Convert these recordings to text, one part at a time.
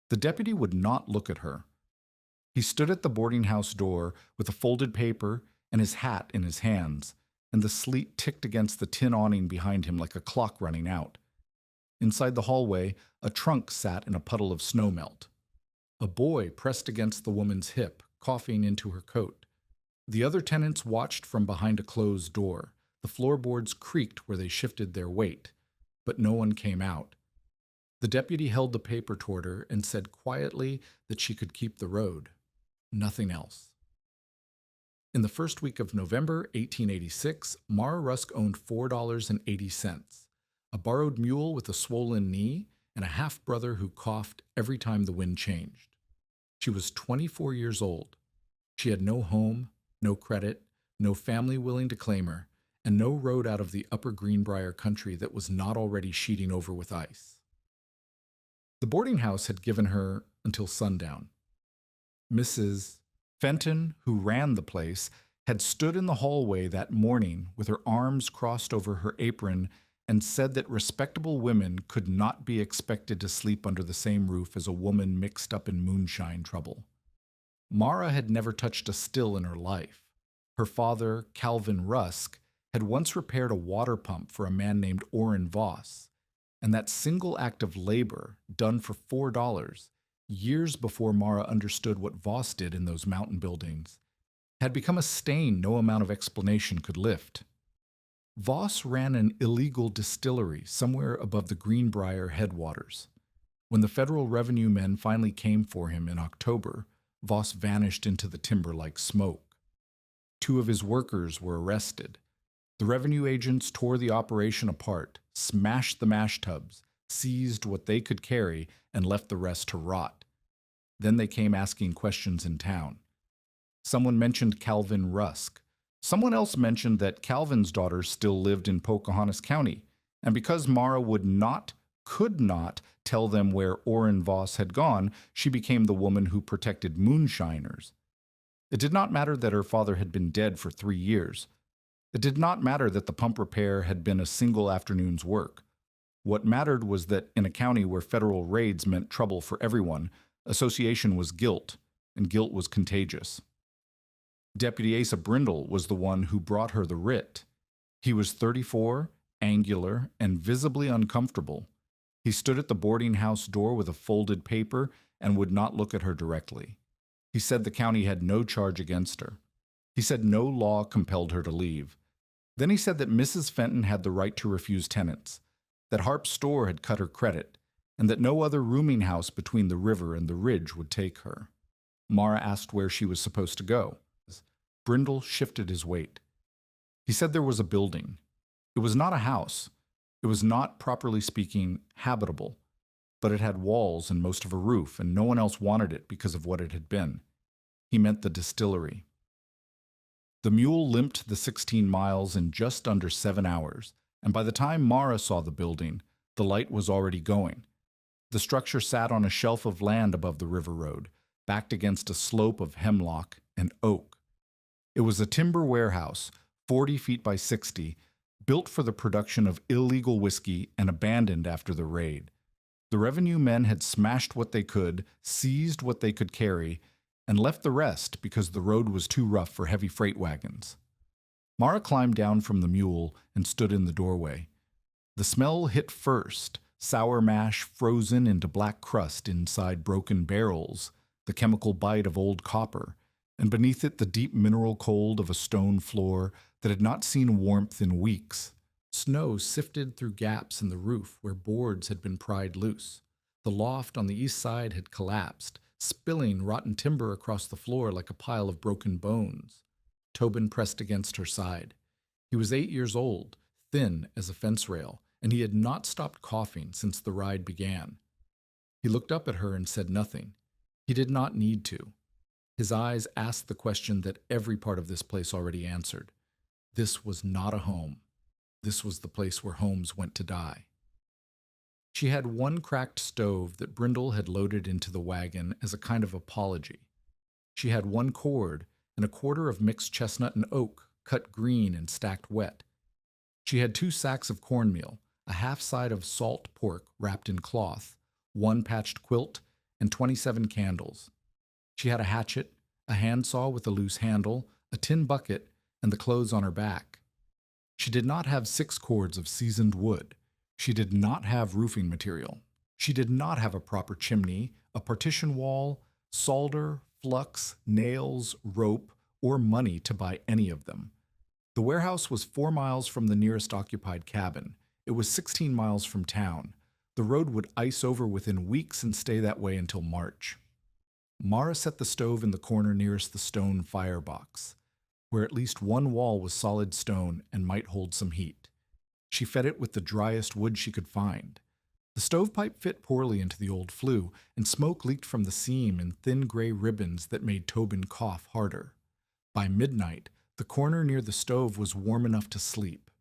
The deputy would not look at her. He stood at the boarding house door with a folded paper and his hat in his hands, and the sleet ticked against the tin awning behind him like a clock running out. Inside the hallway, a trunk sat in a puddle of snowmelt. A boy pressed against the woman's hip, coughing into her coat. The other tenants watched from behind a closed door. The floorboards creaked where they shifted their weight, but no one came out. The deputy held the paper toward her and said quietly that she could keep the road. Nothing else. In the first week of November 1886, Mara Rusk owned $4.80, a borrowed mule with a swollen knee, and a half-brother who coughed every time the wind changed. She was 24 years old. She had no home, no credit, no family willing to claim her, and no road out of the upper Greenbrier country that was not already sheeting over with ice. The boarding house had given her until sundown. Mrs. Fenton, who ran the place, had stood in the hallway that morning with her arms crossed over her apron and said that respectable women could not be expected to sleep under the same roof as a woman mixed up in moonshine trouble. Mara had never touched a still in her life. Her father, Calvin Rusk, had once repaired a water pump for a man named Orrin Voss, and that single act of labor, done for $4, years before Mara understood what Voss did in those mountain buildings, had become a stain no amount of explanation could lift. Voss ran an illegal distillery somewhere above the Greenbrier headwaters. When the federal revenue men finally came for him in October, Voss vanished into the timber like smoke. 2 of his workers were arrested. The revenue agents tore the operation apart, smashed the mash tubs, seized what they could carry, and left the rest to rot. Then they came asking questions in town. Someone mentioned Calvin Rusk. Someone else mentioned that Calvin's daughter still lived in Pocahontas County, and because Mara could not tell them where Orrin Voss had gone, she became the woman who protected moonshiners. It did not matter that her father had been dead for 3 years. It did not matter that the pump repair had been a single afternoon's work. What mattered was that in a county where federal raids meant trouble for everyone, association was guilt, and guilt was contagious. Deputy Asa Brindle was the one who brought her the writ. He was 34, angular, and visibly uncomfortable. He stood at the boarding house door with a folded paper and would not look at her directly. He said the county had no charge against her. He said no law compelled her to leave. Then he said that Mrs. Fenton had the right to refuse tenants, that Harp's store had cut her credit, and that no other rooming house between the river and the ridge would take her. Mara asked where she was supposed to go. Brindle shifted his weight. He said there was a building. It was not a house. It was not, properly speaking, habitable, but it had walls and most of a roof, and no one else wanted it because of what it had been. He meant the distillery. The mule limped the 16 miles in just under 7 hours, and by the time Mara saw the building, the light was already going. The structure sat on a shelf of land above the river road, backed against a slope of hemlock and oak. It was a timber warehouse, 40 feet by 60, built for the production of illegal whiskey and abandoned after the raid. The revenue men had smashed what they could, seized what they could carry, and left the rest because the road was too rough for heavy freight wagons. Mara climbed down from the mule and stood in the doorway. The smell hit first, sour mash frozen into black crust inside broken barrels, the chemical bite of old copper, and beneath it the deep mineral cold of a stone floor that had not seen warmth in weeks. Snow sifted through gaps in the roof where boards had been pried loose. The loft on the east side had collapsed, spilling rotten timber across the floor like a pile of broken bones. Tobin pressed against her side. He was 8 years old, thin as a fence rail, and he had not stopped coughing since the ride began. He looked up at her and said nothing. He did not need to. His eyes asked the question that every part of this place already answered. This was not a home. This was the place where homes went to die. She had one cracked stove that Brindle had loaded into the wagon as a kind of apology. She had one cord and a quarter of mixed chestnut and oak, cut green and stacked wet. She had 2 sacks of cornmeal, a half side of salt pork wrapped in cloth, 1 patched quilt, and 27 candles. She had a hatchet, a handsaw with a loose handle, a tin bucket, and the clothes on her back. She did not have 6 cords of seasoned wood. She did not have roofing material. She did not have a proper chimney, a partition wall, solder, flux, nails, rope, or money to buy any of them. The warehouse was 4 miles from the nearest occupied cabin. It was 16 miles from town. The road would ice over within weeks and stay that way until March. Mara set the stove in the corner nearest the stone firebox, where at least one wall was solid stone and might hold some heat. She fed it with the driest wood she could find. The stovepipe fit poorly into the old flue, and smoke leaked from the seam in thin gray ribbons that made Tobin cough harder. By midnight, the corner near the stove was warm enough to sleep.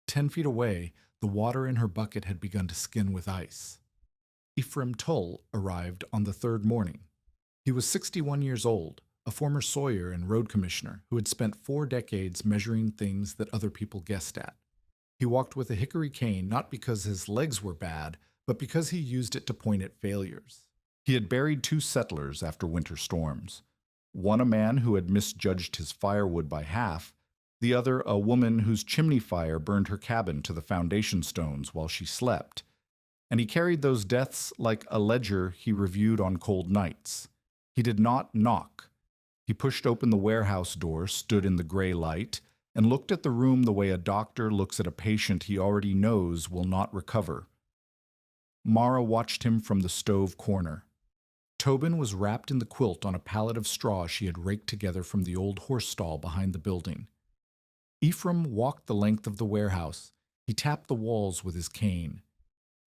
10 feet away, the water in her bucket had begun to skin with ice. Ephraim Tull arrived on the 3rd morning. He was 61 years old, a former sawyer and road commissioner who had spent 4 decades measuring things that other people guessed at. He walked with a hickory cane not because his legs were bad, but because he used it to point at failures. He had buried 2 settlers after winter storms. One a man who had misjudged his firewood by half, the other a woman whose chimney fire burned her cabin to the foundation stones while she slept. And he carried those deaths like a ledger he reviewed on cold nights. He did not knock. He pushed open the warehouse door, stood in the gray light, and looked at the room the way a doctor looks at a patient he already knows will not recover. Mara watched him from the stove corner. Tobin was wrapped in the quilt on a pallet of straw she had raked together from the old horse stall behind the building. Ephraim walked the length of the warehouse. He tapped the walls with his cane.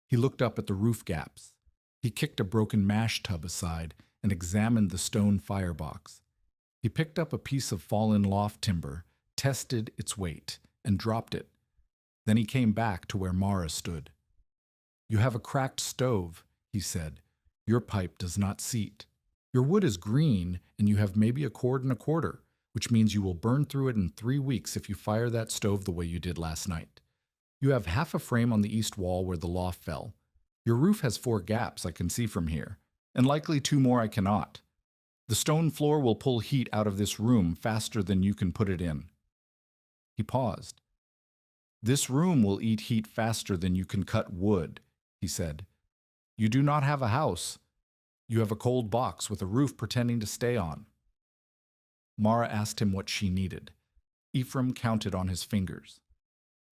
He looked up at the roof gaps. He kicked a broken mash tub aside and examined the stone firebox. He picked up a piece of fallen loft timber, tested its weight, and dropped it. Then he came back to where Mara stood. "You have a cracked stove," he said. "Your pipe does not seat. Your wood is green, and you have maybe 1 1/4 cord, which means you will burn through it in 3 weeks if you fire that stove the way you did last night. You have half a frame on the east wall where the loft fell. Your roof has 4 gaps I can see from here, and likely 2 more I cannot. The stone floor will pull heat out of this room faster than you can put it in." He paused. "This room will eat heat faster than you can cut wood," he said. "You do not have a house. You have a cold box with a roof pretending to stay on." Mara asked him what she needed. Ephraim counted on his fingers.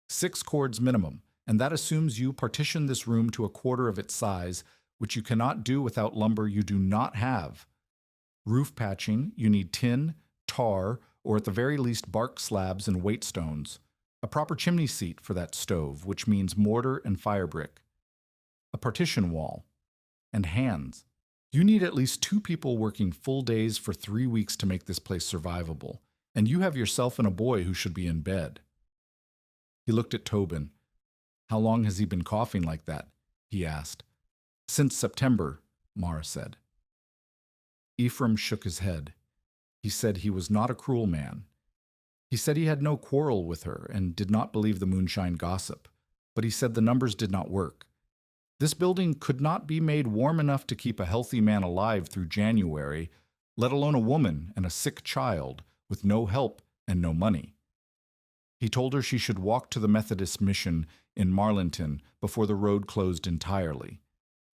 6 cords minimum, and that assumes you partition this room to 1/4 of its size, which you cannot do without lumber you do not have. Roof patching, you need tin, tar, or at the very least bark slabs and weight stones. A proper chimney seat for that stove, which means mortar and fire brick. A partition wall. And hands. You need at least 2 people working full days for 3 weeks to make this place survivable, and you have yourself and a boy who should be in bed. He looked at Tobin. "How long has he been coughing like that?" he asked. "Since September," Mara said. Ephraim shook his head. He said he was not a cruel man. He said he had no quarrel with her and did not believe the Moonshine gossip, but he said the numbers did not work. This building could not be made warm enough to keep a healthy man alive through January, let alone a woman and a sick child with no help and no money. He told her she should walk to the Methodist mission in Marlinton before the road closed entirely.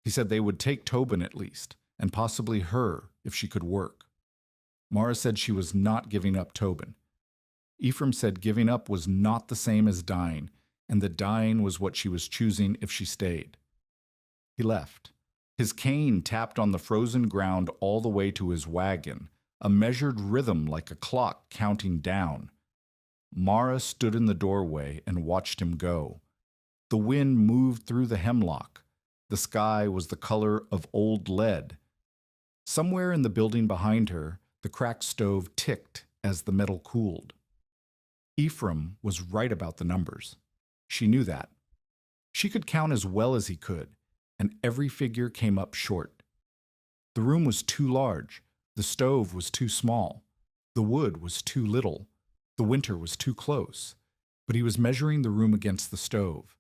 He said they would take Tobin at least, and possibly her if she could work. Mara said she was not giving up Tobin. Ephraim said giving up was not the same as dying, and that dying was what she was choosing if she stayed. He left. His cane tapped on the frozen ground all the way to his wagon, a measured rhythm like a clock counting down. Mara stood in the doorway and watched him go. The wind moved through the hemlock. The sky was the color of old lead. Somewhere in the building behind her, the cracked stove ticked as the metal cooled. Ephraim was right about the numbers. She knew that. She could count as well as he could, and every figure came up short. The room was too large. The stove was too small. The wood was too little. The winter was too close. But he was measuring the room against the stove.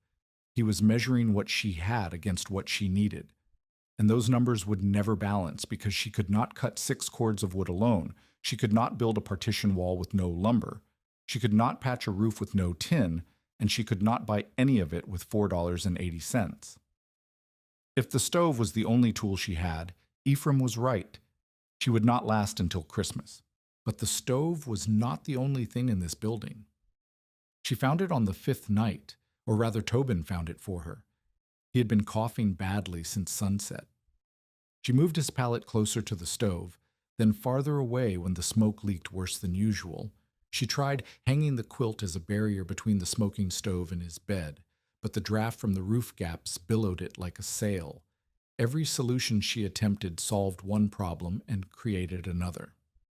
He was measuring what she had against what she needed. and those numbers would never balance because she could not cut 6 cords of wood alone. She could not build a partition wall with no lumber. She could not patch a roof with no tin, and she could not buy any of it with $4.80. If the stove was the only tool she had, Ephraim was right. She would not last until Christmas. But the stove was not the only thing in this building. She found it on the 5th night, or rather Tobin found it for her. He had been coughing badly since sunset. She moved his pallet closer to the stove, then farther away when the smoke leaked worse than usual. She tried hanging the quilt as a barrier between the smoking stove and his bed, but the draft from the roof gaps billowed it like a sail. Every solution she attempted solved one problem and created another.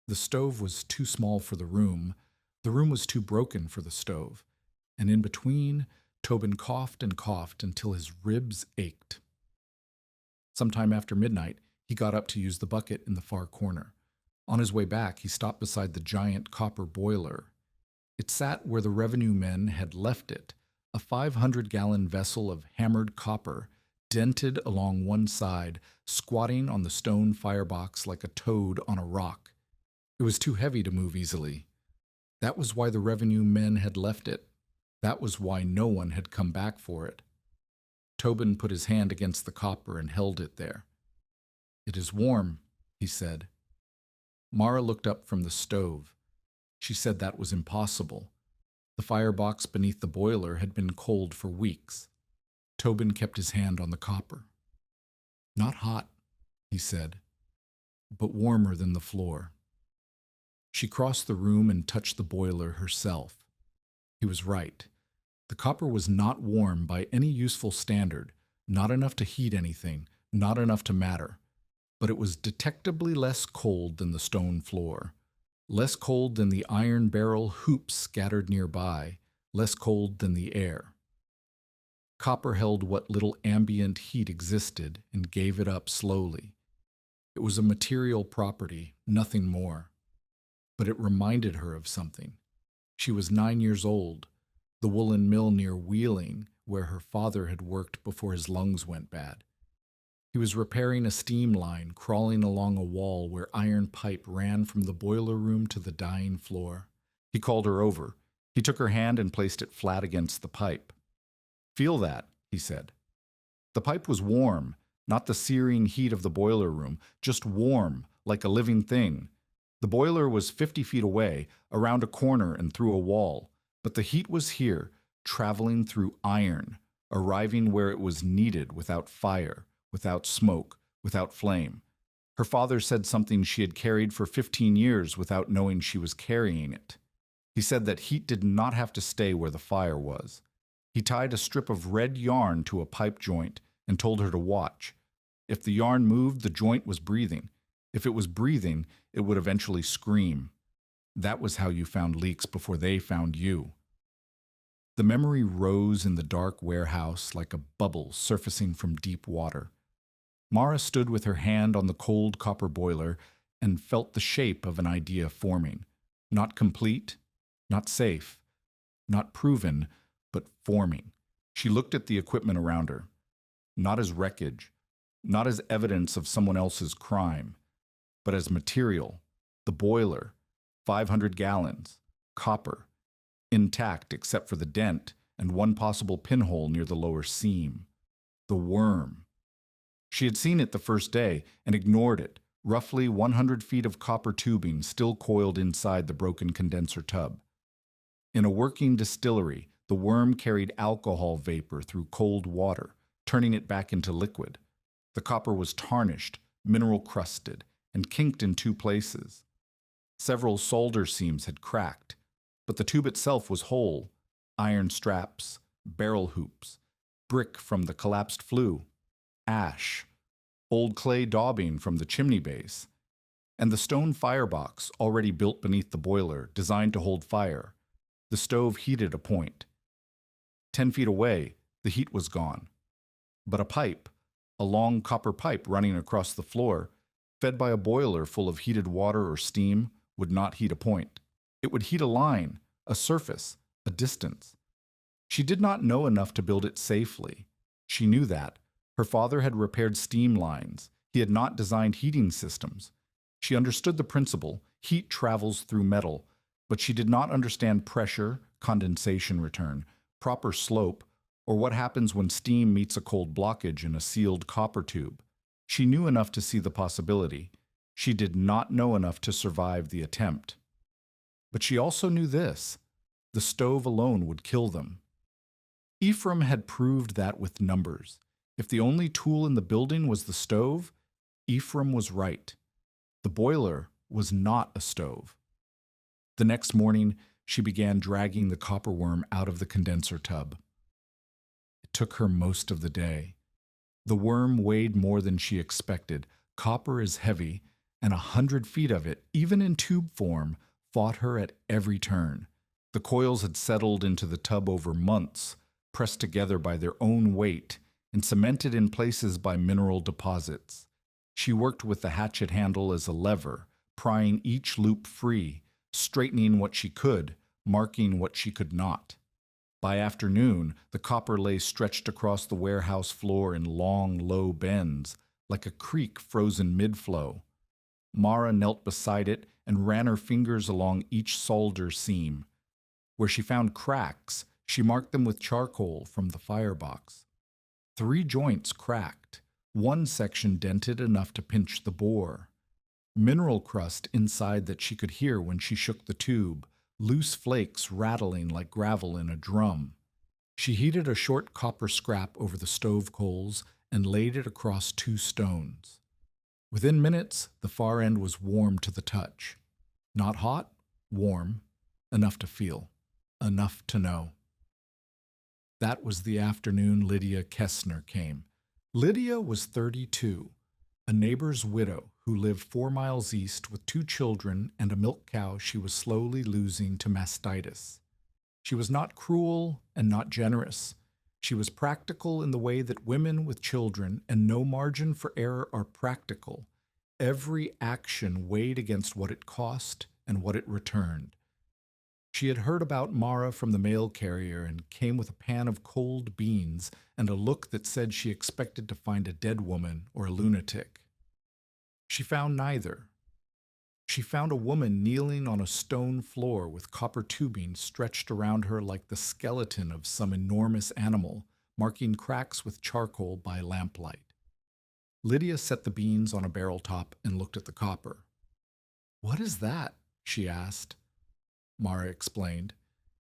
The stove was too small for the room was too broken for the stove, and in between, Tobin coughed and coughed until his ribs ached. Sometime after midnight, he got up to use the bucket in the far corner. On his way back, he stopped beside the giant copper boiler. It sat where the revenue men had left it, a 500-gallon vessel of hammered copper, dented along one side, squatting on the stone firebox like a toad on a rock. It was too heavy to move easily. That was why the revenue men had left it. That was why no one had come back for it. Tobin put his hand against the copper and held it there. "It is warm," he said. Mara looked up from the stove. She said that was impossible. The firebox beneath the boiler had been cold for weeks. Tobin kept his hand on the copper. "Not hot," he said, "but warmer than the floor." She crossed the room and touched the boiler herself. He was right. The copper was not warm by any useful standard, not enough to heat anything, not enough to matter. But it was detectably less cold than the stone floor, less cold than the iron barrel hoops scattered nearby, less cold than the air. Copper held what little ambient heat existed and gave it up slowly. It was a material property, nothing more. But it reminded her of something. She was 9 years old, the woolen mill near Wheeling, where her father had worked before his lungs went bad. He was repairing a steam line crawling along a wall where iron pipe ran from the boiler room to the dying floor. He called her over. He took her hand and placed it flat against the pipe. "Feel that," he said. The pipe was warm, not the searing heat of the boiler room, just warm, like a living thing. The boiler was 50 feet away, around a corner and through a wall, but the heat was here, traveling through iron, arriving where it was needed without fire, without smoke, without flame. Her father said something she had carried for 15 years without knowing she was carrying it. He said that heat did not have to stay where the fire was. He tied a strip of red yarn to a pipe joint and told her to watch. If the yarn moved, the joint was breathing. If it was breathing, it would eventually scream. That was how you found leaks before they found you. The memory rose in the dark warehouse like a bubble surfacing from deep water. Mara stood with her hand on the cold copper boiler and felt the shape of an idea forming. Not complete, not safe, not proven, but forming. She looked at the equipment around her. Not as wreckage, not as evidence of someone else's crime, but as material. The boiler, 500 gallons, copper, intact except for the dent and one possible pinhole near the lower seam. The worm. She had seen it the first day and ignored it, roughly 100 feet of copper tubing still coiled inside the broken condenser tub. In a working distillery, the worm carried alcohol vapor through cold water, turning it back into liquid. The copper was tarnished, mineral-crusted, and kinked in 2 places. Several solder seams had cracked, but the tube itself was whole. Iron straps, barrel hoops, brick from the collapsed flue, ash, old clay daubing from the chimney base, and the stone firebox already built beneath the boiler, designed to hold fire. The stove heated a point. 10 feet away, the heat was gone. But a pipe, a long copper pipe running across the floor, fed by a boiler full of heated water or steam, would not heat a point. It would heat a line, a surface, a distance. She did not know enough to build it safely. She knew that, Her father had repaired steam lines. He had not designed heating systems. She understood the principle: heat travels through metal, but she did not understand pressure, condensation return, proper slope, or what happens when steam meets a cold blockage in a sealed copper tube. She knew enough to see the possibility. She did not know enough to survive the attempt. But she also knew this: the stove alone would kill them. Ephraim had proved that with numbers. If the only tool in the building was the stove, Ephraim was right. The boiler was not a stove. The next morning, she began dragging the copper worm out of the condenser tub. It took her most of the day. The worm weighed more than she expected. Copper is heavy, and 100 feet of it, even in tube form, fought her at every turn. The coils had settled into the tub over months, pressed together by their own weight, and cemented in places by mineral deposits. She worked with the hatchet handle as a lever, prying each loop free, straightening what she could, marking what she could not. By afternoon, the copper lay stretched across the warehouse floor in long, low bends, like a creek frozen mid-flow. Mara knelt beside it and ran her fingers along each solder seam. Where she found cracks, she marked them with charcoal from the firebox. 3 joints cracked, one section dented enough to pinch the bore. Mineral crust inside that she could hear when she shook the tube, loose flakes rattling like gravel in a drum. She heated a short copper scrap over the stove coals and laid it across 2 stones. Within minutes, the far end was warm to the touch. Not hot, warm, enough to feel, enough to know. That was the afternoon Lydia Kessner came. Lydia was 32, a neighbor's widow who lived 4 miles east with 2 children and a milk cow she was slowly losing to mastitis. She was not cruel and not generous. She was practical in the way that women with children and no margin for error are practical. Every action weighed against what it cost and what it returned. She had heard about Mara from the mail carrier and came with a pan of cold beans and a look that said she expected to find a dead woman or a lunatic. She found neither. She found a woman kneeling on a stone floor with copper tubing stretched around her like the skeleton of some enormous animal, marking cracks with charcoal by lamplight. Lydia set the beans on a barrel top and looked at the copper. "What is that?" she asked. Mara explained.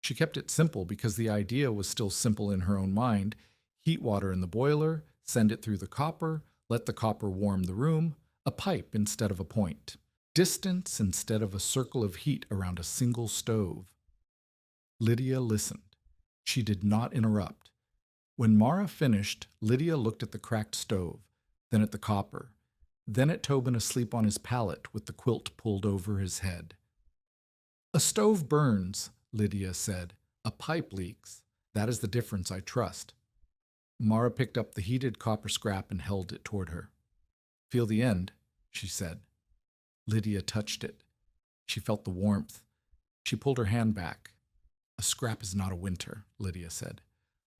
She kept it simple because the idea was still simple in her own mind. Heat water in the boiler, send it through the copper, let the copper warm the room, a pipe instead of a point. Distance instead of a circle of heat around a single stove. Lydia listened. She did not interrupt. When Mara finished, Lydia looked at the cracked stove, then at the copper, then at Tobin asleep on his pallet with the quilt pulled over his head. "A stove burns," Lydia said. "A pipe leaks. That is the difference, I trust." Mara picked up the heated copper scrap and held it toward her. "Feel the end," she said. Lydia touched it. She felt the warmth. She pulled her hand back. "A scrap is not a winter," Lydia said.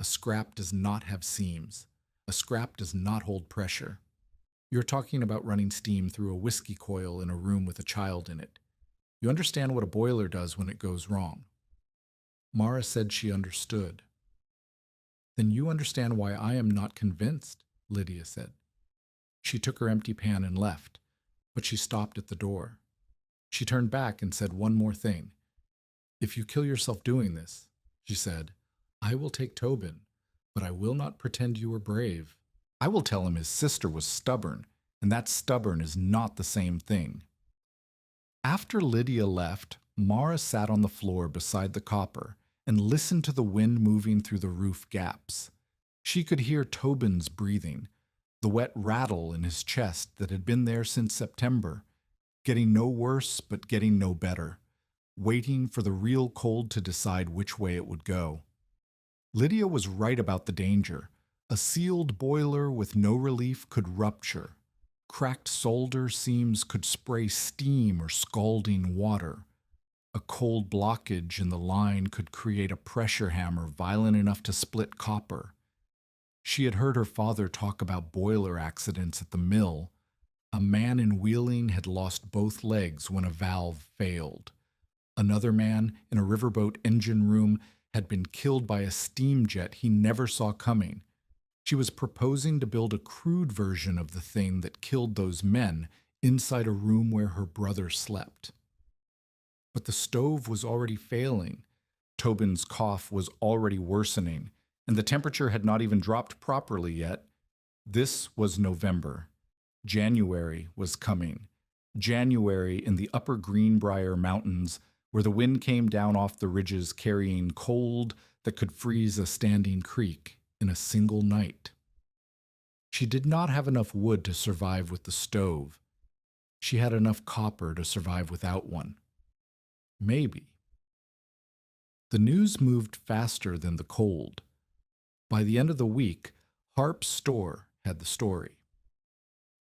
"A scrap does not have seams. A scrap does not hold pressure. You're talking about running steam through a whiskey coil in a room with a child in it. You understand what a boiler does when it goes wrong." Mara said she understood. "Then you understand why I am not convinced," Lydia said. She took her empty pan and left, but she stopped at the door. She turned back and said one more thing. "If you kill yourself doing this," she said, "I will take Tobin, but I will not pretend you were brave. I will tell him his sister was stubborn, and that stubborn is not the same thing." After Lydia left, Mara sat on the floor beside the copper and listened to the wind moving through the roof gaps. She could hear Tobin's breathing, the wet rattle in his chest that had been there since September, getting no worse but getting no better, waiting for the real cold to decide which way it would go. Lydia was right about the danger. A sealed boiler with no relief could rupture. Cracked solder seams could spray steam or scalding water. A cold blockage in the line could create a pressure hammer violent enough to split copper. She had heard her father talk about boiler accidents at the mill. A man in Wheeling had lost both legs when a valve failed. Another man in a riverboat engine room had been killed by a steam jet he never saw coming. She was proposing to build a crude version of the thing that killed those men inside a room where her brother slept. But the stove was already failing. Tobin's cough was already worsening, and the temperature had not even dropped properly yet. This was November. January was coming. January in the upper Greenbrier Mountains, where the wind came down off the ridges carrying cold that could freeze a standing creek in a single night. She did not have enough wood to survive with the stove. She had enough copper to survive without one. Maybe. The news moved faster than the cold. By the end of the week, Harp's store had the story.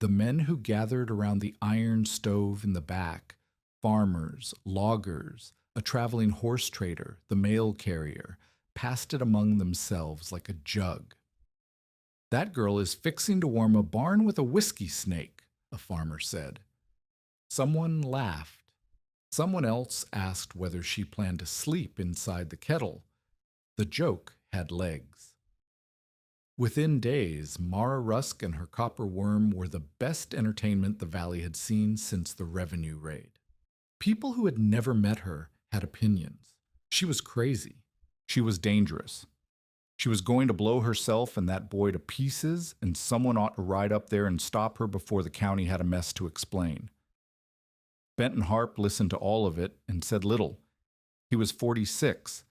The men who gathered around the iron stove in the back, farmers, loggers, a traveling horse trader, the mail carrier, passed it among themselves like a jug. "That girl is fixing to warm a barn with a whiskey snake," a farmer said. Someone laughed. Someone else asked whether she planned to sleep inside the kettle. The joke had legs. Within days, Mara Rusk and her copper worm were the best entertainment the valley had seen since the revenue raid. People who had never met her had opinions. She was crazy. She was dangerous. She was going to blow herself and that boy to pieces, and someone ought to ride up there and stop her before the county had a mess to explain. Benton Harp listened to all of it and said little. He was 46,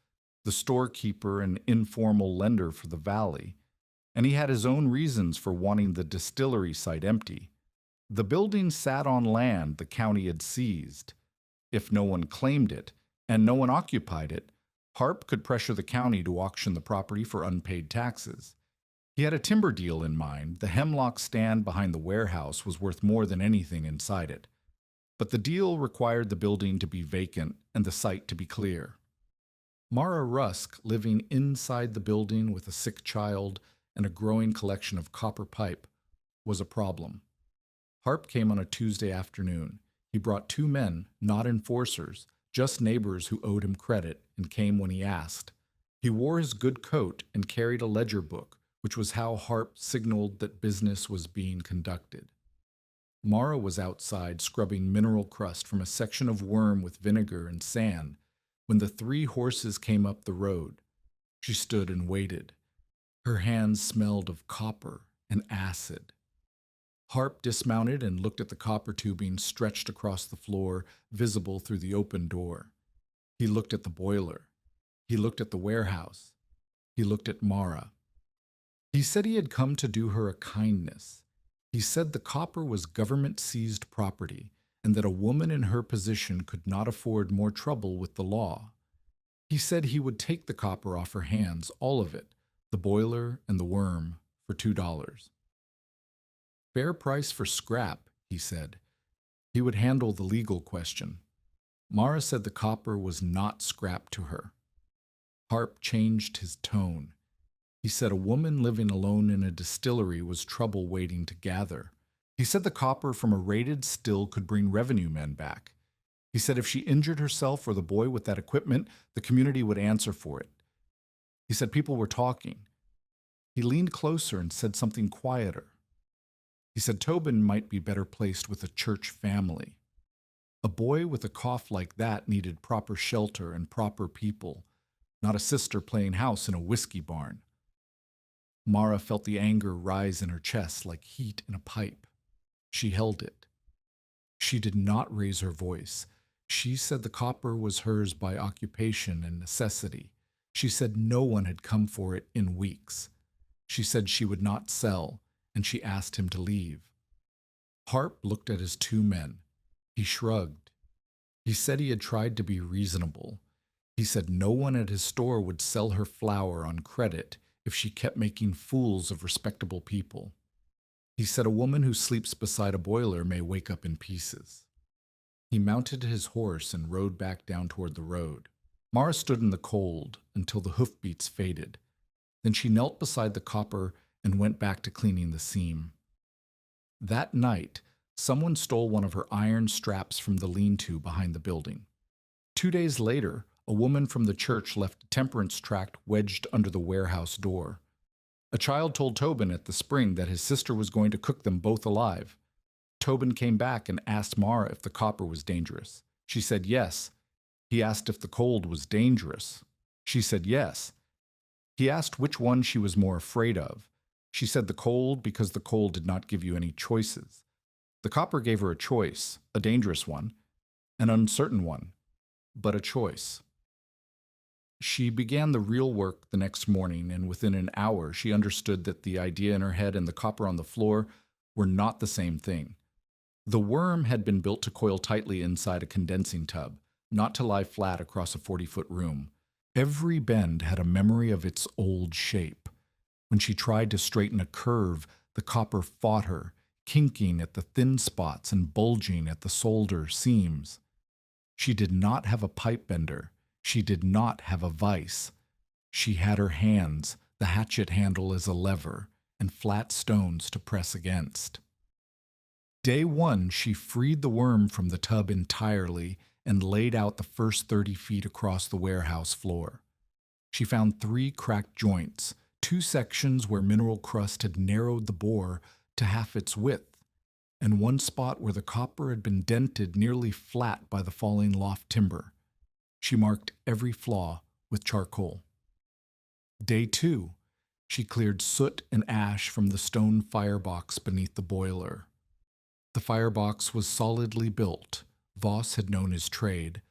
the storekeeper and informal lender for the valley, and he had his own reasons for wanting the distillery site empty. The building sat on land the county had seized. If no one claimed it, and no one occupied it, Harp could pressure the county to auction the property for unpaid taxes. He had a timber deal in mind. The hemlock stand behind the warehouse was worth more than anything inside it. But the deal required the building to be vacant and the site to be clear. Mara Rusk, living inside the building with a sick child and a growing collection of copper pipe, was a problem. Harp came on a Tuesday afternoon. He brought 2 men, not enforcers, just neighbors who owed him credit, and came when he asked. He wore his good coat and carried a ledger book, which was how Harp signaled that business was being conducted. Mara was outside scrubbing mineral crust from a section of worm with vinegar and sand when the 3 horses came up the road. She stood and waited. Her hands smelled of copper and acid. Harp dismounted and looked at the copper tubing stretched across the floor, visible through the open door. He looked at the boiler. He looked at the warehouse. He looked at Mara. He said he had come to do her a kindness. He said the copper was government-seized property and that a woman in her position could not afford more trouble with the law. He said he would take the copper off her hands, all of it, the boiler and the worm, for $2. Fair price for scrap, he said. He would handle the legal question. Mara said the copper was not scrap to her. Harp changed his tone. He said a woman living alone in a distillery was trouble waiting to gather. He said the copper from a raided still could bring revenue men back. He said if she injured herself or the boy with that equipment, the community would answer for it. He said people were talking. He leaned closer and said something quieter. He said Tobin might be better placed with a church family. A boy with a cough like that needed proper shelter and proper people, not a sister playing house in a whiskey barn. Mara felt the anger rise in her chest like heat in a pipe. She held it. She did not raise her voice. She said the copper was hers by occupation and necessity. She said no one had come for it in weeks. She said she would not sell, and she asked him to leave. Harp looked at his 2 men. He shrugged. He said he had tried to be reasonable. He said no one at his store would sell her flour on credit if she kept making fools of respectable people. He said a woman who sleeps beside a boiler may wake up in pieces. He mounted his horse and rode back down toward the road. Mara stood in the cold until the hoofbeats faded. Then she knelt beside the copper and went back to cleaning the seam. That night, someone stole one of her iron straps from the lean-to behind the building. 2 days later, a woman from the church left a temperance tract wedged under the warehouse door. A child told Tobin at the spring that his sister was going to cook them both alive. Tobin came back and asked Mara if the copper was dangerous. She said yes. He asked if the cold was dangerous. She said yes. He asked which one she was more afraid of. She said the cold because the cold did not give you any choices. The copper gave her a choice, a dangerous one, an uncertain one, but a choice. She began the real work the next morning, and within an hour she understood that the idea in her head and the copper on the floor were not the same thing. The worm had been built to coil tightly inside a condensing tub, not to lie flat across a 40-foot room. Every bend had a memory of its old shape. When she tried to straighten a curve, the copper fought her, kinking at the thin spots and bulging at the solder seams. She did not have a pipe bender. She did not have a vise. She had her hands, the hatchet handle as a lever, and flat stones to press against. Day 1, she freed the worm from the tub entirely and laid out the first 30 feet across the warehouse floor. She found 3 cracked joints, 2 sections where mineral crust had narrowed the bore to half its width, and 1 spot where the copper had been dented nearly flat by the falling loft timber. She marked every flaw with charcoal. Day 2, she cleared soot and ash from the stone firebox beneath the boiler. The firebox was solidly built. Voss had known his trade.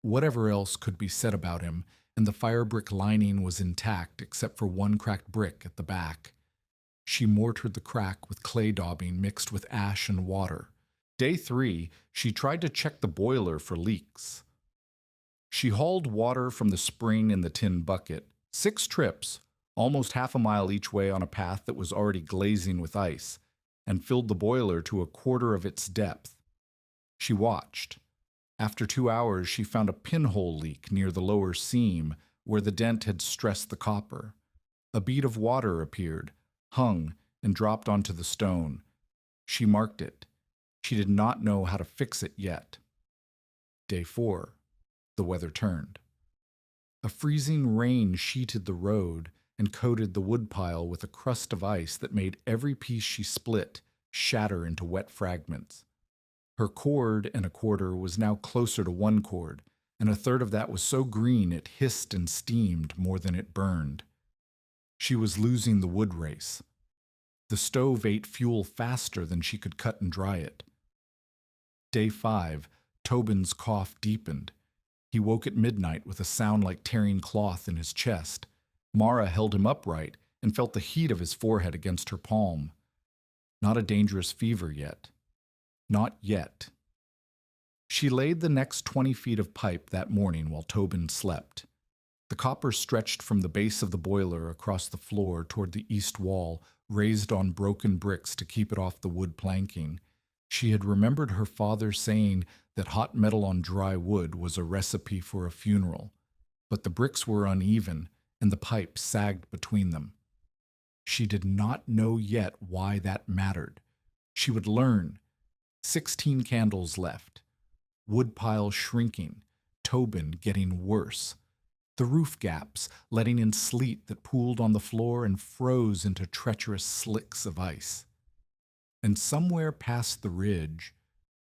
Whatever else could be said about him, and the fire brick lining was intact except for 1 cracked brick at the back. She mortared the crack with clay daubing mixed with ash and water. Day 3, she tried to check the boiler for leaks. She hauled water from the spring in the tin bucket, 6 trips, almost half a mile each way on a path that was already glazing with ice, and filled the boiler to 1/4 of its depth. She watched. After 2 hours, she found a pinhole leak near the lower seam where the dent had stressed the copper. A bead of water appeared, hung, and dropped onto the stone. She marked it. She did not know how to fix it yet. Day 4. The weather turned. A freezing rain sheeted the road and coated the woodpile with a crust of ice that made every piece she split shatter into wet fragments. Her cord and 1/4 was now closer to 1 cord, and 1/3 of that was so green it hissed and steamed more than it burned. She was losing the wood race. The stove ate fuel faster than she could cut and dry it. Day 5, Tobin's cough deepened. He woke at midnight with a sound like tearing cloth in his chest. Mara held him upright and felt the heat of his forehead against her palm. Not a dangerous fever yet. Not yet. She laid the next 20 feet of pipe that morning while Tobin slept. The copper stretched from the base of the boiler across the floor toward the east wall, raised on broken bricks to keep it off the wood planking. She had remembered her father saying that hot metal on dry wood was a recipe for a funeral, but the bricks were uneven and the pipe sagged between them. She did not know yet why that mattered. She would learn. 16 candles left. Woodpile shrinking. Tobin getting worse. The roof gaps letting in sleet that pooled on the floor and froze into treacherous slicks of ice. And somewhere past the ridge,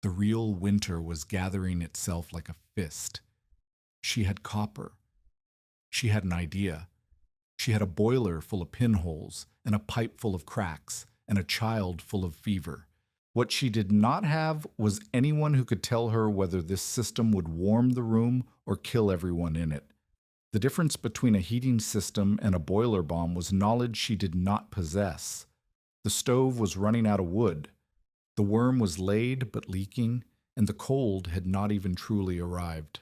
the real winter was gathering itself like a fist. She had copper. She had an idea. She had a boiler full of pinholes, and a pipe full of cracks, and a child full of fever. What she did not have was anyone who could tell her whether this system would warm the room or kill everyone in it. The difference between a heating system and a boiler bomb was knowledge she did not possess. The stove was running out of wood. The worm was laid but leaking, and the cold had not even truly arrived.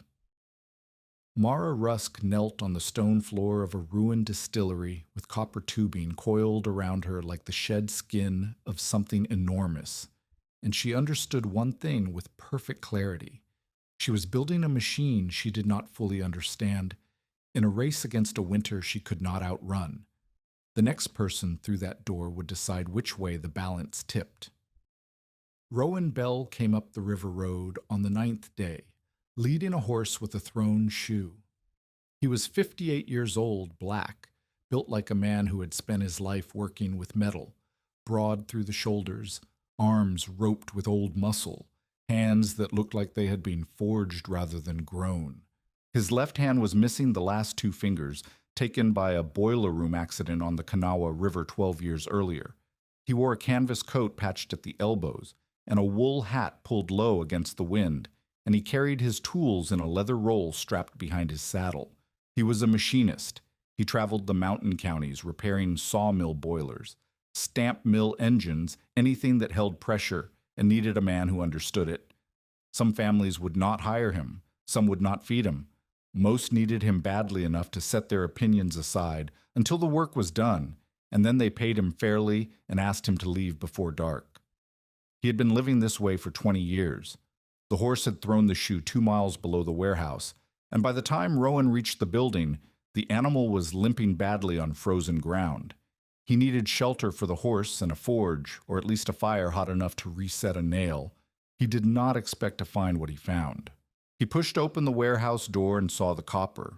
Mara Rusk knelt on the stone floor of a ruined distillery with copper tubing coiled around her like the shed skin of something enormous, and she understood one thing with perfect clarity. She was building a machine she did not fully understand, in a race against a winter she could not outrun. The next person through that door would decide which way the balance tipped. Rowan Bell came up the river road on the 9th day, leading a horse with a thrown shoe. He was 58 years old, black, built like a man who had spent his life working with metal, broad through the shoulders, arms roped with old muscle, hands that looked like they had been forged rather than grown. His left hand was missing the last 2 fingers, taken by a boiler room accident on the Kanawha River 12 years earlier. He wore a canvas coat patched at the elbows, and a wool hat pulled low against the wind, and he carried his tools in a leather roll strapped behind his saddle. He was a machinist. He traveled the mountain counties repairing sawmill boilers, stamp mill engines, anything that held pressure and needed a man who understood it. Some families would not hire him. Some would not feed him. Most needed him badly enough to set their opinions aside until the work was done, and then they paid him fairly and asked him to leave before dark. He had been living this way for 20 years. The horse had thrown the shoe 2 miles below the warehouse, and by the time Rowan reached the building, the animal was limping badly on frozen ground. He needed shelter for the horse and a forge, or at least a fire hot enough to reset a nail. He did not expect to find what he found. He pushed open the warehouse door and saw the copper.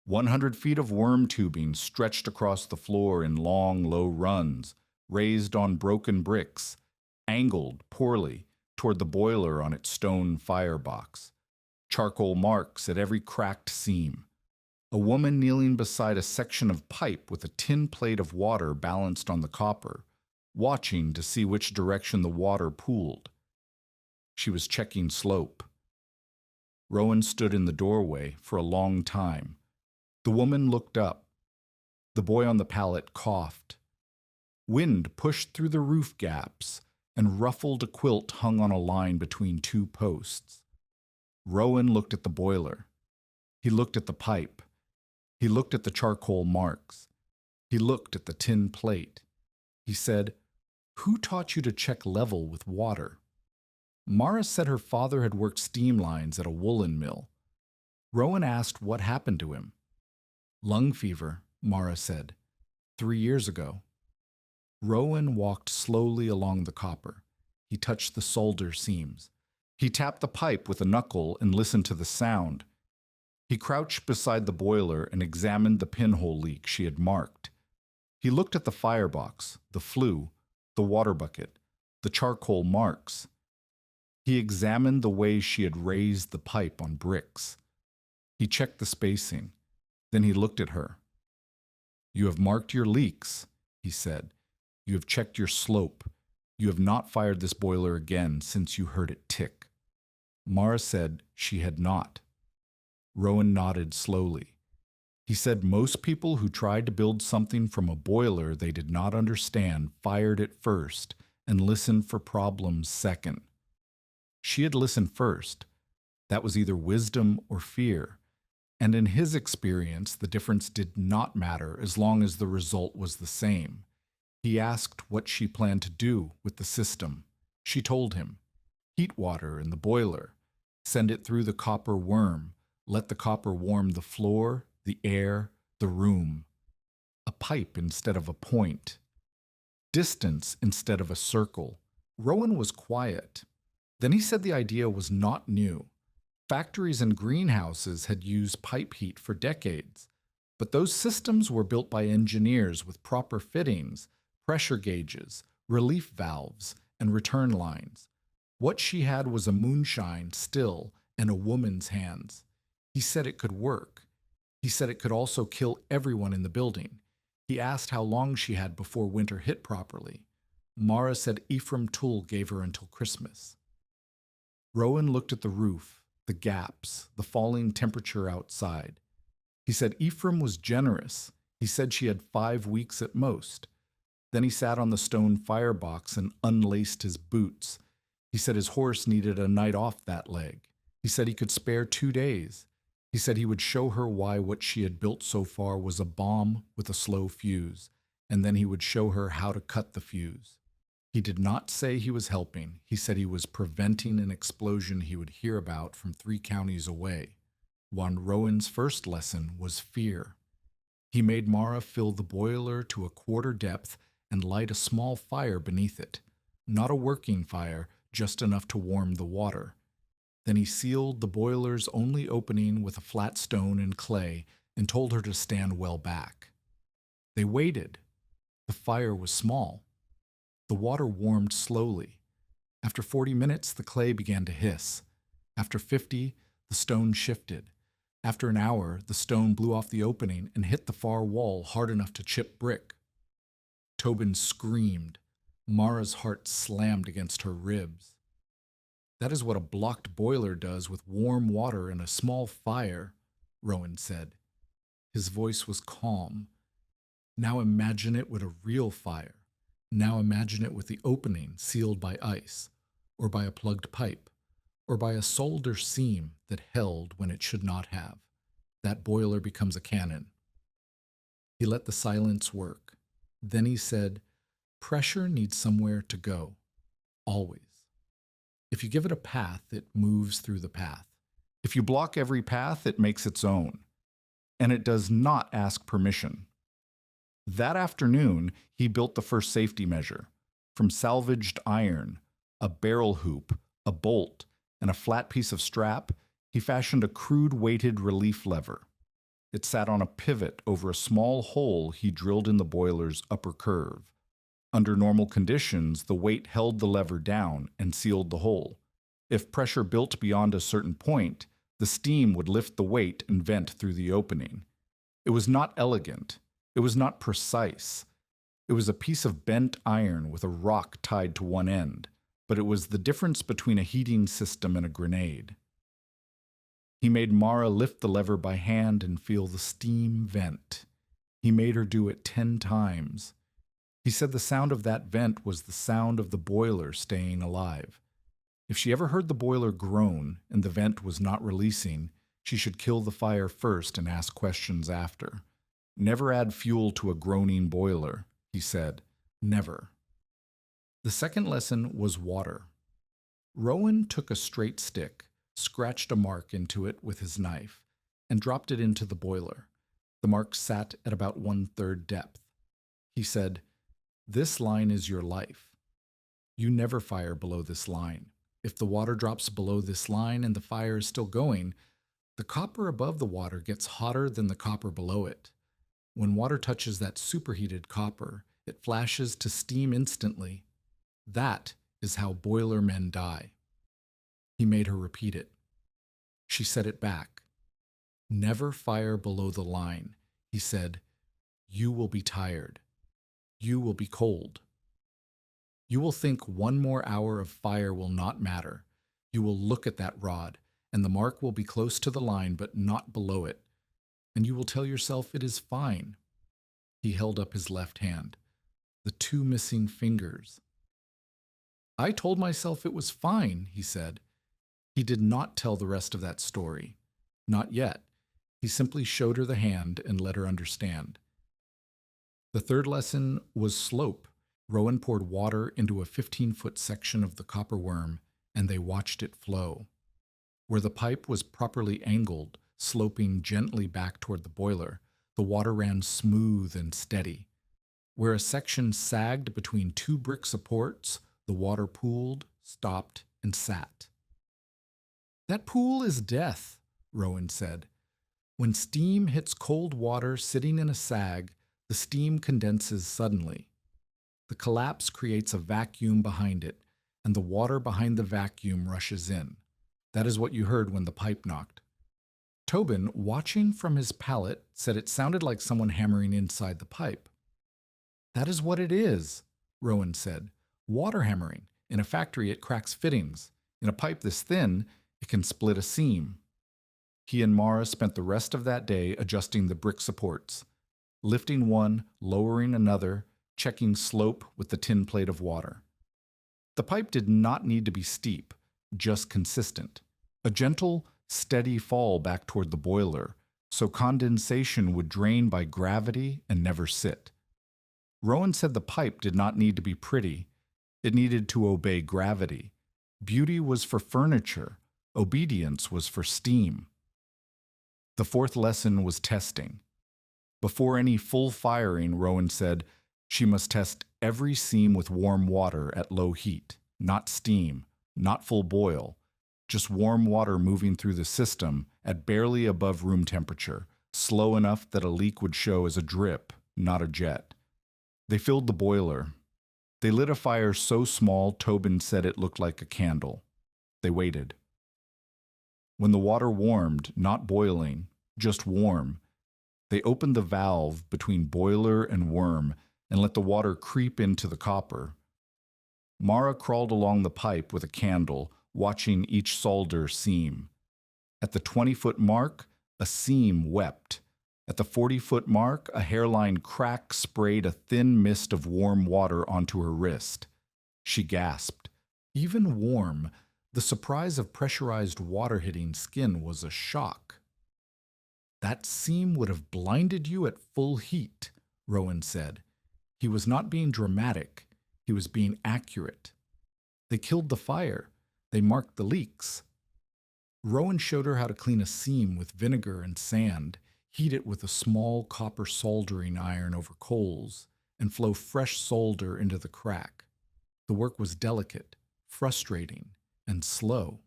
100 feet of worm tubing stretched across the floor in long, low runs, raised on broken bricks, angled poorly toward the boiler on its stone firebox. Charcoal marks at every cracked seam. A woman kneeling beside a section of pipe with a tin plate of water balanced on the copper, watching to see which direction the water pooled. She was checking slope. Rowan stood in the doorway for a long time. The woman looked up. The boy on the pallet coughed. Wind pushed through the roof gaps and ruffled a quilt hung on a line between 2 posts. Rowan looked at the boiler. He looked at the pipe. He looked at the charcoal marks. He looked at the tin plate. He said, "Who taught you to check level with water?" Mara said her father had worked steam lines at a woolen mill. Rowan asked what happened to him. "Lung fever," Mara said. 3 years ago. Rowan walked slowly along the copper. He touched the solder seams. He tapped the pipe with a knuckle and listened to the sound. He crouched beside the boiler and examined the pinhole leak she had marked. He looked at the firebox, the flue, the water bucket, the charcoal marks. He examined the way she had raised the pipe on bricks. He checked the spacing. Then he looked at her. "You have marked your leaks," he said. "You have checked your slope. You have not fired this boiler again since you heard it tick." Mara said she had not. Rowan nodded slowly. He said most people who tried to build something from a boiler they did not understand fired it first and listened for problems second. She had listened first. That was either wisdom or fear. And in his experience, the difference did not matter as long as the result was the same. He asked what she planned to do with the system. She told him. Heat water in the boiler. Send it through the copper worm. Let the copper warm the floor, the air, the room. A pipe instead of a point. Distance instead of a circle. Rowan was quiet. Then he said the idea was not new. Factories and greenhouses had used pipe heat for decades, but those systems were built by engineers with proper fittings, pressure gauges, relief valves, and return lines. What she had was a moonshine still and a woman's hands. He said it could work. He said it could also kill everyone in the building. He asked how long she had before winter hit properly. Mara said Ephraim Tool gave her until Christmas. Rowan looked at the roof, the gaps, the falling temperature outside. He said Ephraim was generous. He said she had 5 weeks at most. Then he sat on the stone firebox and unlaced his boots. He said his horse needed a night off that leg. He said he could spare 2 days. He said he would show her why what she had built so far was a bomb with a slow fuse, and then he would show her how to cut the fuse. He did not say he was helping. He said he was preventing an explosion he would hear about from 3 counties away. Rowan's first lesson was fear. He made Mara fill the boiler to a quarter depth and light a small fire beneath it. Not a working fire, just enough to warm the water. Then he sealed the boiler's only opening with a flat stone and clay and told her to stand well back. They waited. The fire was small. The water warmed slowly. After 40 minutes, the clay began to hiss. After 50, the stone shifted. After an hour, the stone blew off the opening and hit the far wall hard enough to chip brick. Tobin screamed. Mara's heart slammed against her ribs. That is what a blocked boiler does with warm water and a small fire, Rowan said. His voice was calm. Now imagine it with a real fire. Now imagine it with the opening sealed by ice, or by a plugged pipe, or by a solder seam that held when it should not have. That boiler becomes a cannon. He let the silence work. Then he said, pressure needs somewhere to go. Always. If you give it a path, it moves through the path. If you block every path, it makes its own. And it does not ask permission. That afternoon, he built the first safety measure. From salvaged iron, a barrel hoop, a bolt, and a flat piece of strap, he fashioned a crude weighted relief lever. It sat on a pivot over a small hole he drilled in the boiler's upper curve. Under normal conditions, the weight held the lever down and sealed the hole. If pressure built beyond a certain point, the steam would lift the weight and vent through the opening. It was not elegant. It was not precise. It was a piece of bent iron with a rock tied to one end, but it was the difference between a heating system and a grenade. He made Mara lift the lever by hand and feel the steam vent. He made her do it 10 times. He said the sound of that vent was the sound of the boiler staying alive. If she ever heard the boiler groan and the vent was not releasing, she should kill the fire first and ask questions after. Never add fuel to a groaning boiler, he said. Never. The second lesson was water. Rowan took a straight stick, scratched a mark into it with his knife, and dropped it into the boiler. The mark sat at about 1/3 depth. He said, "This line is your life. You never fire below this line. If the water drops below this line and the fire is still going, the copper above the water gets hotter than the copper below it. When water touches that superheated copper, it flashes to steam instantly. That is how boiler men die." He made her repeat it. She said it back. "Never fire below the line," he said. "You will be tired. You will be cold. You will think one more hour of fire will not matter. You will look at that rod, and the mark will be close to the line but not below it. And you will tell yourself it is fine." He held up his left hand. The 2 missing fingers. "I told myself it was fine," he said. He did not tell the rest of that story. Not yet. He simply showed her the hand and let her understand. The third lesson was slope. Rowan poured water into a 15-foot section of the copper worm, and they watched it flow. Where the pipe was properly angled, sloping gently back toward the boiler, the water ran smooth and steady. Where a section sagged between 2 brick supports, the water pooled, stopped, and sat. "That pool is death," Rowan said. "When steam hits cold water sitting in a sag, the steam condenses suddenly. The collapse creates a vacuum behind it, and the water behind the vacuum rushes in. That is what you heard when the pipe knocked." Tobin, watching from his pallet, said it sounded like someone hammering inside the pipe. "That is what it is," Rowan said. "Water hammering. In a factory, it cracks fittings. In a pipe this thin, it can split a seam." He and Mara spent the rest of that day adjusting the brick supports, lifting one, lowering another, checking slope with the tin plate of water. The pipe did not need to be steep, just consistent. A gentle, steady fall back toward the boiler, so condensation would drain by gravity and never sit. Rowan said the pipe did not need to be pretty. It needed to obey gravity. Beauty was for furniture. Obedience was for steam. The fourth lesson was testing. Before any full firing, Rowan said she must test every seam with warm water at low heat, not steam, not full boil, just warm water moving through the system at barely above room temperature, slow enough that a leak would show as a drip, not a jet. They filled the boiler. They lit a fire so small Tobin said it looked like a candle. They waited. When the water warmed, not boiling, just warm, they opened the valve between boiler and worm and let the water creep into the copper. Mara crawled along the pipe with a candle, watching each solder seam. At the 20-foot mark, a seam wept. At the 40-foot mark, a hairline crack sprayed a thin mist of warm water onto her wrist. She gasped. Even warm, the surprise of pressurized water hitting skin was a shock. That seam would have blinded you at full heat, Rowan said. He was not being dramatic. He was being accurate. They killed the fire. They marked the leaks. Rowan showed her how to clean a seam with vinegar and sand, heat it with a small copper soldering iron over coals, and flow fresh solder into the crack. The work was delicate, frustrating, and slow.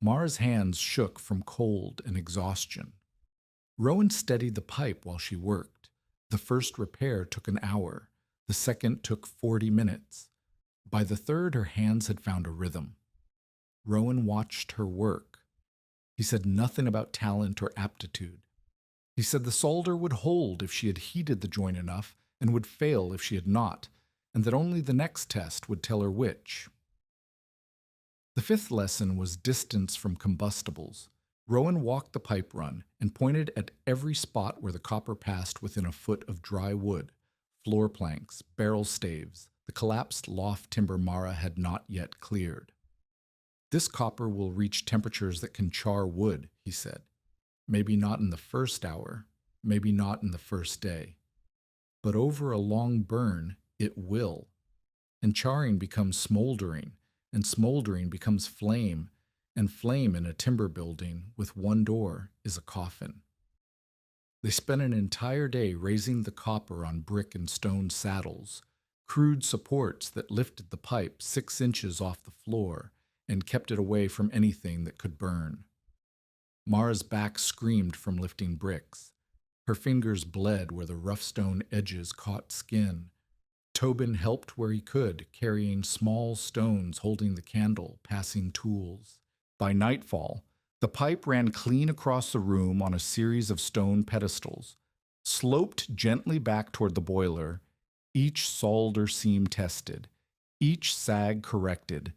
Mara's hands shook from cold and exhaustion. Rowan steadied the pipe while she worked. The first repair took an hour. The second took 40 minutes. By the third, her hands had found a rhythm. Rowan watched her work. He said nothing about talent or aptitude. He said the solder would hold if she had heated the joint enough and would fail if she had not, and that only the next test would tell her which. The fifth lesson was distance from combustibles. Rowan walked the pipe run and pointed at every spot where the copper passed within a foot of dry wood, floor planks, barrel staves, the collapsed loft timber Mara had not yet cleared. This copper will reach temperatures that can char wood, he said. Maybe not in the first hour, maybe not in the first day. But over a long burn, it will. And charring becomes smoldering, and smoldering becomes flame, and flame in a timber building with one door is a coffin. They spent an entire day raising the copper on brick and stone saddles, crude supports that lifted the pipe 6 inches off the floor and kept it away from anything that could burn. Mara's back screamed from lifting bricks. Her fingers bled where the rough stone edges caught skin. Tobin helped where he could, carrying small stones holding the candle, passing tools. By nightfall, the pipe ran clean across the room on a series of stone pedestals, sloped gently back toward the boiler, each solder seam tested, each sag corrected,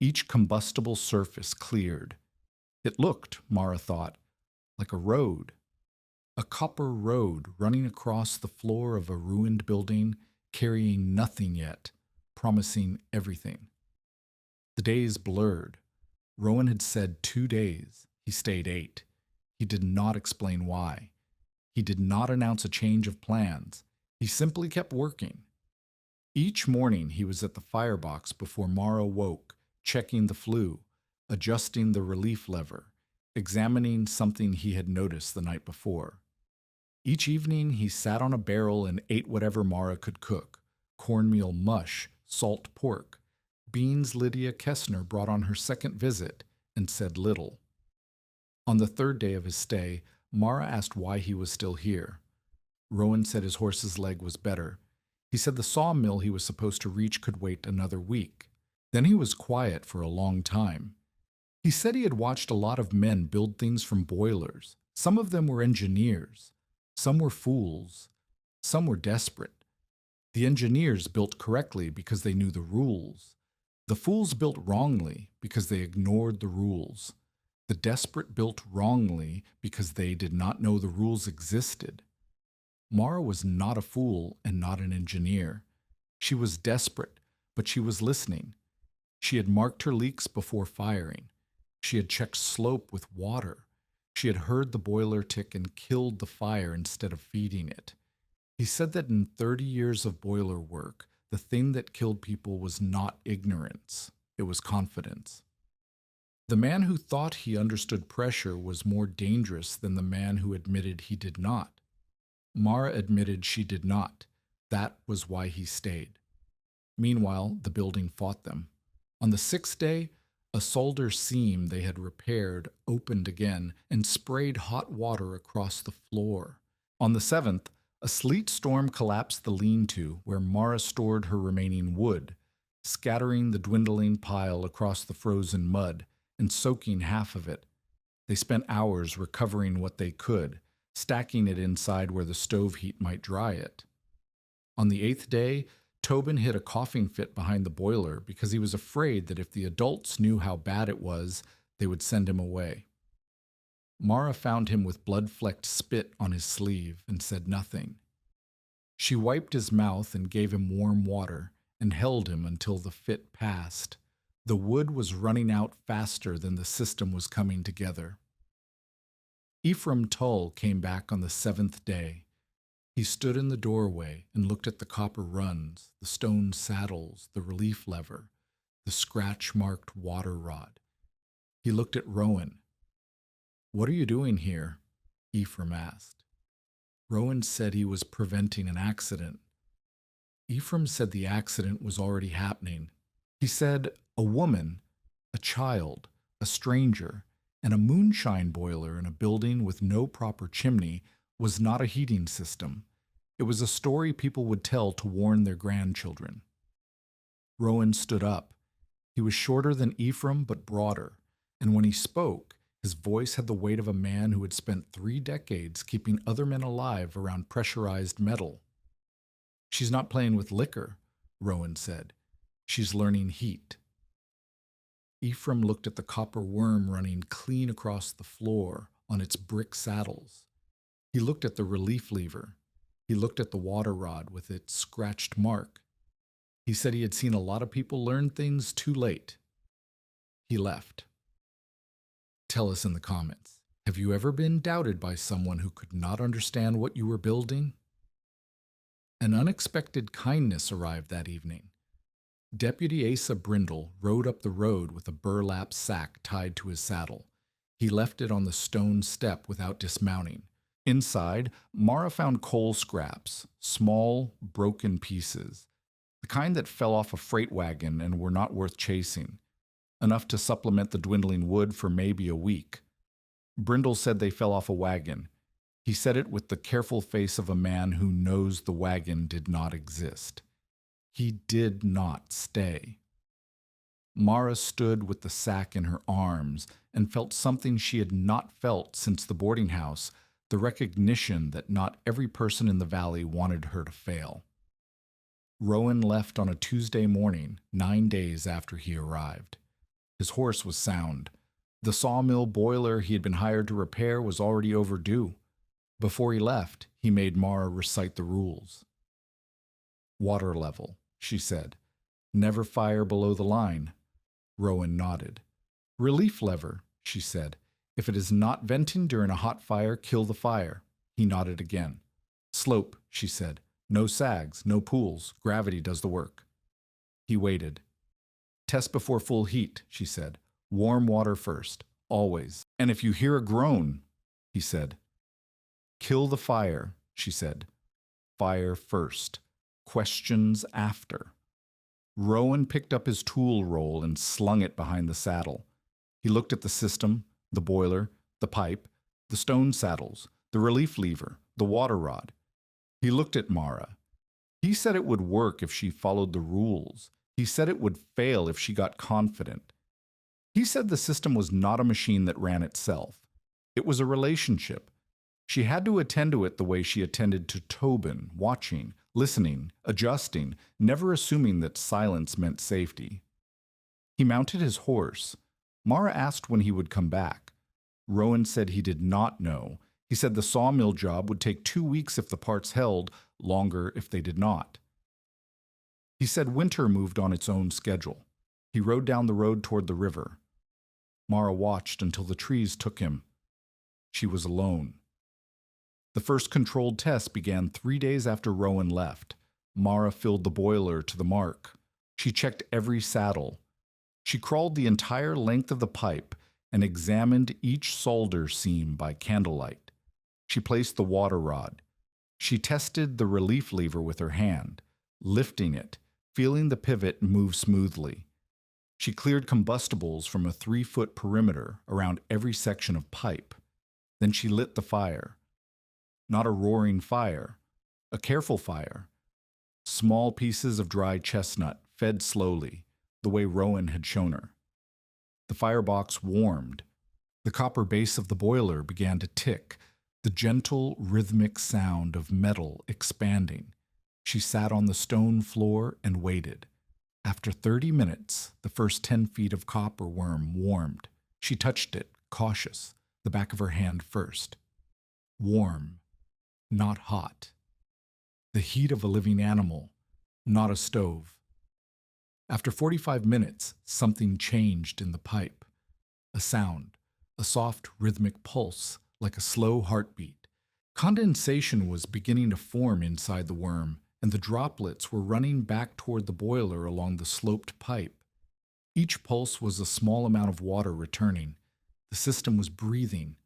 each combustible surface cleared. It looked, Mara thought, like a road. A copper road running across the floor of a ruined building, carrying nothing yet, promising everything. The days blurred. Rowan had said 2 days. He stayed 8. He did not explain why. He did not announce a change of plans. He simply kept working. Each morning he was at the firebox before Mara woke, checking the flue, adjusting the relief lever, examining something he had noticed the night before. Each evening he sat on a barrel and ate whatever Mara could cook: cornmeal mush, salt pork, beans Lydia Kessner brought on her second visit, and said little. On the third day of his stay, Mara asked why he was still here. Rowan said his horse's leg was better. He said the sawmill he was supposed to reach could wait another week. Then he was quiet for a long time. He said he had watched a lot of men build things from boilers. Some of them were engineers. Some were fools. Some were desperate. The engineers built correctly because they knew the rules. The fools built wrongly because they ignored the rules. The desperate built wrongly because they did not know the rules existed. Mara was not a fool and not an engineer. She was desperate, but she was listening. She had marked her leaks before firing. She had checked slope with water. She had heard the boiler tick and killed the fire instead of feeding it. He said that in 30 years of boiler work, the thing that killed people was not ignorance. It was confidence. The man who thought he understood pressure was more dangerous than the man who admitted he did not. Mara admitted she did not. That was why he stayed. Meanwhile, the building fought them. On the sixth day, a solder seam they had repaired opened again and sprayed hot water across the floor. On the seventh, a sleet storm collapsed the lean-to where Mara stored her remaining wood, scattering the dwindling pile across the frozen mud and soaking half of it. They spent hours recovering what they could, stacking it inside where the stove heat might dry it. On the eighth day, Tobin hit a coughing fit behind the boiler because he was afraid that if the adults knew how bad it was, they would send him away. Mara found him with blood-flecked spit on his sleeve and said nothing. She wiped his mouth and gave him warm water and held him until the fit passed. The wood was running out faster than the system was coming together. Ephraim Tull came back on the seventh day. He stood in the doorway and looked at the copper runs, the stone saddles, the relief lever, the scratch-marked water rod. He looked at Rowan. "What are you doing here?" Ephraim asked. Rowan said he was preventing an accident. Ephraim said the accident was already happening. He said a woman, a child, a stranger, and a moonshine boiler in a building with no proper chimney was not a heating system. It was a story people would tell to warn their grandchildren. Rowan stood up. He was shorter than Ephraim, but broader, and when he spoke, his voice had the weight of a man who had spent 3 decades keeping other men alive around pressurized metal. "She's not playing with liquor," Rowan said. "She's learning heat." Ephraim looked at the copper worm running clean across the floor on its brick saddles. He looked at the relief lever. He looked at the water rod with its scratched mark. He said he had seen a lot of people learn things too late. He left. Tell us in the comments, have you ever been doubted by someone who could not understand what you were building? An unexpected kindness arrived that evening. Deputy Asa Brindle rode up the road with a burlap sack tied to his saddle. He left it on the stone step without dismounting. Inside, Mara found coal scraps, small, broken pieces, the kind that fell off a freight wagon and were not worth chasing, enough to supplement the dwindling wood for maybe a week. Brindle said they fell off a wagon. He said it with the careful face of a man who knows the wagon did not exist. He did not stay. Mara stood with the sack in her arms and felt something she had not felt since the boarding house, the recognition that not every person in the valley wanted her to fail. Rowan left on a Tuesday morning, 9 days after he arrived. His horse was sound. The sawmill boiler he had been hired to repair was already overdue. Before he left, he made Mara recite the rules. "Water level," she said. "Never fire below the line." Rowan nodded. "Relief lever," she said. "If it is not venting during a hot fire, kill the fire." He nodded again. "Slope," she said. "No sags, no pools. Gravity does the work." He waited. "Test before full heat," she said. "Warm water first, always. And if you hear a groan," he said. "Kill the fire," she said. "Fire first. Questions after." Rowan picked up his tool roll and slung it behind the saddle. He looked at the system, the boiler, the pipe, the stone saddles, the relief lever, the water rod. He looked at Mara. He said it would work if she followed the rules. He said it would fail if she got confident. He said the system was not a machine that ran itself. It was a relationship. She had to attend to it the way she attended to Tobin, watching, listening, adjusting, never assuming that silence meant safety. He mounted his horse. Mara asked when he would come back. Rowan said he did not know. He said the sawmill job would take 2 weeks if the parts held, longer if they did not. He said winter moved on its own schedule. He rode down the road toward the river. Mara watched until the trees took him. She was alone. The first controlled test began 3 days after Rowan left. Mara filled the boiler to the mark. She checked every saddle. She crawled the entire length of the pipe and examined each solder seam by candlelight. She placed the water rod. She tested the relief lever with her hand, lifting it, feeling the pivot move smoothly. She cleared combustibles from a 3-foot perimeter around every section of pipe. Then she lit the fire. Not a roaring fire, a careful fire. Small pieces of dry chestnut fed slowly, the way Rowan had shown her. The firebox warmed. The copper base of the boiler began to tick, the gentle, rhythmic sound of metal expanding. She sat on the stone floor and waited. After 30 minutes, the first 10 feet of copper worm warmed. She touched it, cautious, the back of her hand first. Warm, not hot. The heat of a living animal, not a stove. After 45 minutes, something changed in the pipe. A sound, a soft rhythmic pulse, like a slow heartbeat. Condensation was beginning to form inside the worm, and the droplets were running back toward the boiler along the sloped pipe. Each pulse was a small amount of water returning. The system was breathing.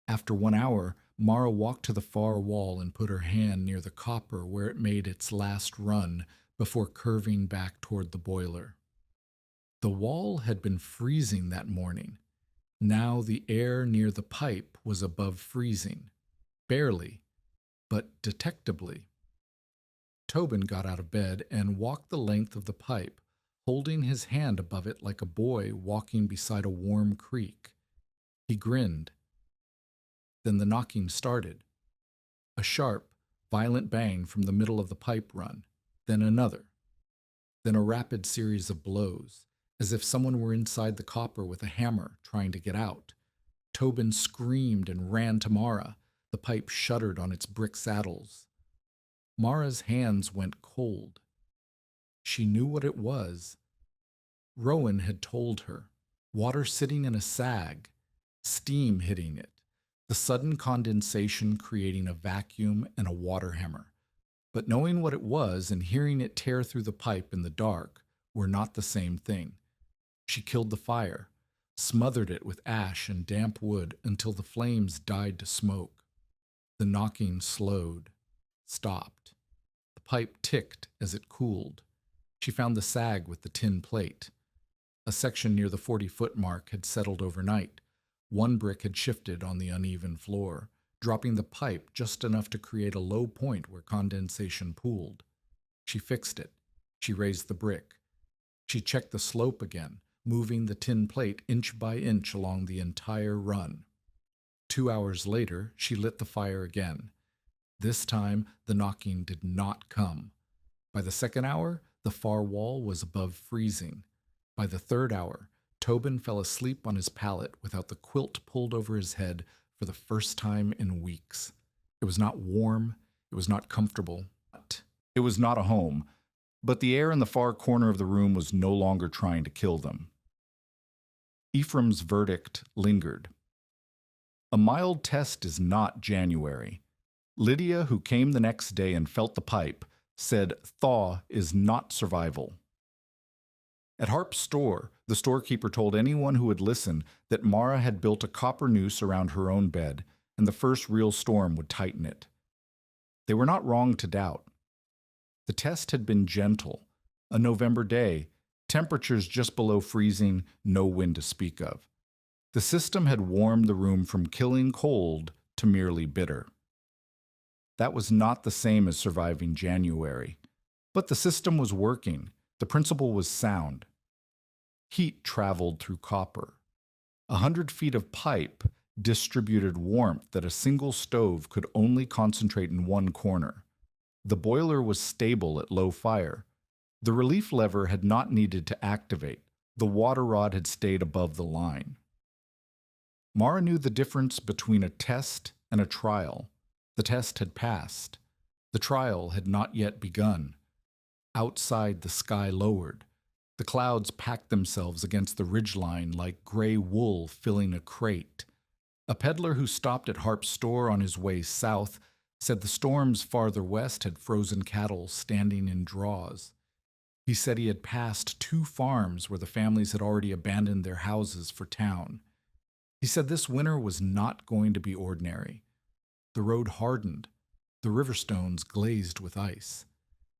After 1 hour, Mara walked to the far wall and put her hand near the copper where it made its last run before curving back toward the boiler. The wall had been freezing that morning. Now the air near the pipe was above freezing. Barely, but detectably. Tobin got out of bed and walked the length of the pipe, holding his hand above it like a boy walking beside a warm creek. He grinned. Then the knocking started. A sharp, violent bang from the middle of the pipe run, then another. Then a rapid series of blows, as if someone were inside the copper with a hammer trying to get out. Tobin screamed and ran to Mara. The pipe shuddered on its brick saddles. Mara's hands went cold. She knew what it was. Rowan had told her. Water sitting in a sag, steam hitting it, the sudden condensation creating a vacuum and a water hammer. But knowing what it was and hearing it tear through the pipe in the dark were not the same thing. She killed the fire, smothered it with ash and damp wood until the flames died to smoke. The knocking slowed, stopped. The pipe ticked as it cooled. She found the sag with the tin plate. A section near the 40-foot mark had settled overnight. One brick had shifted on the uneven floor, dropping the pipe just enough to create a low point where condensation pooled. She fixed it. She raised the brick. She checked the slope again, moving the tin plate inch by inch along the entire run. 2 hours later, she lit the fire again. This time, the knocking did not come. By the second hour, the far wall was above freezing. By the third hour, Tobin fell asleep on his pallet without the quilt pulled over his head for the first time in weeks. It was not warm, it was not comfortable. It was not a home, but the air in the far corner of the room was no longer trying to kill them. Ephraim's verdict lingered. A mild test is not January. Lydia, who came the next day and felt the pipe, said thaw is not survival. At Harp's store, the storekeeper told anyone who would listen that Mara had built a copper noose around her own bed, and the first real storm would tighten it. They were not wrong to doubt. The test had been gentle. A November day, temperatures just below freezing, no wind to speak of. The system had warmed the room from killing cold to merely bitter. That was not the same as surviving January, but the system was working. The principle was sound. Heat traveled through copper. 100 feet of pipe distributed warmth that a single stove could only concentrate in one corner. The boiler was stable at low fire. The relief lever had not needed to activate. The water rod had stayed above the line. Mara knew the difference between a test and a trial. The test had passed. The trial had not yet begun. Outside, the sky lowered. The clouds packed themselves against the ridgeline like gray wool filling a crate. A peddler who stopped at Harp's store on his way south said the storms farther west had frozen cattle standing in draws. He said he had passed 2 farms where the families had already abandoned their houses for town. He said this winter was not going to be ordinary. The road hardened. The river stones glazed with ice.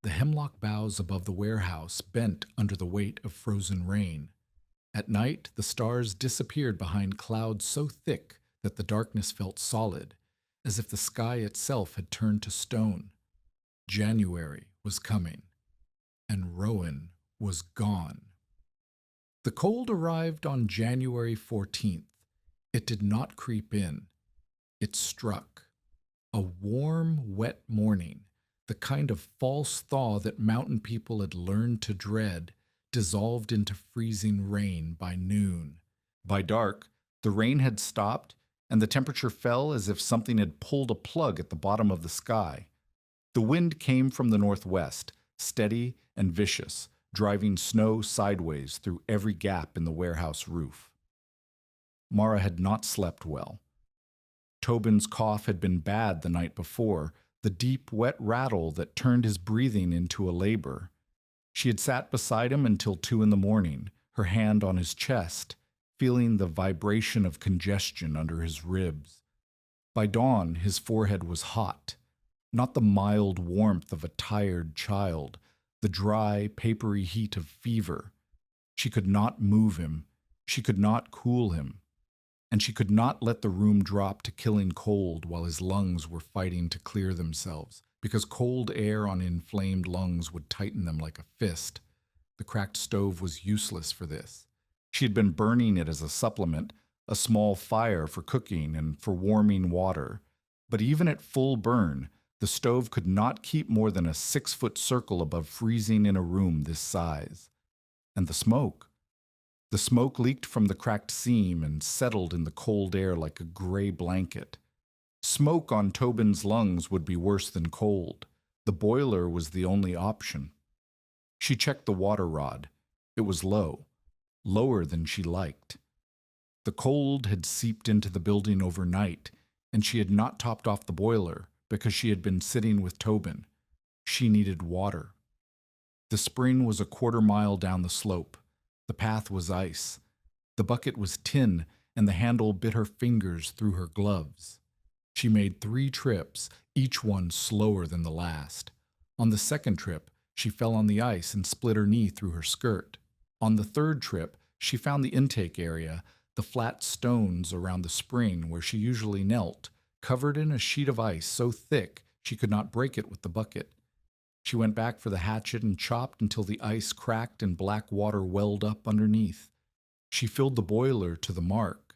The hemlock boughs above the warehouse bent under the weight of frozen rain. At night, the stars disappeared behind clouds so thick that the darkness felt solid, as if the sky itself had turned to stone. January was coming, and Rowan was gone. The cold arrived on January 14th. It did not creep in. It struck. A warm, wet morning, the kind of false thaw that mountain people had learned to dread, dissolved into freezing rain by noon. By dark, the rain had stopped, and the temperature fell as if something had pulled a plug at the bottom of the sky. The wind came from the northwest, steady and vicious, driving snow sideways through every gap in the warehouse roof. Mara had not slept well. Tobin's cough had been bad the night before, the deep, wet rattle that turned his breathing into a labor. She had sat beside him until 2 a.m, her hand on his chest, feeling the vibration of congestion under his ribs. By dawn, his forehead was hot, not the mild warmth of a tired child, the dry, papery heat of fever. She could not move him. She could not cool him. And she could not let the room drop to killing cold while his lungs were fighting to clear themselves, because cold air on inflamed lungs would tighten them like a fist. The cracked stove was useless for this. She had been burning it as a supplement, a small fire for cooking and for warming water. But even at full burn, the stove could not keep more than a 6-foot circle above freezing in a room this size. And the smoke. The smoke leaked from the cracked seam and settled in the cold air like a gray blanket. Smoke on Tobin's lungs would be worse than cold. The boiler was the only option. She checked the water rod. It was low, lower than she liked. The cold had seeped into the building overnight, and she had not topped off the boiler because she had been sitting with Tobin. She needed water. The spring was a 1/4 mile down the slope. The path was ice. The bucket was tin, and the handle bit her fingers through her gloves. She made 3 trips, each one slower than the last. On the second trip, she fell on the ice and split her knee through her skirt. On the third trip, she found the intake area, the flat stones around the spring where she usually knelt, covered in a sheet of ice so thick she could not break it with the bucket. She went back for the hatchet and chopped until the ice cracked and black water welled up underneath. She filled the boiler to the mark.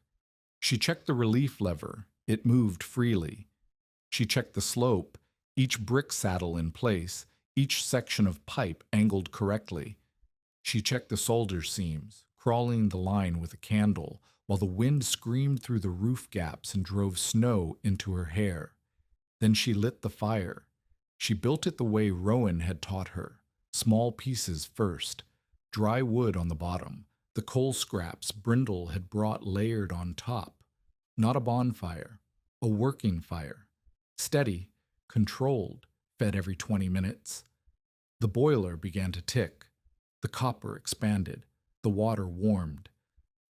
She checked the relief lever. It moved freely. She checked the slope, each brick saddle in place, each section of pipe angled correctly. She checked the solder seams, crawling the line with a candle, while the wind screamed through the roof gaps and drove snow into her hair. Then she lit the fire. She built it the way Rowan had taught her, small pieces first, dry wood on the bottom, the coal scraps Brindle had brought layered on top. Not a bonfire, a working fire, steady, controlled, fed every 20 minutes. The boiler began to tick. The copper expanded. The water warmed.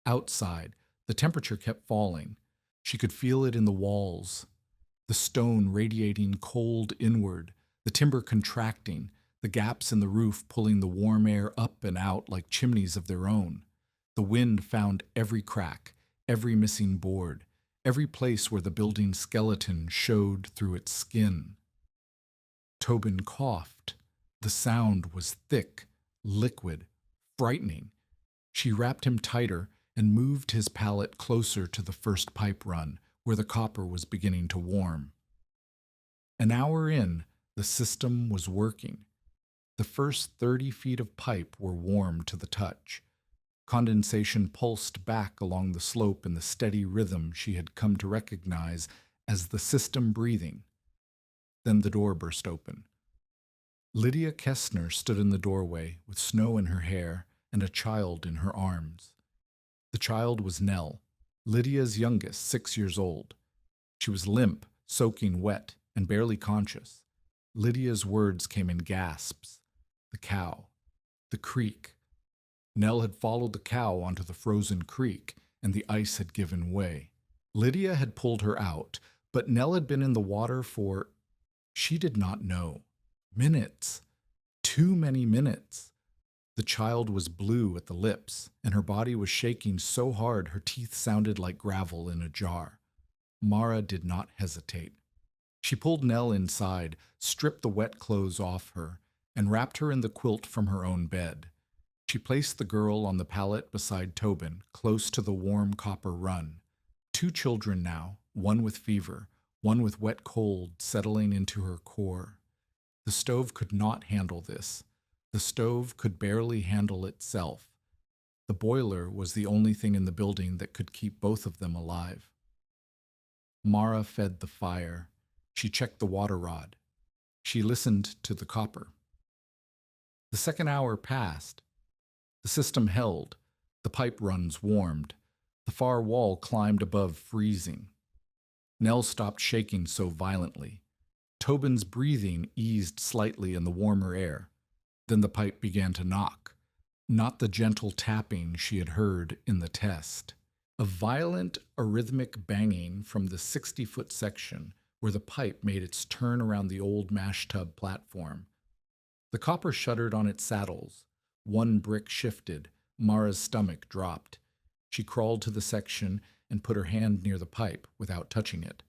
Outside, the temperature kept falling. She could feel it in the walls. The stone radiating cold inward, the timber contracting, the gaps in the roof pulling the warm air up and out like chimneys of their own. The wind found every crack, every missing board, every place where the building skeleton showed through its skin. Tobin coughed. The sound was thick, liquid, frightening. She wrapped him tighter and moved his pallet closer to the first pipe run, where the copper was beginning to warm. An hour in, the system was working. The first 30 feet of pipe were warm to the touch. Condensation pulsed back along the slope in the steady rhythm she had come to recognize as the system breathing. Then the door burst open. Lydia Kestner stood in the doorway with snow in her hair and a child in her arms. The child was Nell, Lydia's youngest, 6 years old. She was limp, soaking wet, and barely conscious. Lydia's words came in gasps. The cow. The creek. Nell had followed the cow onto the frozen creek, and the ice had given way. Lydia had pulled her out, but Nell had been in the water for She did not know. Minutes. Too many minutes. The child was blue at the lips, and her body was shaking so hard her teeth sounded like gravel in a jar. Mara did not hesitate. She pulled Nell inside, stripped the wet clothes off her, and wrapped her in the quilt from her own bed. She placed the girl on the pallet beside Tobin, close to the warm copper run. 2 children now, one with fever, one with wet cold settling into her core. The stove could not handle this. The stove could barely handle itself. The boiler was the only thing in the building that could keep both of them alive. Mara fed the fire. She checked the water rod. She listened to the copper. The second hour passed. The system held. The pipe runs warmed. The far wall climbed above freezing. Nell stopped shaking so violently. Tobin's breathing eased slightly in the warmer air. Then the pipe began to knock. Not the gentle tapping she had heard in the test. A violent, arrhythmic banging from the 60-foot section where the pipe made its turn around the old mash tub platform. The copper shuddered on its saddles. One brick shifted. Mara's stomach dropped. She crawled to the section and put her hand near the pipe without touching it.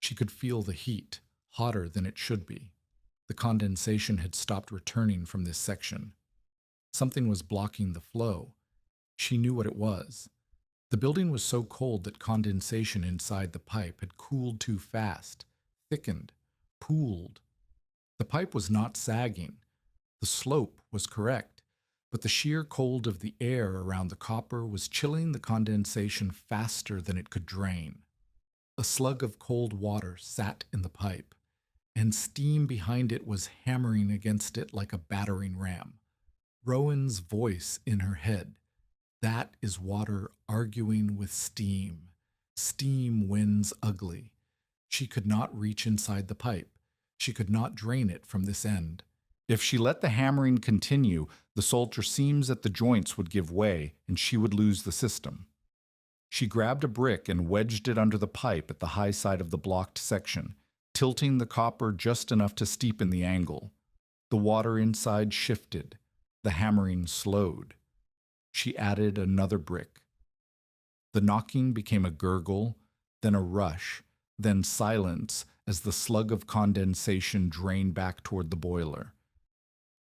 She could feel the heat, hotter than it should be. The condensation had stopped returning from this section. Something was blocking the flow. She knew what it was. The building was so cold that condensation inside the pipe had cooled too fast, thickened, pooled. The pipe was not sagging. The slope was correct, but the sheer cold of the air around the copper was chilling the condensation faster than it could drain. A slug of cold water sat in the pipe, and steam behind it was hammering against it like a battering ram. Rowan's voice in her head. That is water arguing with steam. Steam wins ugly. She could not reach inside the pipe. She could not drain it from this end. If she let the hammering continue, the solder seams at the joints would give way, and she would lose the system. She grabbed a brick and wedged it under the pipe at the high side of the blocked section, tilting the copper just enough to steepen the angle. The water inside shifted. The hammering slowed. She added another brick. The knocking became a gurgle, then a rush, then silence as the slug of condensation drained back toward the boiler.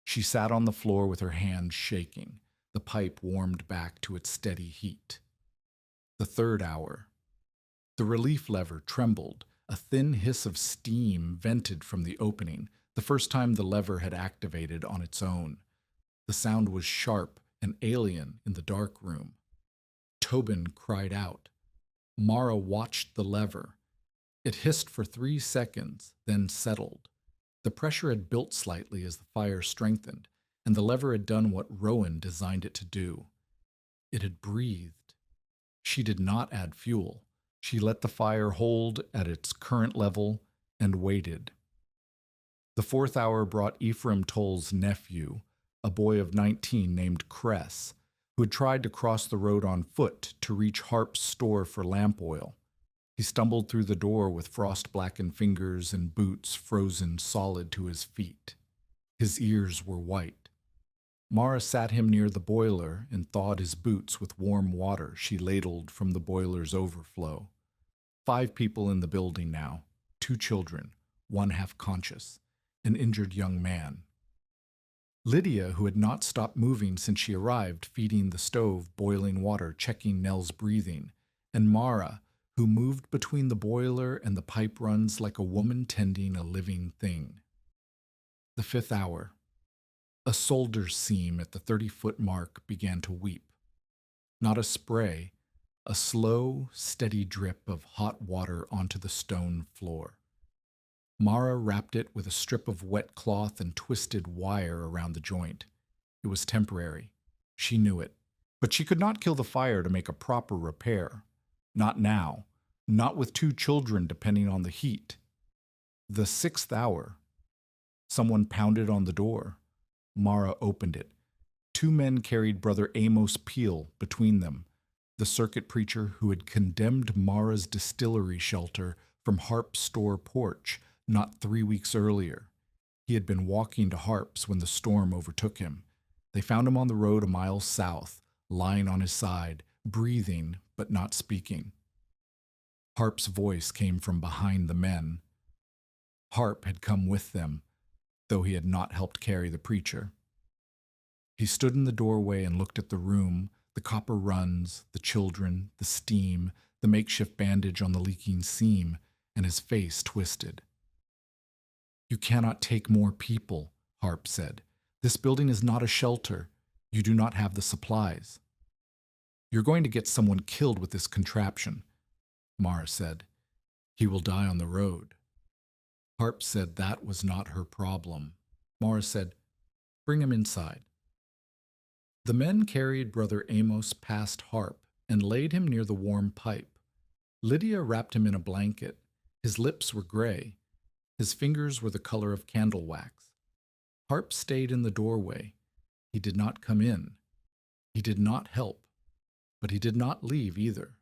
She sat on the floor with her hands shaking. The pipe warmed back to its steady heat. The third hour. The relief lever trembled. A thin hiss of steam vented from the opening, the first time the lever had activated on its own. The sound was sharp and alien in the dark room. Tobin cried out. Mara watched the lever. It hissed for 3 seconds, then settled. The pressure had built slightly as the fire strengthened, and the lever had done what Rowan designed it to do. It had breathed. She did not add fuel. She let the fire hold at its current level and waited. The fourth hour brought Ephraim Toll's nephew, a boy of 19 named Cress, who had tried to cross the road on foot to reach Harp's store for lamp oil. He stumbled through the door with frost-blackened fingers and boots frozen solid to his feet. His ears were white. Mara sat him near the boiler and thawed his boots with warm water she ladled from the boiler's overflow. 5 people in the building now, 2 children, 1 half-conscious, an injured young man. Lydia, who had not stopped moving since she arrived, feeding the stove boiling water, checking Nell's breathing, and Mara, who moved between the boiler and the pipe runs like a woman tending a living thing. The 5th hour. A solder seam at the 30-foot mark began to weep. Not a spray, a slow, steady drip of hot water onto the stone floor. Mara wrapped it with a strip of wet cloth and twisted wire around the joint. It was temporary. She knew it. But she could not kill the fire to make a proper repair. Not now. Not with 2 children depending on the heat. The 6th hour. Someone pounded on the door. Mara opened it. 2 men carried Brother Amos Peel between them, the circuit preacher who had condemned Mara's distillery shelter from Harp's store porch, not 3 weeks earlier. He had been walking to Harp's when the storm overtook him. They found him on the road a mile south, lying on his side, breathing but not speaking. Harp's voice came from behind the men. Harp had come with them, though he had not helped carry the preacher. He stood in the doorway and looked at the room, the copper runs, the children, the steam, the makeshift bandage on the leaking seam, and his face twisted. "You cannot take more people," Harp said. "This building is not a shelter. You do not have the supplies." "You're going to get someone killed with this contraption," Mara said. "He will die on the road." Harp said that was not her problem. Mara said, "Bring him inside." The men carried Brother Amos past Harp and laid him near the warm pipe. Lydia wrapped him in a blanket. His lips were gray. His fingers were the color of candle wax. Harp stayed in the doorway. He did not come in. He did not help, but he did not leave either.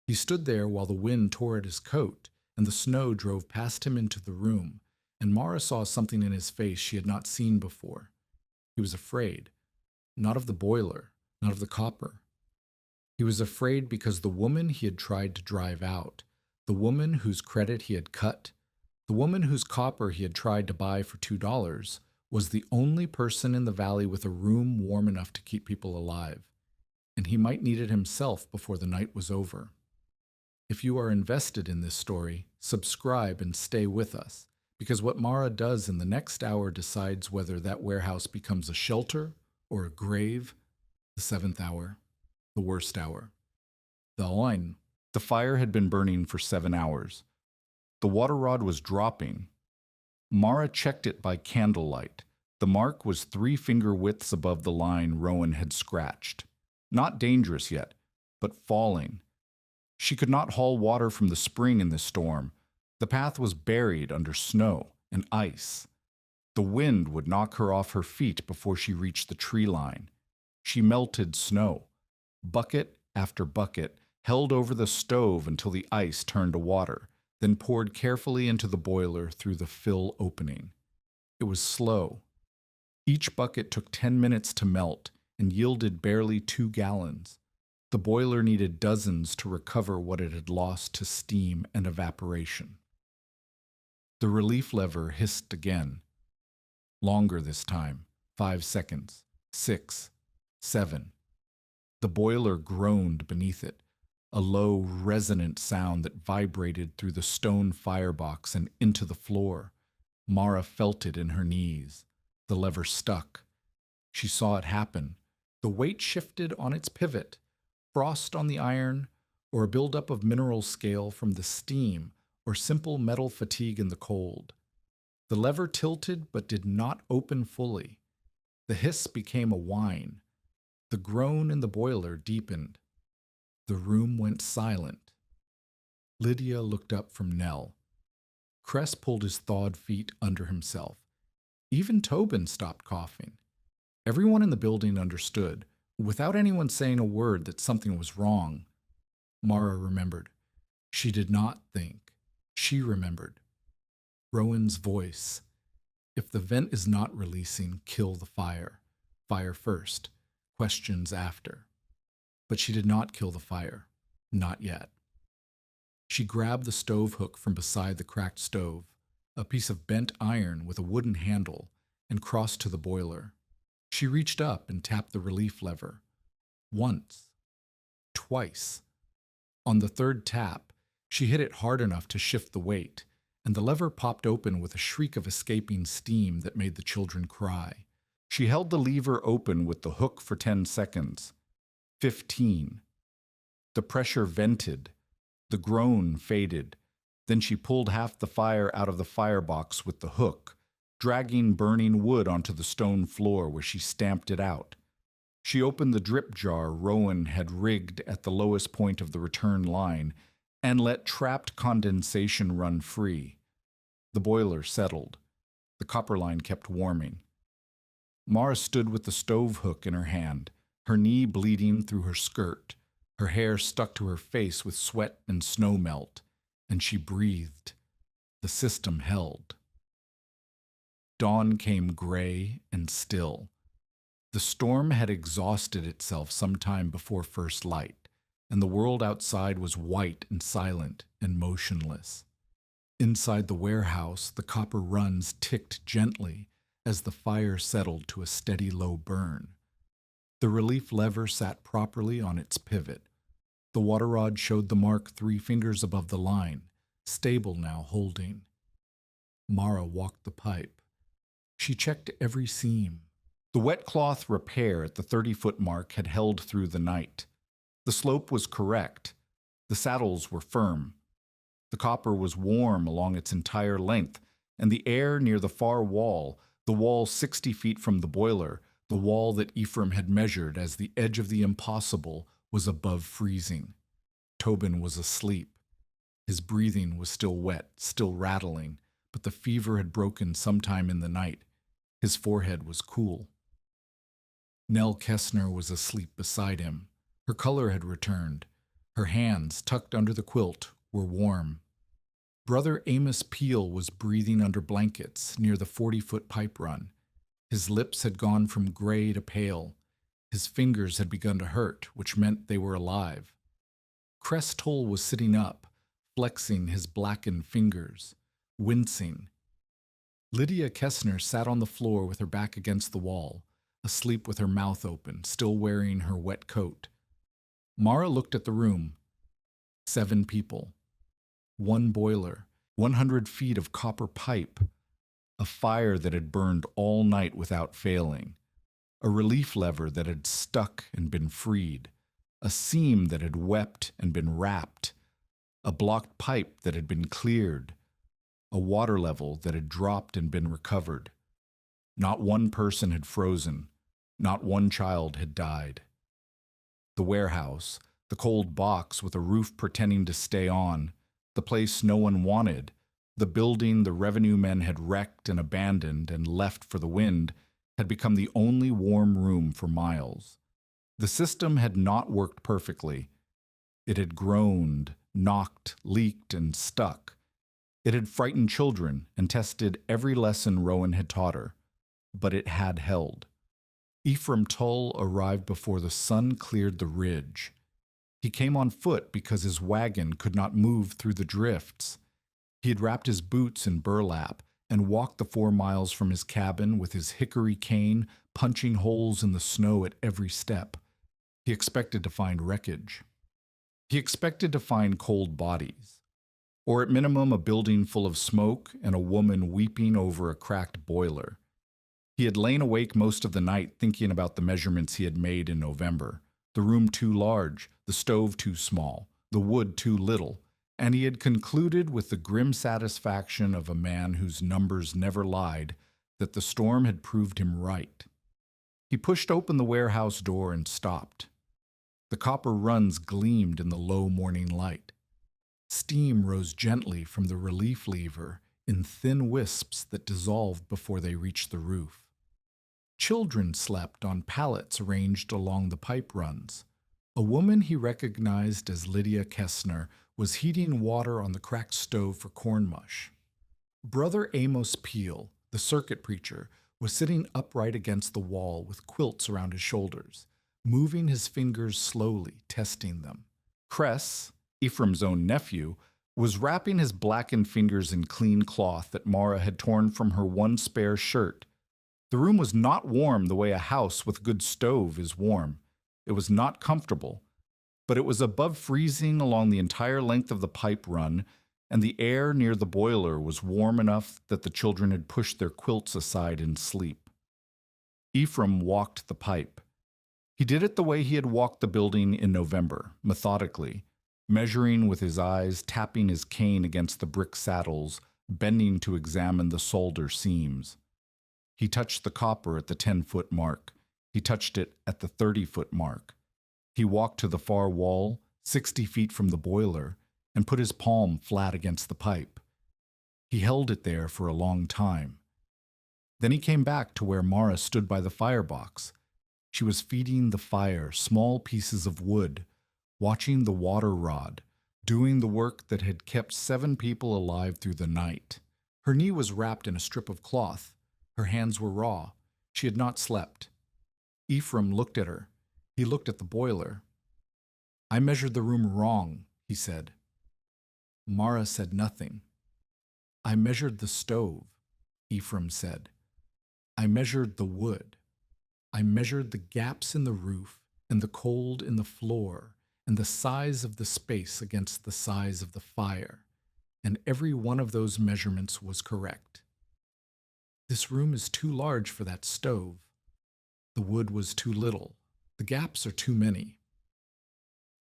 He stood there while the wind tore at his coat and the snow drove past him into the room, and Mara saw something in his face she had not seen before. He was afraid, not of the boiler, not of the copper. He was afraid because the woman he had tried to drive out, the woman whose credit he had cut, the woman whose copper he had tried to buy for $2, was the only person in the valley with a room warm enough to keep people alive, and he might need it himself before the night was over. If you are invested in this story, subscribe and stay with us, because what Mara does in the next hour decides whether that warehouse becomes a shelter or a grave, the 7th hour, the worst hour. The Oin. The fire had been burning for 7 hours. The water rod was dropping. Mara checked it by candlelight. The mark was 3 finger widths above the line Rowan had scratched. Not dangerous yet, but falling. She could not haul water from the spring in this storm. The path was buried under snow and ice. The wind would knock her off her feet before she reached the tree line. She melted snow. Bucket after bucket held over the stove until the ice turned to water, then poured carefully into the boiler through the fill opening. It was slow. Each bucket took 10 minutes to melt and yielded barely 2 gallons. The boiler needed dozens to recover what it had lost to steam and evaporation. The relief lever hissed again. Longer this time, 5 seconds, 6, 7. The boiler groaned beneath it, a low, resonant sound that vibrated through the stone firebox and into the floor. Mara felt it in her knees. The lever stuck. She saw it happen. The weight shifted on its pivot, frost on the iron, or a buildup of mineral scale from the steam, or simple metal fatigue in the cold. The lever tilted but did not open fully. The hiss became a whine. The groan in the boiler deepened. The room went silent. Lydia looked up from Nell. Cress pulled his thawed feet under himself. Even Tobin stopped coughing. Everyone in the building understood, without anyone saying a word, that something was wrong. Mara remembered. She did not think. She remembered. Rowan's voice. If the vent is not releasing, kill the fire. Fire first. Questions after. But she did not kill the fire. Not yet. She grabbed the stove hook from beside the cracked stove, a piece of bent iron with a wooden handle, and crossed to the boiler. She reached up and tapped the relief lever. Once. Twice. On the third tap, she hit it hard enough to shift the weight, and the lever popped open with a shriek of escaping steam that made the children cry. She held the lever open with the hook for 10 seconds. 15. The pressure vented. The groan faded. Then she pulled half the fire out of the firebox with the hook, dragging burning wood onto the stone floor where she stamped it out. She opened the drip jar Rowan had rigged at the lowest point of the return line and let trapped condensation run free. The boiler settled. The copper line kept warming. Mara stood with the stove hook in her hand, her knee bleeding through her skirt, her hair stuck to her face with sweat and snow melt, and she breathed. The system held. Dawn came gray and still. The storm had exhausted itself some time before first light, and the world outside was white and silent and motionless. Inside the warehouse, the copper runs ticked gently as the fire settled to a steady low burn. The relief lever sat properly on its pivot. The water rod showed the mark 3 fingers above the line, stable now holding. Mara walked the pipe. She checked every seam. The wet cloth repair at the 30-foot mark had held through the night. The slope was correct. The saddles were firm. The copper was warm along its entire length, and the air near the far wall, the wall 60 feet from the boiler, the wall that Ephraim had measured as the edge of the impossible, was above freezing. Tobin was asleep. His breathing was still wet, still rattling, but the fever had broken sometime in the night. His forehead was cool. Nell Kessner was asleep beside him. Her color had returned. Her hands, tucked under the quilt, were warm. Brother Amos Peel was breathing under blankets near the 40-foot pipe run. His lips had gone from gray to pale. His fingers had begun to hurt, which meant they were alive. Cress Toll was sitting up, flexing his blackened fingers, wincing. Lydia Kessner sat on the floor with her back against the wall, asleep with her mouth open, still wearing her wet coat. Mara looked at the room. 7 people. 1 boiler, 100 feet of copper pipe, a fire that had burned all night without failing, a relief lever that had stuck and been freed, a seam that had wept and been wrapped, a blocked pipe that had been cleared, a water level that had dropped and been recovered. Not one person had frozen, not one child had died. The warehouse, the cold box with a roof pretending to stay on, the place no one wanted, the building the revenue men had wrecked and abandoned and left for the wind, had become the only warm room for miles. The system had not worked perfectly. It had groaned, knocked, leaked, and stuck. It had frightened children and tested every lesson Rowan had taught her, but it had held. Ephraim Tull arrived before the sun cleared the ridge. He came on foot because his wagon could not move through the drifts. He had wrapped his boots in burlap and walked the 4 miles from his cabin with his hickory cane punching holes in the snow at every step. He expected to find wreckage. He expected to find cold bodies, or at minimum a building full of smoke and a woman weeping over a cracked boiler. He had lain awake most of the night thinking about the measurements he had made in November. The room too large, the stove too small, the wood too little, and he had concluded with the grim satisfaction of a man whose numbers never lied that the storm had proved him right. He pushed open the warehouse door and stopped. The copper runs gleamed in the low morning light. Steam rose gently from the relief lever in thin wisps that dissolved before they reached the roof. Children slept on pallets arranged along the pipe runs. A woman he recognized as Lydia Kessner was heating water on the cracked stove for corn mush. Brother Amos Peel, the circuit preacher, was sitting upright against the wall with quilts around his shoulders, moving his fingers slowly, testing them. Cress, Ephraim's own nephew, was wrapping his blackened fingers in clean cloth that Mara had torn from her one spare shirt. The room was not warm the way a house with a good stove is warm. It was not comfortable, but it was above freezing along the entire length of the pipe run, and the air near the boiler was warm enough that the children had pushed their quilts aside in sleep. Ephraim walked the pipe. He did it the way he had walked the building in November, methodically, measuring with his eyes, tapping his cane against the brick saddles, bending to examine the solder seams. He touched the copper at the 10-foot mark. He touched it at the 30-foot mark. He walked to the far wall, 60 feet from the boiler, and put his palm flat against the pipe. He held it there for a long time. Then he came back to where Mara stood by the firebox. She was feeding the fire small pieces of wood, watching the water rod, doing the work that had kept 7 people alive through the night. Her knee was wrapped in a strip of cloth. Her hands were raw. She had not slept. Ephraim looked at her. He looked at the boiler. "I measured the room wrong," he said. Mara said nothing. "I measured the stove," Ephraim said. "I measured the wood. I measured the gaps in the roof and the cold in the floor and the size of the space against the size of the fire, and every one of those measurements was correct. This room is too large for that stove. The wood was too little. The gaps are too many."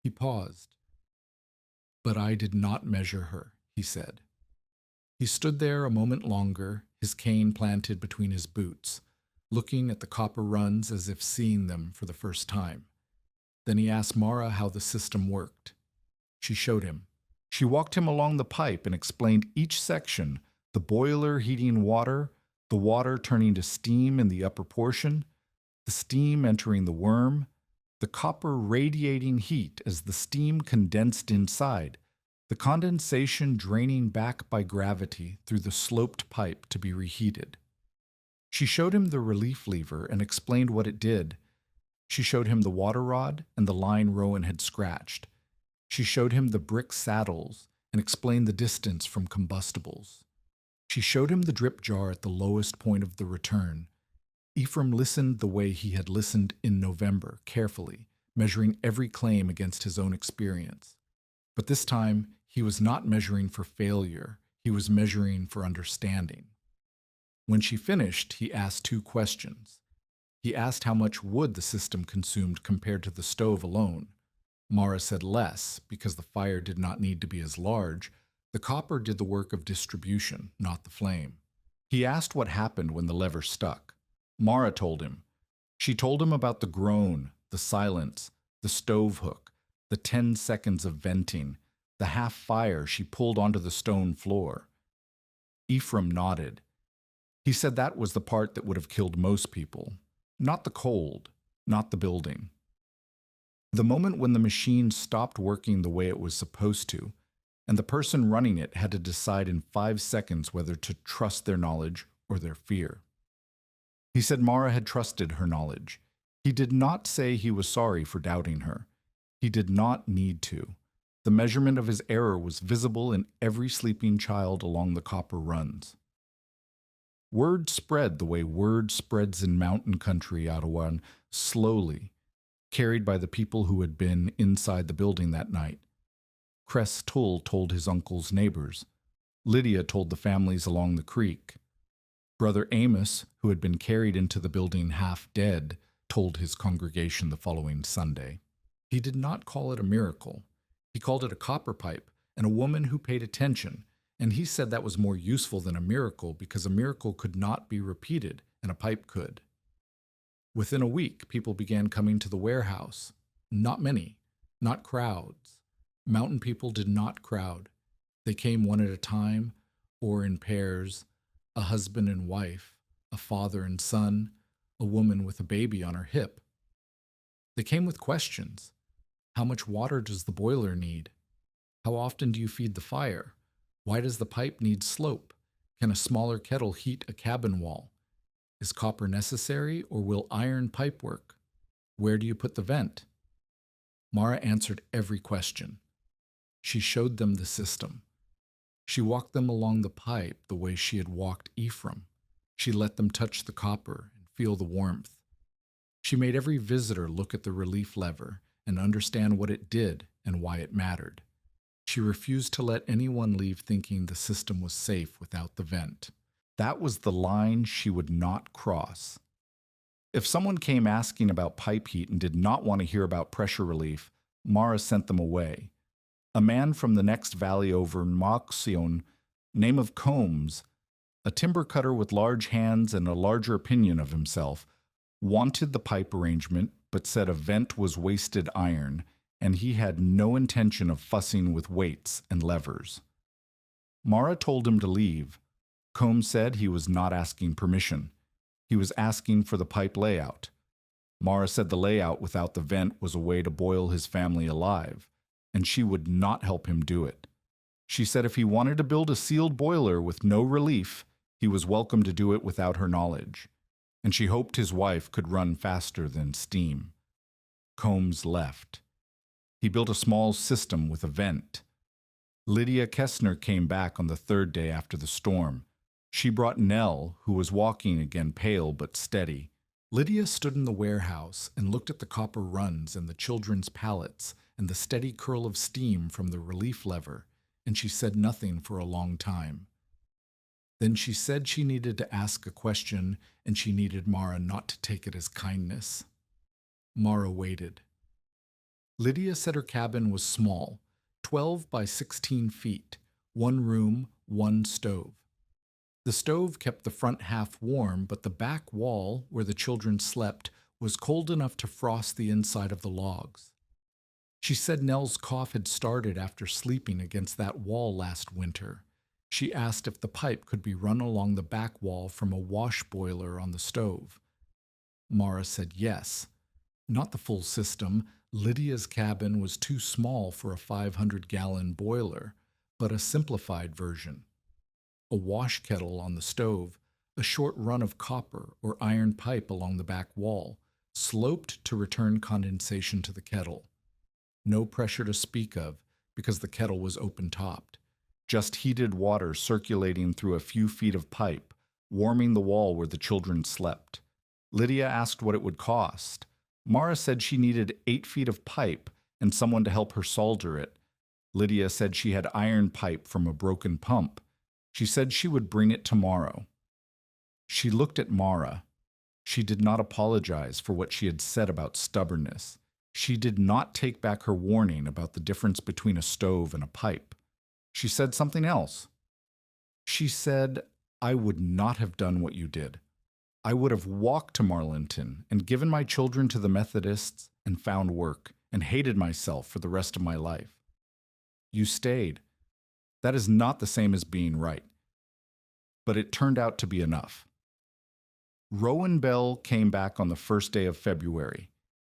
He paused. "But I did not measure her," he said. He stood there a moment longer, his cane planted between his boots, looking at the copper runs as if seeing them for the first time. Then he asked Mara how the system worked. She showed him. She walked him along the pipe and explained each section: the boiler heating water, the water turning to steam in the upper portion, the steam entering the worm, the copper radiating heat as the steam condensed inside, the condensation draining back by gravity through the sloped pipe to be reheated. She showed him the relief lever and explained what it did. She showed him the water rod and the line Rowan had scratched. She showed him the brick saddles and explained the distance from combustibles. She showed him the drip jar at the lowest point of the return. Ephraim listened the way he had listened in November, carefully, measuring every claim against his own experience. But this time, he was not measuring for failure. He was measuring for understanding. When she finished, he asked 2 questions. He asked how much wood the system consumed compared to the stove alone. Mara said less, because the fire did not need to be as large. The copper did the work of distribution, not the flame. He asked what happened when the lever stuck. Mara told him. She told him about the groan, the silence, the stove hook, the 10 seconds of venting, the half fire she pulled onto the stone floor. Ephraim nodded. He said that was the part that would have killed most people. Not the cold, not the building. The moment when the machine stopped working the way it was supposed to, and the person running it had to decide in 5 seconds whether to trust their knowledge or their fear. He said Mara had trusted her knowledge. He did not say he was sorry for doubting her. He did not need to. The measurement of his error was visible in every sleeping child along the copper runs. Word spread the way word spreads in mountain country, Ottawa, slowly, carried by the people who had been inside the building that night. Cress Tull told his uncle's neighbors. Lydia told the families along the creek. Brother Amos, who had been carried into the building half dead, told his congregation the following Sunday. He did not call it a miracle. He called it a copper pipe and a woman who paid attention, and he said that was more useful than a miracle because a miracle could not be repeated and a pipe could. Within a week, people began coming to the warehouse. Not many, not crowds. Mountain people did not crowd. They came one at a time or in pairs, a husband and wife, a father and son, a woman with a baby on her hip. They came with questions. How much water does the boiler need? How often do you feed the fire? Why does the pipe need slope? Can a smaller kettle heat a cabin wall? Is copper necessary or will iron pipe work? Where do you put the vent? Mara answered every question. She showed them the system. She walked them along the pipe the way she had walked Ephraim. She let them touch the copper and feel the warmth. She made every visitor look at the relief lever and understand what it did and why it mattered. She refused to let anyone leave thinking the system was safe without the vent. That was the line she would not cross. If someone came asking about pipe heat and did not want to hear about pressure relief, Mara sent them away. A man from the next valley over in Moxion, name of Combs, a timber cutter with large hands and a larger opinion of himself, wanted the pipe arrangement but said a vent was wasted iron, and he had no intention of fussing with weights and levers. Mara told him to leave. Combs said he was not asking permission. He was asking for the pipe layout. Mara said the layout without the vent was a way to boil his family alive. and she would not help him do it. She said if he wanted to build a sealed boiler with no relief, he was welcome to do it without her knowledge, and she hoped his wife could run faster than steam. Combs left. He built a small system with a vent. Lydia Kessner came back on the third day after the storm. She brought Nell, who was walking again, pale but steady. Lydia stood in the warehouse and looked at the copper runs and the children's pallets and the steady curl of steam from the relief lever, and she said nothing for a long time. Then she said she needed to ask a question, and she needed Mara not to take it as kindness. Mara waited. Lydia said her cabin was small, 12 by 16 feet, one room, one stove. The stove kept the front half warm, but the back wall, where the children slept, was cold enough to frost the inside of the logs. She said Nell's cough had started after sleeping against that wall last winter. She asked if the pipe could be run along the back wall from a wash boiler on the stove. Mara said yes. Not the full system. Lydia's cabin was too small for a 500-gallon boiler, but a simplified version. A wash kettle on the stove, a short run of copper or iron pipe along the back wall, sloped to return condensation to the kettle. No pressure to speak of, because the kettle was open-topped. Just heated water circulating through a few feet of pipe, warming the wall where the children slept. Lydia asked what it would cost. Mara said she needed 8 feet of pipe and someone to help her solder it. Lydia said she had iron pipe from a broken pump. She said she would bring it tomorrow. She looked at Mara. She did not apologize for what she had said about stubbornness. She did not take back her warning about the difference between a stove and a pipe. She said something else. She said, I would not have done what you did. I would have walked to Marlinton and given my children to the Methodists and found work and hated myself for the rest of my life. You stayed. That is not the same as being right. But it turned out to be enough. Rowan Bell came back on the first day of February.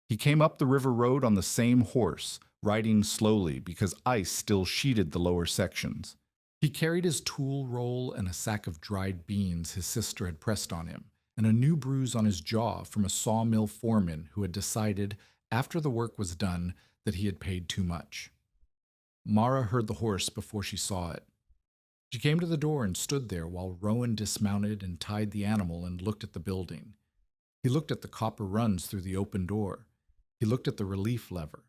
He came up the river road on the same horse, riding slowly because ice still sheeted the lower sections. He carried his tool roll and a sack of dried beans his sister had pressed on him, and a new bruise on his jaw from a sawmill foreman who had decided, after the work was done, that he had paid too much. Mara heard the horse before she saw it. She came to the door and stood there while Rowan dismounted and tied the animal and looked at the building. He looked at the copper runs through the open door. He looked at the relief lever.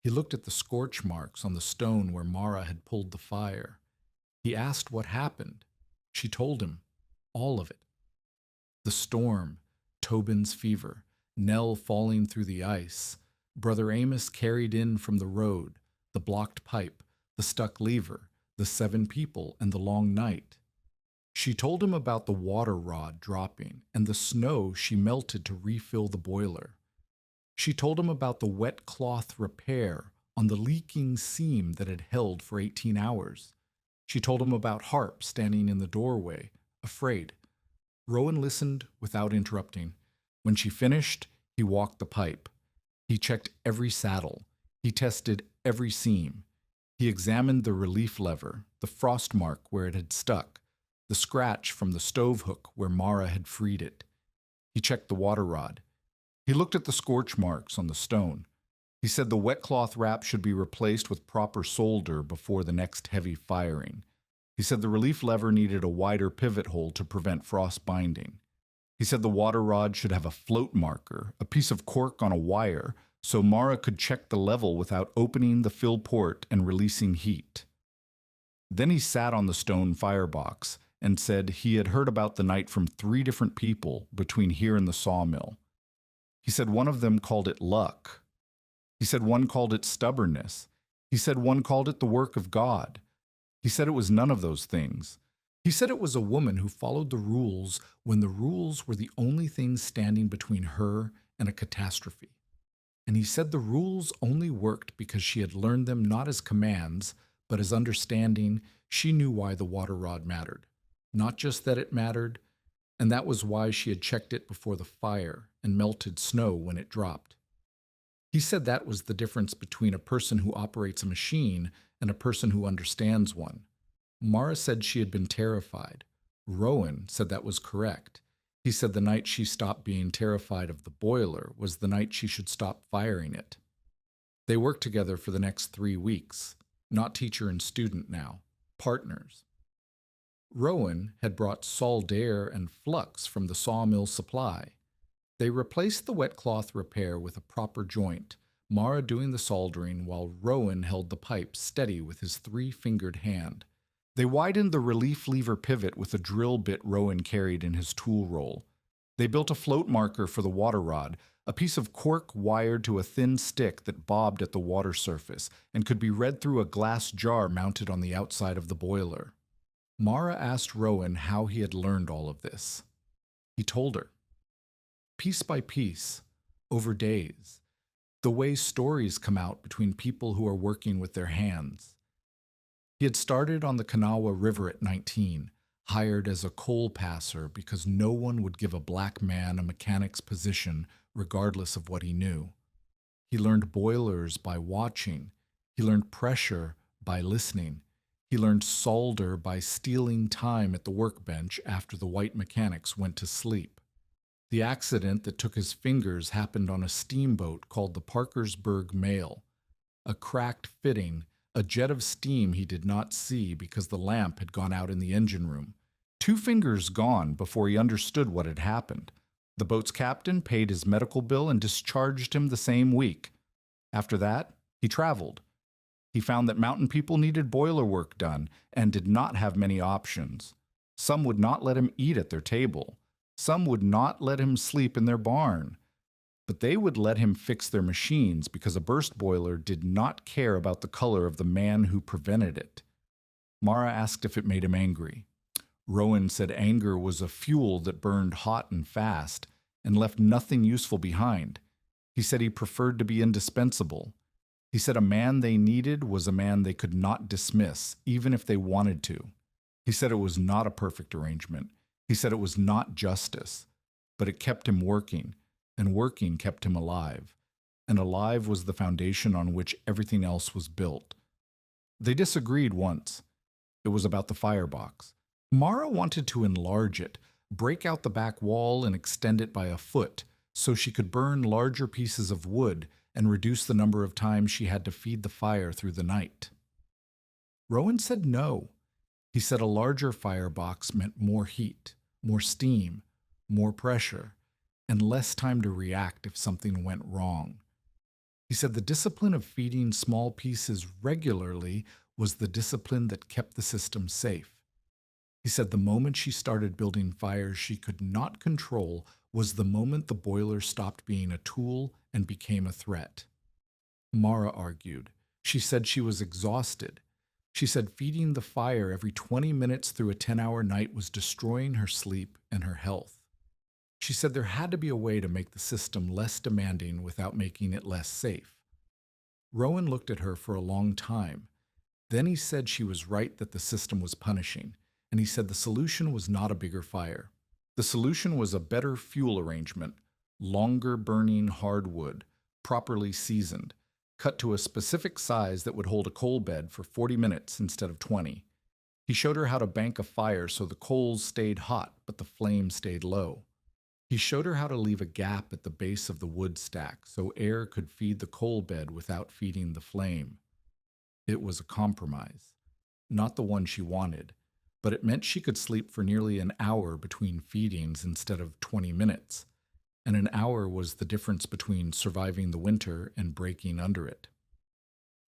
He looked at the scorch marks on the stone where Mara had pulled the fire. He asked what happened. She told him, all of it. The storm, Tobin's fever, Nell falling through the ice, Brother Amos carried in from the road, the blocked pipe, the stuck lever, the 7 people, and the long night. She told him about the water rod dropping and the snow she melted to refill the boiler. She told him about the wet cloth repair on the leaking seam that had held for 18 hours. She told him about Harp standing in the doorway, afraid. Rowan listened without interrupting. When she finished, he walked the pipe. He checked every saddle. He tested every seam. He examined the relief lever, the frost mark where it had stuck, the scratch from the stove hook where Mara had freed it. He checked the water rod. He looked at the scorch marks on the stone. He said the wet cloth wrap should be replaced with proper solder before the next heavy firing. He said the relief lever needed a wider pivot hole to prevent frost binding. He said the water rod should have a float marker, a piece of cork on a wire, so Mara could check the level without opening the fill port and releasing heat. Then he sat on the stone firebox and said he had heard about the night from 3 different people between here and the sawmill. He said one of them called it luck. He said one called it stubbornness. He said one called it the work of God. He said it was none of those things. He said it was a woman who followed the rules when the rules were the only things standing between her and a catastrophe. And he said the rules only worked because she had learned them not as commands, but as understanding. She knew why the water rod mattered. Not just that it mattered, and that was why she had checked it before the fire and melted snow when it dropped. He said that was the difference between a person who operates a machine and a person who understands one. Mara said she had been terrified. Rowan said that was correct. He said the night she stopped being terrified of the boiler was the night she should stop firing it. They worked together for the next 3 weeks, not teacher and student now, partners. Rowan had brought solder and flux from the sawmill supply. They replaced the wet cloth repair with a proper joint, Mara doing the soldering while Rowan held the pipe steady with his 3-fingered hand. They widened the relief lever pivot with a drill bit Rowan carried in his tool roll. They built a float marker for the water rod, a piece of cork wired to a thin stick that bobbed at the water surface and could be read through a glass jar mounted on the outside of the boiler. Mara asked Rowan how he had learned all of this. He told her. Piece by piece, over days, the way stories come out between people who are working with their hands. He had started on the Kanawha River at 19, hired as a coal passer because no one would give a black man a mechanic's position regardless of what he knew. He learned boilers by watching. He learned pressure by listening. He learned solder by stealing time at the workbench after the white mechanics went to sleep. The accident that took his fingers happened on a steamboat called the Parkersburg Mail. A cracked fitting, a jet of steam he did not see because the lamp had gone out in the engine room. 2 fingers gone before he understood what had happened. The boat's captain paid his medical bill and discharged him the same week. After that, he traveled. He found that mountain people needed boiler work done and did not have many options. Some would not let him eat at their table. Some would not let him sleep in their barn. But they would let him fix their machines because a burst boiler did not care about the color of the man who prevented it. Mara asked if it made him angry. Rowan said anger was a fuel that burned hot and fast and left nothing useful behind. He said he preferred to be indispensable. He said a man they needed was a man they could not dismiss, even if they wanted to. He said it was not a perfect arrangement. He said it was not justice, but it kept him working, and working kept him alive, and alive was the foundation on which everything else was built. They disagreed once. It was about the firebox. Mara wanted to enlarge it, break out the back wall and extend it by a foot, so she could burn larger pieces of wood and reduce the number of times she had to feed the fire through the night. Rowan said no. He said a larger firebox meant more heat, more steam, more pressure, and less time to react if something went wrong. He said the discipline of feeding small pieces regularly was the discipline that kept the system safe. He said the moment she started building fires she could not control was the moment the boiler stopped being a tool and became a threat. Mara argued. She said she was exhausted. She said feeding the fire every 20 minutes through a 10-hour night was destroying her sleep and her health. She said there had to be a way to make the system less demanding without making it less safe. Rowan looked at her for a long time. Then he said she was right that the system was punishing, and he said the solution was not a bigger fire. The solution was a better fuel arrangement, longer burning hardwood, properly seasoned, cut to a specific size that would hold a coal bed for 40 minutes instead of 20. He showed her how to bank a fire so the coals stayed hot but the flame stayed low. He showed her how to leave a gap at the base of the wood stack so air could feed the coal bed without feeding the flame. It was a compromise, not the one she wanted, but it meant she could sleep for nearly an hour between feedings instead of 20 minutes, and an hour was the difference between surviving the winter and breaking under it.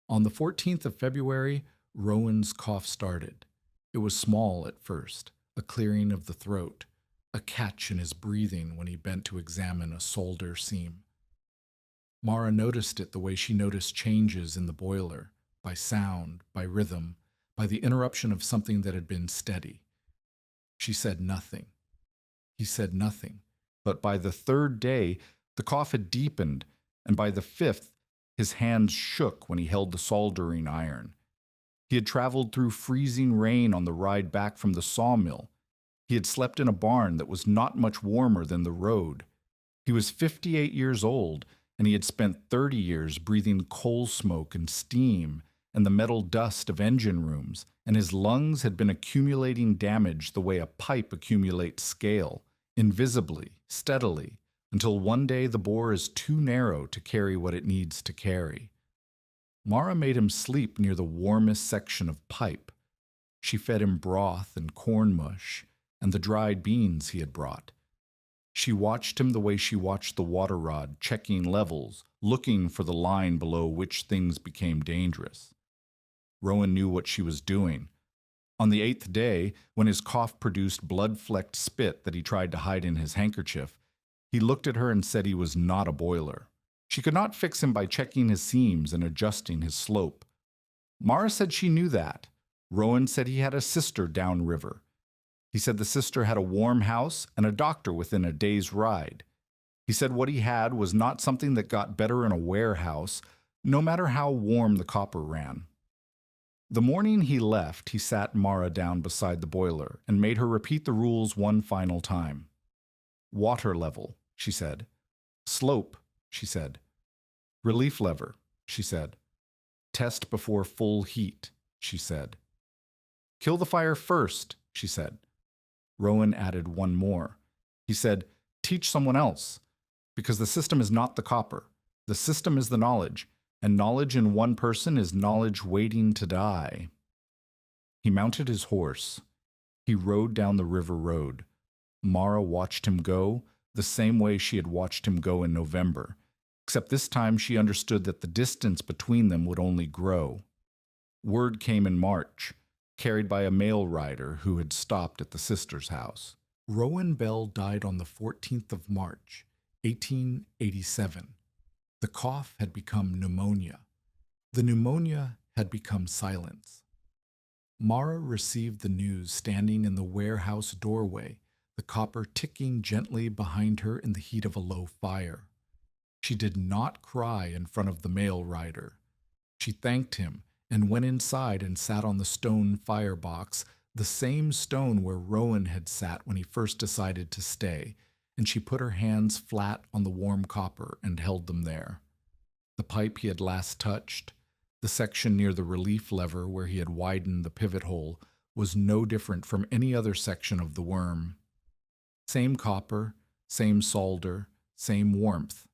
On the 14th of February, Rowan's cough started. It was small at first, a clearing of the throat, a catch in his breathing when he bent to examine a solder seam. Mara noticed it the way she noticed changes in the boiler, by sound, by rhythm, by the interruption of something that had been steady. She said nothing. He said nothing. But by the 3rd day, the cough had deepened, and by the 5th, his hands shook when he held the soldering iron. He had traveled through freezing rain on the ride back from the sawmill. He had slept in a barn that was not much warmer than the road. He was 58 years old, and he had spent 30 years breathing coal smoke and steam and the metal dust of engine rooms, and his lungs had been accumulating damage the way a pipe accumulates scale, invisibly, steadily, until one day the bore is too narrow to carry what it needs to carry. Mara made him sleep near the warmest section of pipe. She fed him broth and corn mush and the dried beans he had brought. She watched him the way she watched the water rod, checking levels, looking for the line below which things became dangerous. Rowan knew what she was doing. On the 8th day, when his cough produced blood-flecked spit that he tried to hide in his handkerchief, he looked at her and said he was not a boiler. She could not fix him by checking his seams and adjusting his slope. Mara said she knew that. Rowan said he had a sister downriver. He said the sister had a warm house and a doctor within a day's ride. He said what he had was not something that got better in a warehouse, no matter how warm the copper ran. The morning he left, he sat Mara down beside the boiler and made her repeat the rules one final time. Water level, she said. Slope, she said. Relief lever, she said. Test before full heat, she said. Kill the fire first, she said. Rowan added one more. He said, teach someone else, because the system is not the copper. The system is the knowledge, and knowledge in one person is knowledge waiting to die. He mounted his horse. He rode down the river road. Mara watched him go the same way she had watched him go in November, except this time she understood that the distance between them would only grow. Word came in March, carried by a mail rider who had stopped at the sister's house. Rowan Bell died on the 14th of March, 1887. The cough had become pneumonia. The pneumonia had become silence. Mara received the news standing in the warehouse doorway, the copper ticking gently behind her in the heat of a low fire. She did not cry in front of the mail rider. She thanked him and went inside and sat on the stone firebox, the same stone where Rowan had sat when he first decided to stay, and she put her hands flat on the warm copper and held them there. The pipe he had last touched, the section near the relief lever where he had widened the pivot hole, was no different from any other section of the worm. Same copper, same solder, same warmth.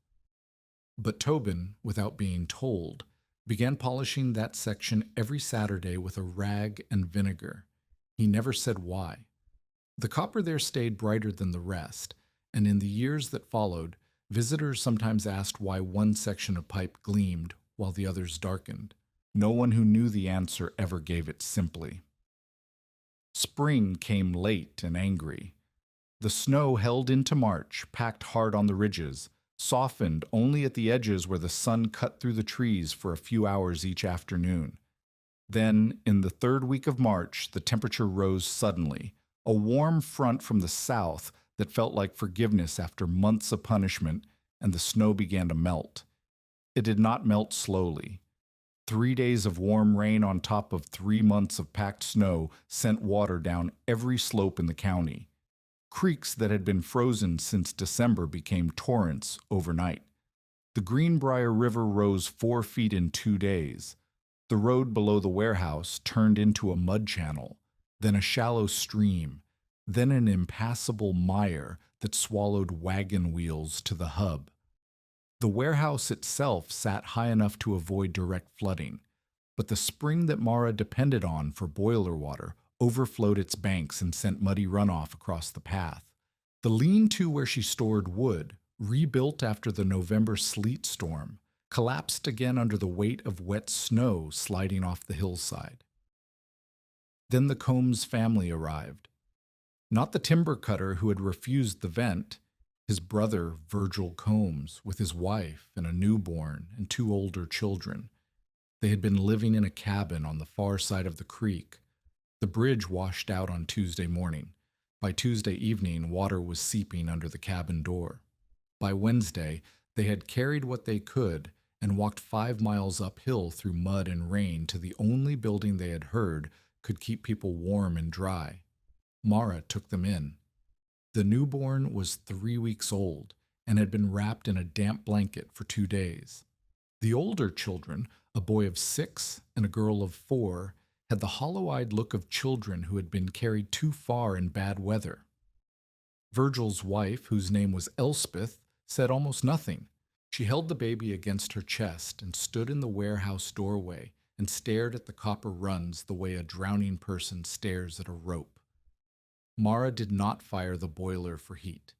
But Tobin, without being told, began polishing that section every Saturday with a rag and vinegar. He never said why. The copper there stayed brighter than the rest, and in the years that followed, visitors sometimes asked why one section of pipe gleamed while the others darkened. No one who knew the answer ever gave it simply. Spring came late and angry. The snow held into March, packed hard on the ridges, softened only at the edges where the sun cut through the trees for a few hours each afternoon. Then, in the 3rd week of March, the temperature rose suddenly, a warm front from the south that felt like forgiveness after months of punishment, and the snow began to melt. It did not melt slowly. 3 days of warm rain on top of 3 months of packed snow sent water down every slope in the county. Creeks that had been frozen since December became torrents overnight. The Greenbrier River rose 4 feet in 2 days. The road below the warehouse turned into a mud channel, then a shallow stream, then an impassable mire that swallowed wagon wheels to the hub. The warehouse itself sat high enough to avoid direct flooding, but the spring that Mara depended on for boiler water overflowed its banks and sent muddy runoff across the path. The lean-to where she stored wood, rebuilt after the November sleet storm, collapsed again under the weight of wet snow sliding off the hillside. Then the Combs family arrived. Not the timber cutter who had refused the vent, his brother Virgil Combs, with his wife and a newborn and 2 older children. They had been living in a cabin on the far side of the creek. The bridge washed out on Tuesday morning. By Tuesday evening, water was seeping under the cabin door. By Wednesday, they had carried what they could and walked 5 miles uphill through mud and rain to the only building they had heard could keep people warm and dry. Mara took them in. The newborn was 3 weeks old, and had been wrapped in a damp blanket for 2 days. The older children, a boy of 6 and a girl of 4, had the hollow-eyed look of children who had been carried too far in bad weather. Virgil's wife, whose name was Elspeth, said almost nothing. She held the baby against her chest and stood in the warehouse doorway and stared at the copper runs the way a drowning person stares at a rope. Mara did not fire the boiler for heat.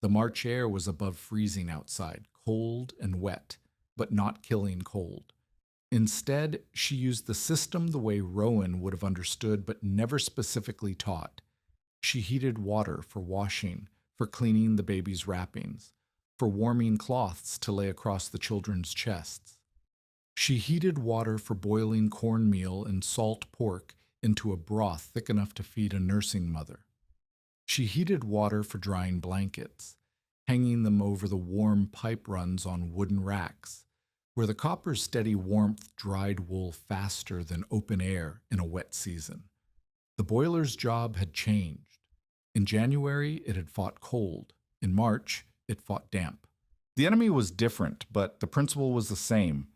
The March air was above freezing outside, cold and wet, but not killing cold. Instead, she used the system the way Rowan would have understood but never specifically taught. She heated water for washing, for cleaning the baby's wrappings, for warming cloths to lay across the children's chests. She heated water for boiling cornmeal and salt pork into a broth thick enough to feed a nursing mother. She heated water for drying blankets, hanging them over the warm pipe runs on wooden racks, where the copper's steady warmth dried wool faster than open air in a wet season. The boiler's job had changed. In January, it had fought cold. In March, it fought damp. The enemy was different, but the principle was the same.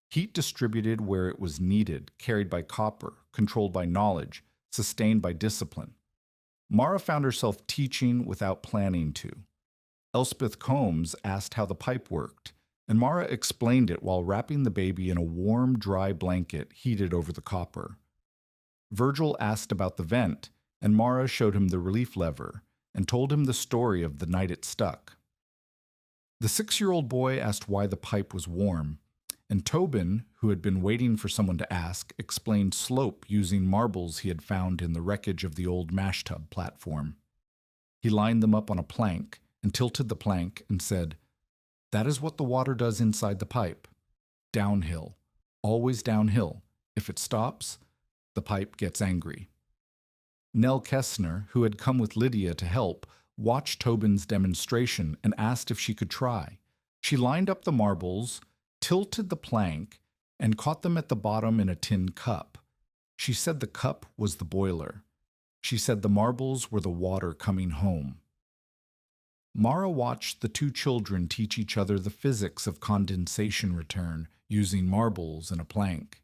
Heat distributed where it was needed, carried by copper, controlled by knowledge, sustained by discipline. Mara found herself teaching without planning to. Elspeth Combs asked how the pipe worked, and Mara explained it while wrapping the baby in a warm, dry blanket heated over the copper. Virgil asked about the vent, and Mara showed him the relief lever and told him the story of the night it stuck. The 6-year-old boy asked why the pipe was warm, and Tobin, who had been waiting for someone to ask, explained slope using marbles he had found in the wreckage of the old mash tub platform. He lined them up on a plank and tilted the plank and said, "That is what the water does inside the pipe. Downhill. Always downhill. If it stops, the pipe gets angry." Nell Kessner, who had come with Lydia to help, watched Tobin's demonstration and asked if she could try. She lined up the marbles, tilted the plank, and caught them at the bottom in a tin cup. She said the cup was the boiler. She said the marbles were the water coming home. Mara watched the 2 children teach each other the physics of condensation return using marbles and a plank,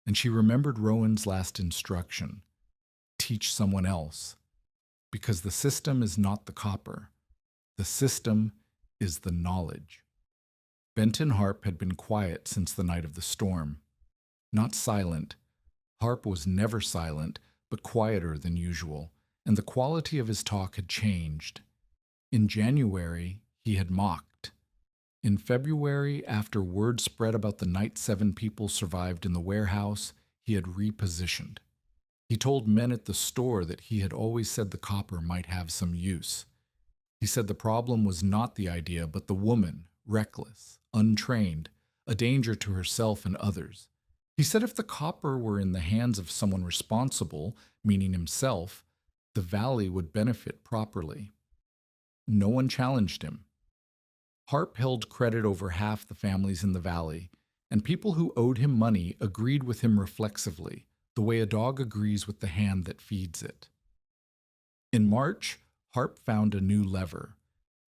and she remembered Rowan's last instruction: teach someone else. Because the system is not the copper. The system is the knowledge. Benton Harp had been quiet since the night of the storm. Not silent. Harp was never silent, but quieter than usual, and the quality of his talk had changed. In January, he had mocked. In February, after word spread about the night 7 people survived in the warehouse, he had repositioned. He told men at the store that he had always said the copper might have some use. He said the problem was not the idea, but the woman, reckless, untrained, a danger to herself and others. He said if the copper were in the hands of someone responsible, meaning himself, the valley would benefit properly. No one challenged him. Harp held credit over half the families in the valley, and people who owed him money agreed with him reflexively, the way a dog agrees with the hand that feeds it. In March, Harp found a new lever.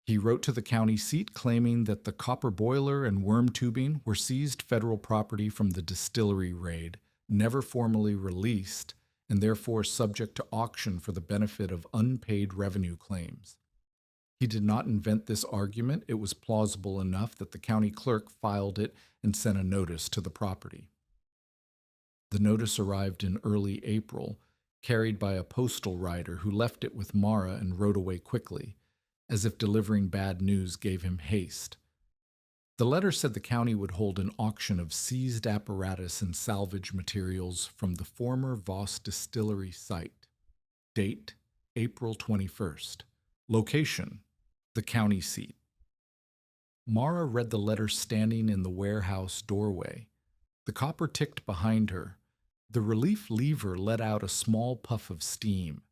He wrote to the county seat claiming that the copper boiler and worm tubing were seized federal property from the Distillery raid, never formally released, and therefore subject to auction for the benefit of unpaid revenue claims. He did not invent this argument. It was plausible enough that the county clerk filed it and sent a notice to the property. The notice arrived in early April, carried by a postal rider who left it with Mara and rode away quickly, as if delivering bad news gave him haste. The letter said the county would hold an auction of seized apparatus and salvage materials from the former Voss Distillery site. Date, April 21st. Location, the county seat. Mara read the letter standing in the warehouse doorway. The copper ticked behind her. The relief lever let out a small puff of steam.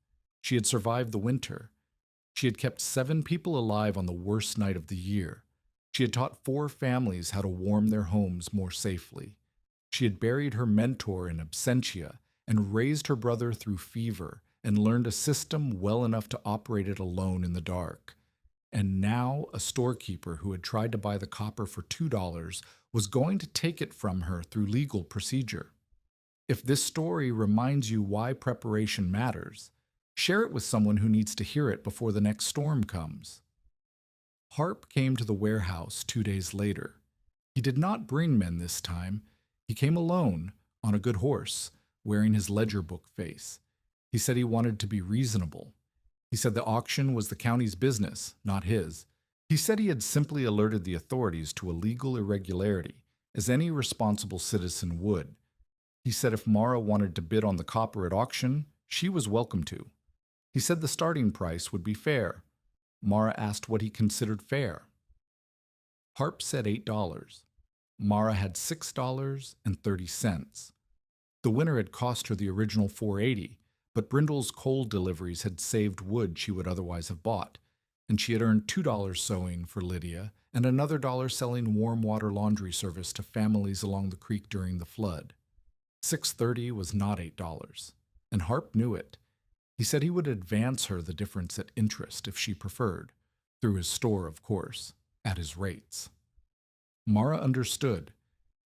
She had survived the winter. She had kept 7 people alive on the worst night of the year. She had taught 4 families how to warm their homes more safely. She had buried her mentor in absentia and raised her brother through fever and learned a system well enough to operate it alone in the dark. and now a storekeeper who had tried to buy the copper for $2 was going to take it from her through legal procedure. If this story reminds you why preparation matters, share it with someone who needs to hear it before the next storm comes. Harp came to the warehouse 2 days later. He did not bring men this time. He came alone, on a good horse, wearing his ledger book face. He said he wanted to be reasonable. He said the auction was the county's business, not his. He said he had simply alerted the authorities to a legal irregularity, as any responsible citizen would. He said if Mara wanted to bid on the copper at auction, she was welcome to. He said the starting price would be fair. Mara asked what he considered fair. Harp said $8. Mara had $6.30. The winner had cost her the original $4.80, but Brindle's coal deliveries had saved wood she would otherwise have bought, and she had earned $2 sewing for Lydia and another $1 selling warm water laundry service to families along the creek during the flood. $6.30 was not $8, and Harp knew it. He said he would advance her the difference at interest if she preferred, through his store, of course, at his rates. Mara understood.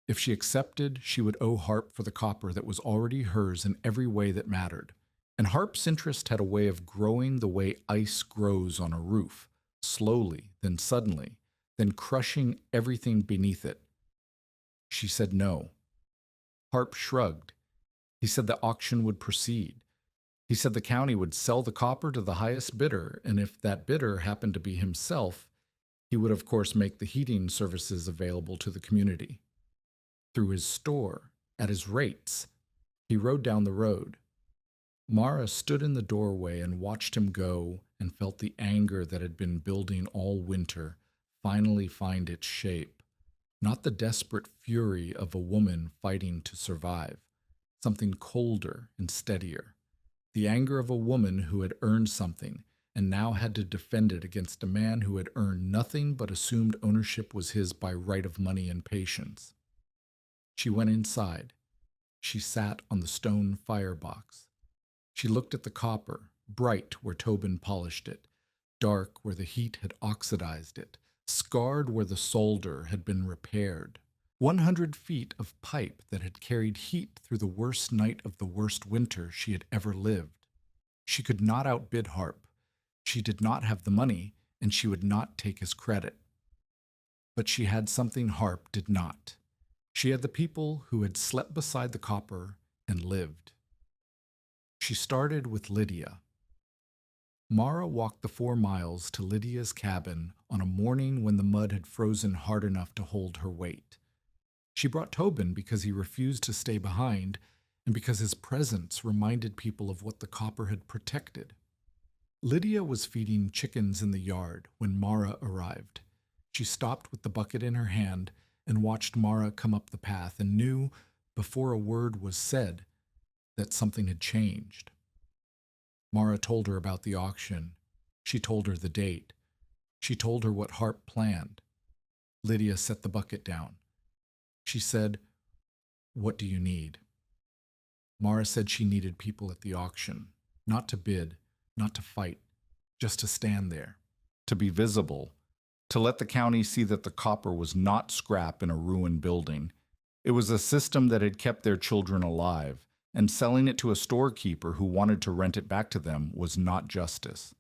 If she accepted, she would owe Harp for the copper that was already hers in every way that mattered. And Harp's interest had a way of growing the way ice grows on a roof, slowly, then suddenly, then crushing everything beneath it. She said no. Harp shrugged. He said the auction would proceed. He said the county would sell the copper to the highest bidder, and if that bidder happened to be himself, he would of course make the heating services available to the community. Through his store, at his rates, he rode down the road. Mara stood in the doorway and watched him go and felt the anger that had been building all winter finally find its shape. Not the desperate fury of a woman fighting to survive, something colder and steadier. The anger of a woman who had earned something and now had to defend it against a man who had earned nothing but assumed ownership was his by right of money and patience. She went inside. She sat on the stone firebox. She looked at the copper, bright where Tobin polished it, dark where the heat had oxidized it, scarred where the solder had been repaired. 100 feet of pipe that had carried heat through the worst night of the worst winter she had ever lived. She could not outbid Harp. She did not have the money, and she would not take his credit. But she had something Harp did not. She had the people who had slept beside the copper and lived. She started with Lydia. Mara walked the 4 miles to Lydia's cabin on a morning when the mud had frozen hard enough to hold her weight. She brought Tobin because he refused to stay behind and because his presence reminded people of what the copper had protected. Lydia was feeding chickens in the yard when Mara arrived. She stopped with the bucket in her hand and watched Mara come up the path and knew, before a word was said, that something had changed. Mara told her about the auction. She told her the date. She told her what Harp planned. Lydia set the bucket down. She said, "What do you need?" Mara said she needed people at the auction, not to bid, not to fight, just to stand there, to be visible, to let the county see that the copper was not scrap in a ruined building. It was a system that had kept their children alive, and selling it to a storekeeper who wanted to rent it back to them was not justice.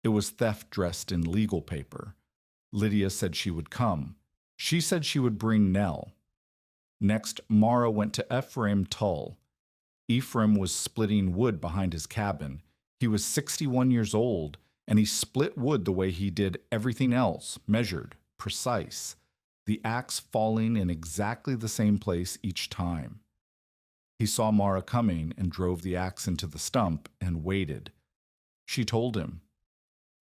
It was theft dressed in legal paper. Lydia said she would come. She said she would bring Nell. Next, Mara went to Ephraim Tull. Ephraim was splitting wood behind his cabin. He was 61 years old, and he split wood the way he did everything else, measured, precise, the axe falling in exactly the same place each time. He saw Mara coming and drove the axe into the stump and waited. She told him.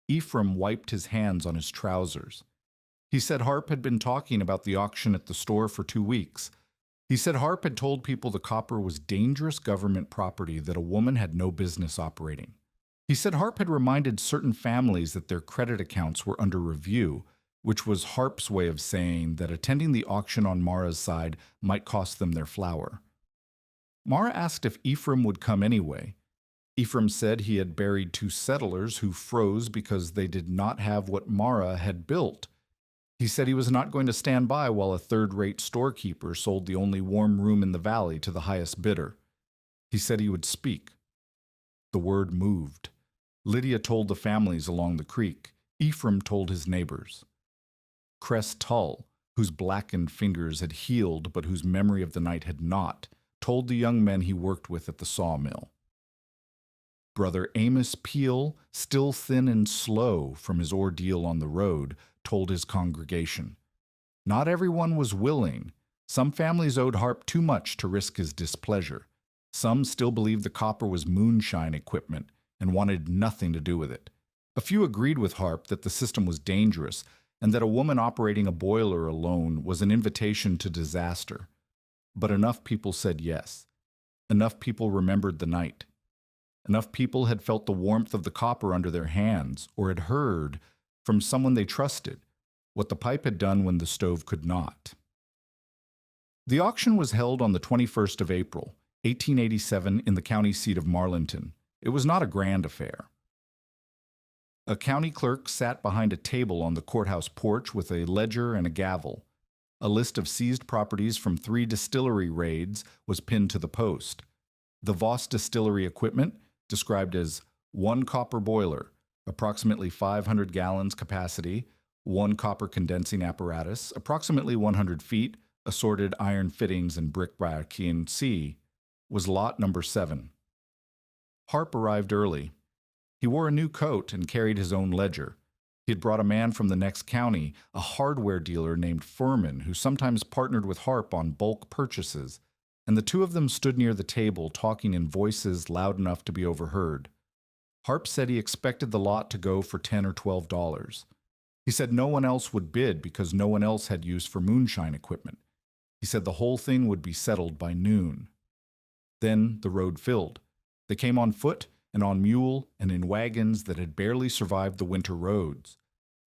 Ephraim wiped his hands on his trousers. He said Harp had been talking about the auction at the store for 2 weeks. He said Harp had told people the copper was dangerous government property that a woman had no business operating. He said Harp had reminded certain families that their credit accounts were under review, which was Harp's way of saying that attending the auction on Mara's side might cost them their flour. Mara asked if Ephraim would come anyway. Ephraim said he had buried 2 settlers who froze because they did not have what Mara had built. He said he was not going to stand by while a third-rate storekeeper sold the only warm room in the valley to the highest bidder. He said he would speak. The word moved. Lydia told the families along the creek. Ephraim told his neighbors. Crest Tull, whose blackened fingers had healed but whose memory of the night had not, told the young men he worked with at the sawmill. Brother Amos Peel, still thin and slow from his ordeal on the road, told his congregation. Not everyone was willing. Some families owed Harp too much to risk his displeasure. Some still believed the copper was moonshine equipment and wanted nothing to do with it. A few agreed with Harp that the system was dangerous and that a woman operating a boiler alone was an invitation to disaster. But enough people said yes. Enough people remembered the night. Enough people had felt the warmth of the copper under their hands, or had heard, from someone they trusted, what the pipe had done when the stove could not. The auction was held on the 21st of April, 1887, in the county seat of Marlinton. It was not a grand affair. A county clerk sat behind a table on the courthouse porch with a ledger and a gavel. A list of seized properties from 3 distillery raids was pinned to the post. The Voss Distillery equipment, described as 1 copper boiler, approximately 500 gallons capacity, 1 copper condensing apparatus, approximately 100 feet, assorted iron fittings and brickbat C, was lot number 7. Harp arrived early. He wore a new coat and carried his own ledger. He had brought a man from the next county, a hardware dealer named Furman, who sometimes partnered with Harp on bulk purchases, and the 2 of them stood near the table talking in voices loud enough to be overheard. Harp said he expected the lot to go for $10 or $12. He said no one else would bid because no one else had use for moonshine equipment. He said the whole thing would be settled by noon. Then the road filled. They came on foot and on mule and in wagons that had barely survived the winter roads.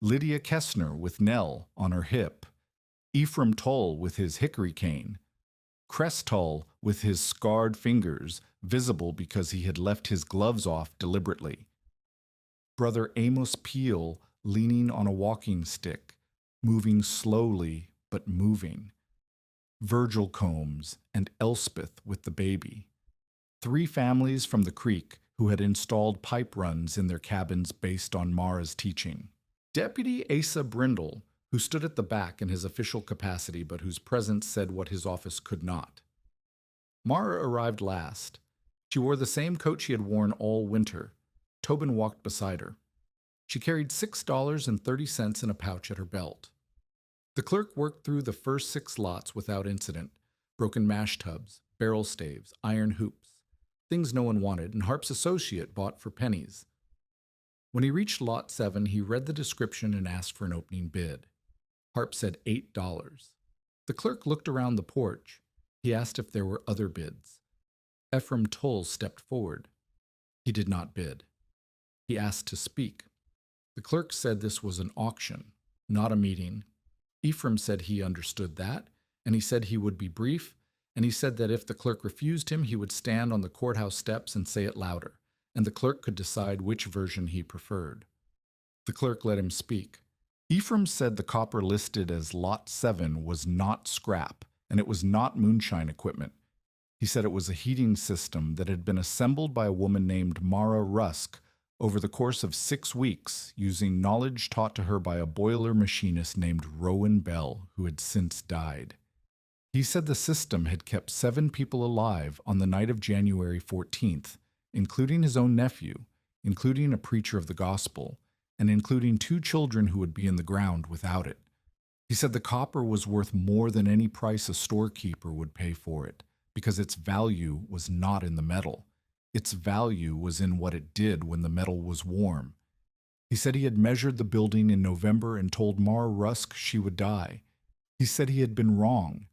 Lydia Kessner with Nell on her hip. Ephraim Tull with his hickory cane. Crest Tull with his scarred fingers, visible because he had left his gloves off deliberately. Brother Amos Peel leaning on a walking stick, moving slowly but moving. Virgil Combs and Elspeth with the baby. 3 families from the creek who had installed pipe runs in their cabins based on Mara's teaching. Deputy Asa Brindle, who stood at the back in his official capacity but whose presence said what his office could not. Mara arrived last. She wore the same coat she had worn all winter. Tobin walked beside her. She carried $6.30 in a pouch at her belt. The clerk worked through the first 6 lots without incident. Broken mash tubs, barrel staves, iron hoops. Things no one wanted, and Harp's associate bought for pennies. When he reached lot 7, he read the description and asked for an opening bid. Harp said $8. The clerk looked around the porch. He asked if there were other bids. Ephraim Tull stepped forward. He did not bid. He asked to speak. The clerk said this was an auction, not a meeting. Ephraim said he understood that, and he said he would be brief, and he said that if the clerk refused him, he would stand on the courthouse steps and say it louder, and the clerk could decide which version he preferred. The clerk let him speak. Ephraim said the copper listed as Lot 7 was not scrap, and it was not moonshine equipment. He said it was a heating system that had been assembled by a woman named Mara Rusk over the course of 6 weeks, using knowledge taught to her by a boiler machinist named Rowan Bell, who had since died. He said the system had kept 7 people alive on the night of January 14th, including his own nephew, including a preacher of the gospel, and including 2 children who would be in the ground without it. He said the copper was worth more than any price a storekeeper would pay for it, because its value was not in the metal. Its value was in what it did when the metal was warm. He said he had measured the building in November and told Mara Rusk she would die. He said he had been wrong.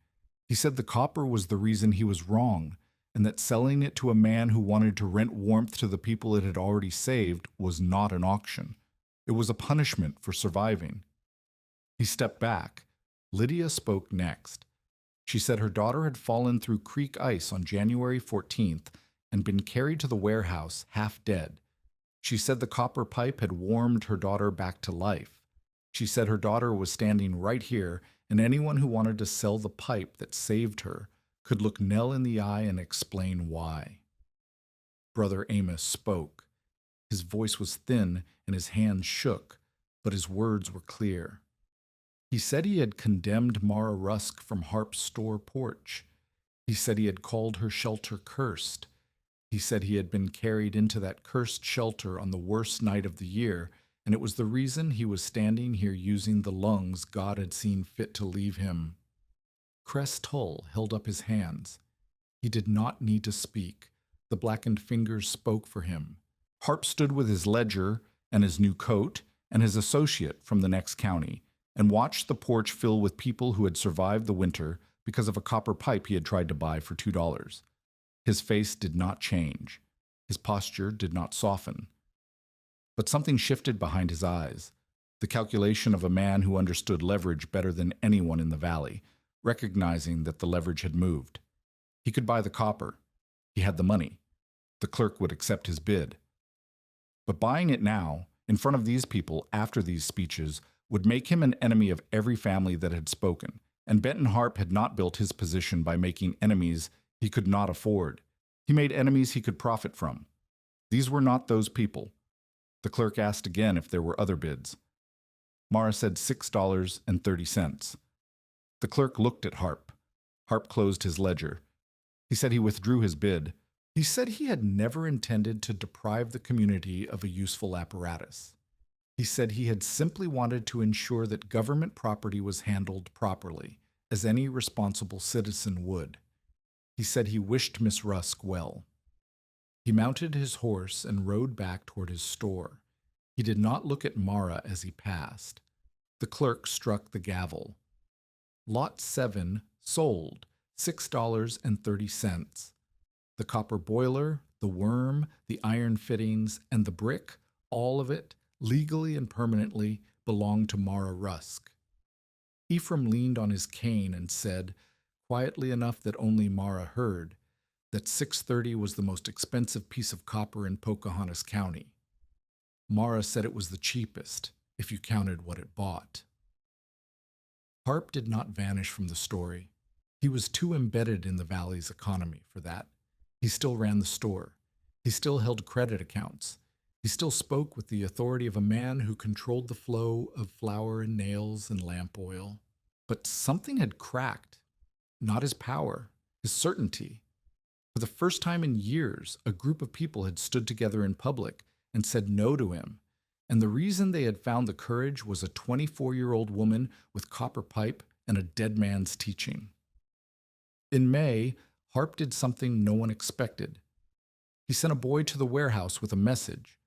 He said the copper was the reason he was wrong, and that selling it to a man who wanted to rent warmth to the people it had already saved was not an auction. It was a punishment for surviving. He stepped back. Lydia spoke next. She said her daughter had fallen through creek ice on January 14th and been carried to the warehouse half dead. She said the copper pipe had warmed her daughter back to life. She said her daughter was standing right here, and anyone who wanted to sell the pipe that saved her could look Nell in the eye and explain why. Brother Amos spoke. His voice was thin and his hands shook, but his words were clear. He said he had condemned Mara Rusk from Harp's store porch. He said he had called her shelter cursed. He said he had been carried into that cursed shelter on the worst night of the year, and it was the reason he was standing here using the lungs God had seen fit to leave him. Crest Hull held up his hands. He did not need to speak. The blackened fingers spoke for him. Harp stood with his ledger and his new coat and his associate from the next county, and watched the porch fill with people who had survived the winter because of a copper pipe he had tried to buy for $2. His face did not change. His posture did not soften. But something shifted behind his eyes, the calculation of a man who understood leverage better than anyone in the valley, recognizing that the leverage had moved. He could buy the copper. He had the money. The clerk would accept his bid. But buying it now, in front of these people after these speeches, would make him an enemy of every family that had spoken, and Benton Harp had not built his position by making enemies he could not afford. He made enemies he could profit from. These were not those people. The clerk asked again if there were other bids. Mara said $6.30. The clerk looked at Harp. Harp closed his ledger. He said he withdrew his bid. He said he had never intended to deprive the community of a useful apparatus. He said he had simply wanted to ensure that government property was handled properly, as any responsible citizen would. He said he wished Miss Rusk well. He mounted his horse and rode back toward his store. He did not look at Mara as he passed. The clerk struck the gavel. Lot 7 sold, $6.30. The copper boiler, the worm, the iron fittings, and the brick, all of it, legally and permanently, belonged to Mara Rusk. Ephraim leaned on his cane and said, quietly enough that only Mara heard, that $6.30 was the most expensive piece of copper in Pocahontas County. Mara said it was the cheapest, if you counted what it bought. Harp did not vanish from the story. He was too embedded in the valley's economy for that. He still ran the store. He still held credit accounts. He still spoke with the authority of a man who controlled the flow of flour and nails and lamp oil. But something had cracked. Not his power, his certainty. For the first time in years, a group of people had stood together in public and said no to him, and the reason they had found the courage was a 24-year-old woman with copper pipe and a dead man's teaching. In May, Harp did something no one expected. He sent a boy to the warehouse with a message.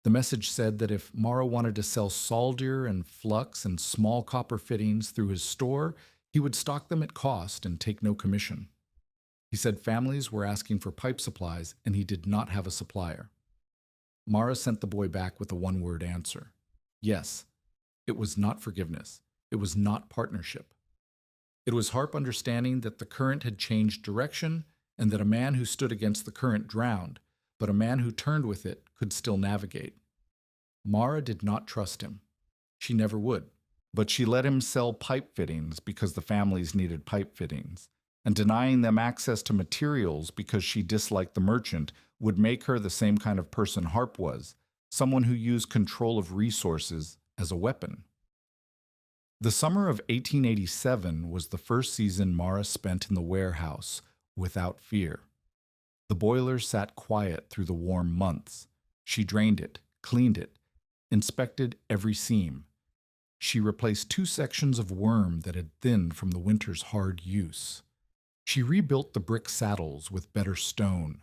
The message said that if Mara wanted to sell solder and flux and small copper fittings through his store, he would stock them at cost and take no commission. He said families were asking for pipe supplies and he did not have a supplier. Mara sent the boy back with a one-word answer. Yes, it was not forgiveness. It was not partnership. It was Harp understanding that the current had changed direction and that a man who stood against the current drowned, but a man who turned with it could still navigate. Mara did not trust him. She never would. But she let him sell pipe fittings because the families needed pipe fittings, and denying them access to materials because she disliked the merchant would make her the same kind of person Harp was, someone who used control of resources as a weapon. The summer of 1887 was the first season Mara spent in the warehouse without fear. The boiler sat quiet through the warm months. She drained it, cleaned it, inspected every seam. She replaced 2 sections of worm that had thinned from the winter's hard use. She rebuilt the brick saddles with better stone,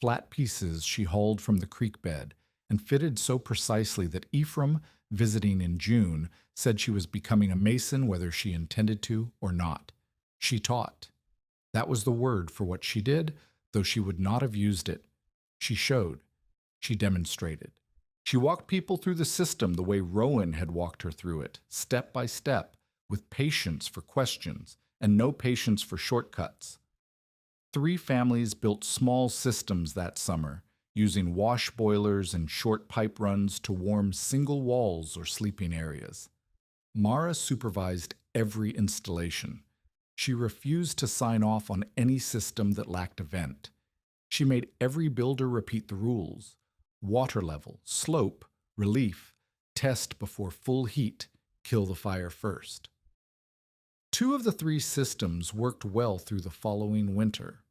flat pieces she hauled from the creek bed, and fitted so precisely that Ephraim, visiting in June, said she was becoming a mason whether she intended to or not. She taught. That was the word for what she did, though she would not have used it. She showed. She demonstrated. She walked people through the system the way Rowan had walked her through it, step by step, with patience for questions and no patience for shortcuts. 3 families built small systems that summer, using wash boilers and short pipe runs to warm single walls or sleeping areas. Mara supervised every installation. She refused to sign off on any system that lacked a vent. She made every builder repeat the rules: water level, slope, relief, test before full heat, kill the fire first. 2 of the 3 systems worked well through the following winter.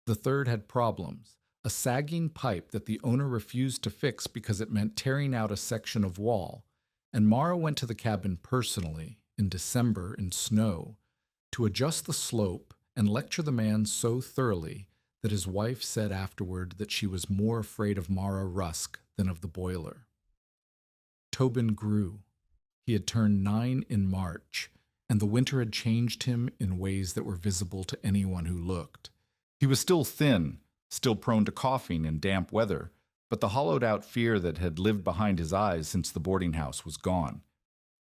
The third had problems: a sagging pipe that the owner refused to fix because it meant tearing out a section of wall, and Mara went to the cabin personally, in December in snow, to adjust the slope and lecture the man so thoroughly that his wife said afterward that she was more afraid of Mara Rusk than of the boiler. Tobin grew. He had turned 9 in March, and the winter had changed him in ways that were visible to anyone who looked. He was still thin, still prone to coughing in damp weather, but the hollowed-out fear that had lived behind his eyes since the boarding house was gone.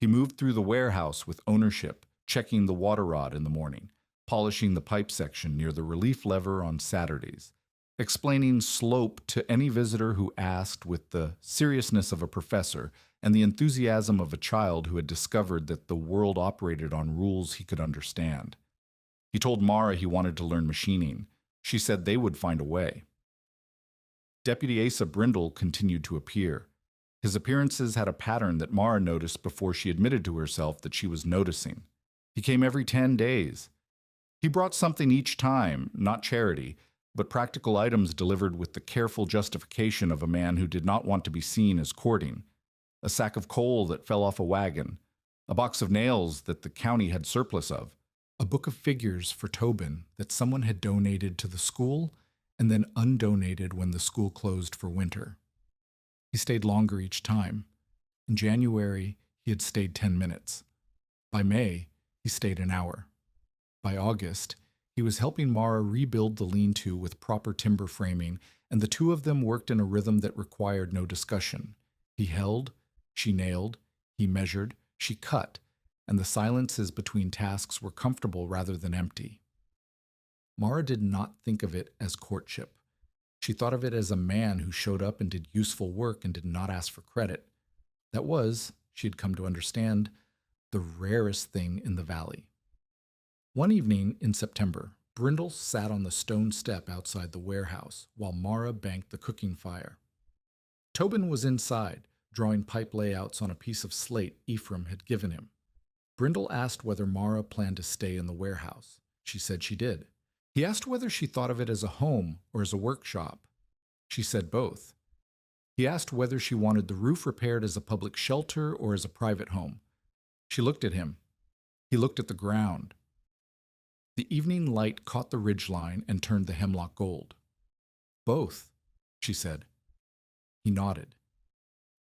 He moved through the warehouse with ownership, checking the water rod in the morning, polishing the pipe section near the relief lever on Saturdays, explaining slope to any visitor who asked with the seriousness of a professor and the enthusiasm of a child who had discovered that the world operated on rules he could understand. He told Mara he wanted to learn machining. She said they would find a way. Deputy Asa Brindle continued to appear. His appearances had a pattern that Mara noticed before she admitted to herself that she was noticing. He came every 10 days. He brought something each time, not charity, but practical items delivered with the careful justification of a man who did not want to be seen as courting. A sack of coal that fell off a wagon, a box of nails that the county had surplus of, a book of figures for Tobin that someone had donated to the school and then undonated when the school closed for winter. He stayed longer each time. In January, he had stayed 10 minutes. By May, he stayed an hour. By August, he was helping Mara rebuild the lean-to with proper timber framing, and the 2 of them worked in a rhythm that required no discussion. He held, she nailed, he measured, she cut, and the silences between tasks were comfortable rather than empty. Mara did not think of it as courtship. She thought of it as a man who showed up and did useful work and did not ask for credit. That was, she had come to understand, the rarest thing in the valley. One evening in September, Brindle sat on the stone step outside the warehouse while Mara banked the cooking fire. Tobin was inside, drawing pipe layouts on a piece of slate Ephraim had given him. Brindle asked whether Mara planned to stay in the warehouse. She said she did. He asked whether she thought of it as a home or as a workshop. She said both. He asked whether she wanted the roof repaired as a public shelter or as a private home. She looked at him. He looked at the ground. The evening light caught the ridgeline and turned the hemlock gold. Both, she said. He nodded.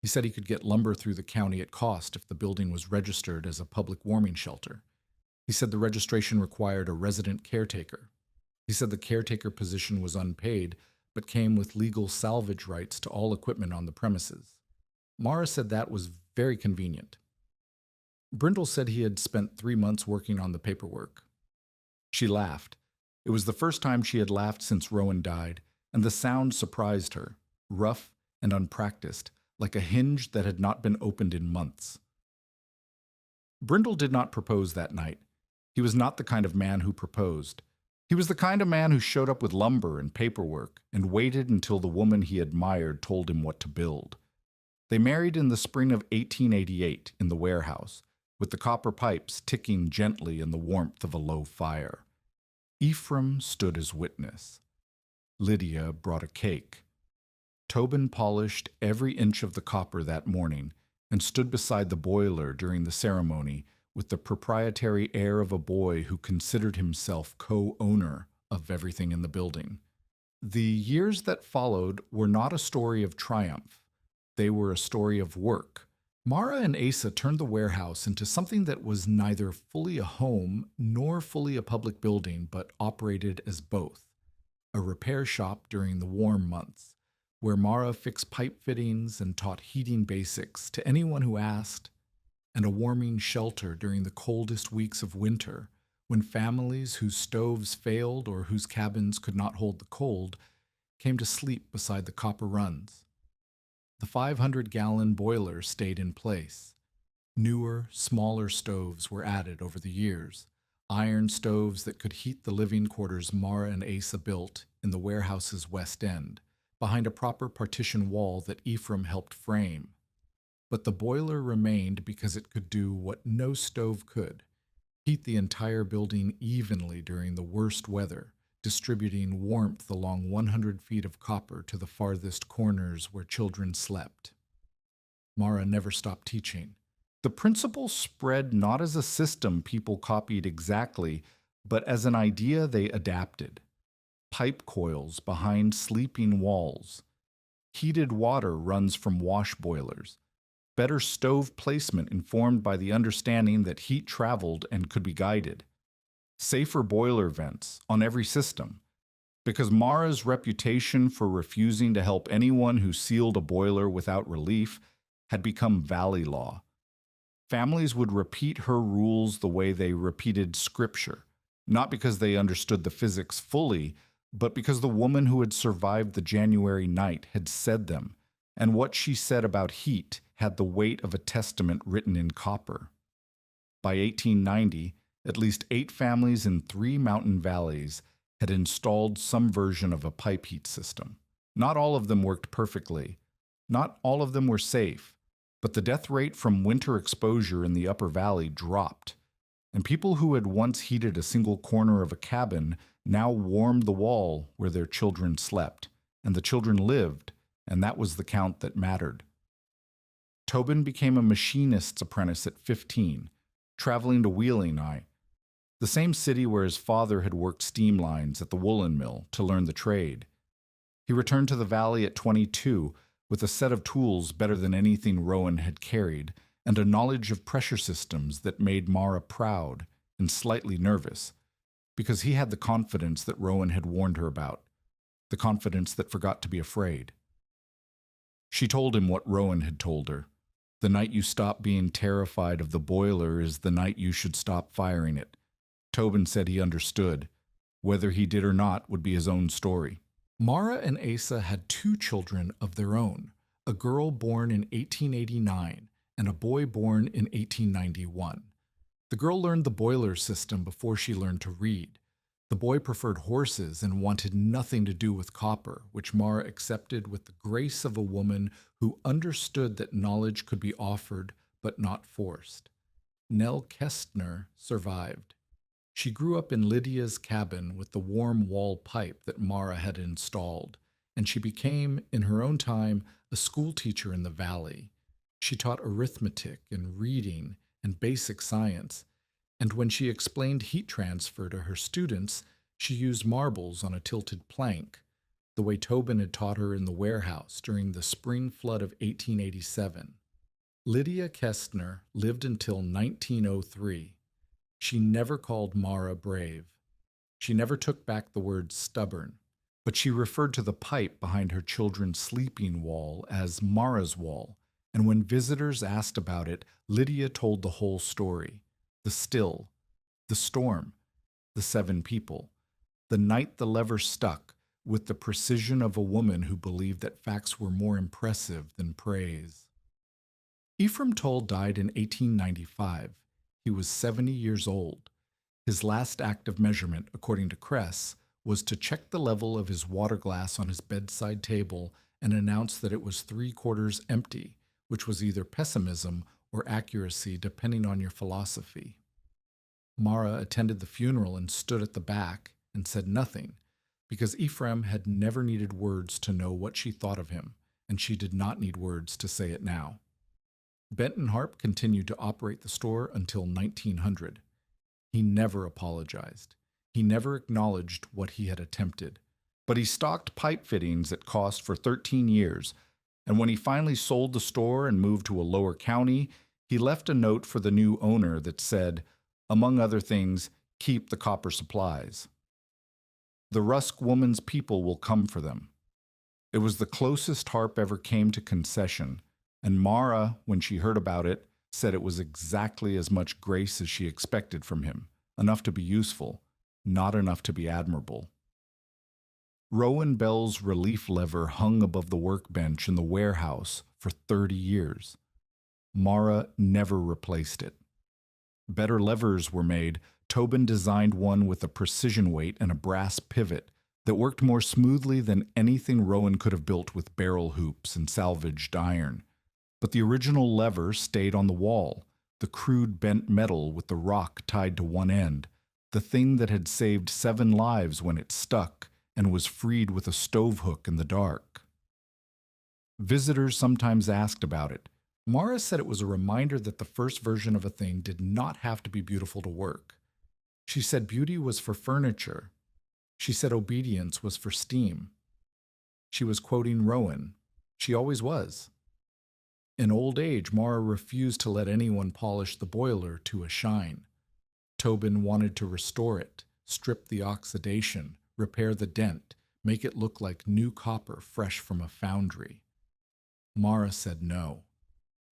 He said he could get lumber through the county at cost if the building was registered as a public warming shelter. He said the registration required a resident caretaker. He said the caretaker position was unpaid, but came with legal salvage rights to all equipment on the premises. Mara said that was very convenient. Brindle said he had spent 3 months working on the paperwork. She laughed. It was the first time she had laughed since Rowan died, and the sound surprised her, rough and unpracticed, like a hinge that had not been opened in months. Brindle did not propose that night. He was not the kind of man who proposed. He was the kind of man who showed up with lumber and paperwork and waited until the woman he admired told him what to build. They married in the spring of 1888 in the warehouse, with the copper pipes ticking gently in the warmth of a low fire. Ephraim stood as witness. Lydia brought a cake. Tobin polished every inch of the copper that morning and stood beside the boiler during the ceremony with the proprietary air of a boy who considered himself co-owner of everything in the building. The years that followed were not a story of triumph. They were a story of work. Mara and Asa turned the warehouse into something that was neither fully a home nor fully a public building, but operated as both. A repair shop during the warm months, where Mara fixed pipe fittings and taught heating basics to anyone who asked, and a warming shelter during the coldest weeks of winter, when families whose stoves failed or whose cabins could not hold the cold came to sleep beside the copper runs. The 500-gallon boiler stayed in place. Newer, smaller stoves were added over the years, iron stoves that could heat the living quarters Mara and Asa built in the warehouse's west end, behind a proper partition wall that Ephraim helped frame. But the boiler remained because it could do what no stove could: heat the entire building evenly during the worst weather, distributing warmth along 100 feet of copper to the farthest corners where children slept. Mara never stopped teaching. The principle spread not as a system people copied exactly, but as an idea they adapted. Pipe coils behind sleeping walls. Heated water runs from wash boilers. Better stove placement informed by the understanding that heat traveled and could be guided. Safer boiler vents on every system. Because Mara's reputation for refusing to help anyone who sealed a boiler without relief had become valley law. Families would repeat her rules the way they repeated scripture, not because they understood the physics fully, but because the woman who had survived the January night had said them, and what she said about heat had the weight of a testament written in copper. By 1890, at least 8 families in 3 mountain valleys had installed some version of a pipe heat system. Not all of them worked perfectly. Not all of them were safe. But the death rate from winter exposure in the upper valley dropped, and people who had once heated a single corner of a cabin now warmed the wall where their children slept, and the children lived, and that was the count that mattered. Tobin became a machinist's apprentice at 15, traveling to Wheeling, the same city where his father had worked steam lines at the woolen mill, to learn the trade. He returned to the valley at 22, with a set of tools better than anything Rowan had carried, and a knowledge of pressure systems that made Mara proud and slightly nervous, because he had the confidence that Rowan had warned her about, the confidence that forgot to be afraid. She told him what Rowan had told her. The night you stop being terrified of the boiler is the night you should stop firing it. Tobin said he understood. Whether he did or not would be his own story. Mara and Asa had 2 children of their own, a girl born in 1889 and a boy born in 1891. The girl learned the boiler system before she learned to read. The boy preferred horses and wanted nothing to do with copper, which Mara accepted with the grace of a woman who understood that knowledge could be offered but not forced. Nell Kestner survived. She grew up in Lydia's cabin with the warm wall pipe that Mara had installed, and she became, in her own time, a school teacher in the valley. She taught arithmetic and reading and basic science, and when she explained heat transfer to her students, she used marbles on a tilted plank, the way Tobin had taught her in the warehouse during the spring flood of 1887. Lydia Kestner lived until 1903. She never called Mara brave. She never took back the word stubborn, but she referred to the pipe behind her children's sleeping wall as Mara's wall, and when visitors asked about it, Lydia told the whole story. The still, the storm, the 7 people, the night the lever stuck, with the precision of a woman who believed that facts were more impressive than praise. Ephraim Toll died in 1895. He was 70 years old. His last act of measurement, according to Kress, was to check the level of his water glass on his bedside table and announce that it was 3/4 empty, which was either pessimism or accuracy depending on your philosophy. Mara attended the funeral and stood at the back and said nothing, because Ephraim had never needed words to know what she thought of him, and she did not need words to say it now. Benton Harp continued to operate the store until 1900. He never apologized. He never acknowledged what he had attempted. But he stocked pipe fittings at cost for 13 years, and when he finally sold the store and moved to a lower county, he left a note for the new owner that said, among other things, keep the copper supplies. The Rusk woman's people will come for them. It was the closest Harp ever came to concession, and Mara, when she heard about it, said it was exactly as much grace as she expected from him, enough to be useful, not enough to be admirable. Rowan Bell's relief lever hung above the workbench in the warehouse for 30 years. Mara never replaced it. Better levers were made. Tobin designed one with a precision weight and a brass pivot that worked more smoothly than anything Rowan could have built with barrel hoops and salvaged iron. But the original lever stayed on the wall, the crude bent metal with the rock tied to one end, the thing that had saved 7 lives when it stuck and was freed with a stove hook in the dark. Visitors sometimes asked about it. Mara said it was a reminder that the first version of a thing did not have to be beautiful to work. She said beauty was for furniture. She said obedience was for steam. She was quoting Rowan. She always was. In old age, Mara refused to let anyone polish the boiler to a shine. Tobin wanted to restore it, strip the oxidation, repair the dent, make it look like new copper fresh from a foundry. Mara said no.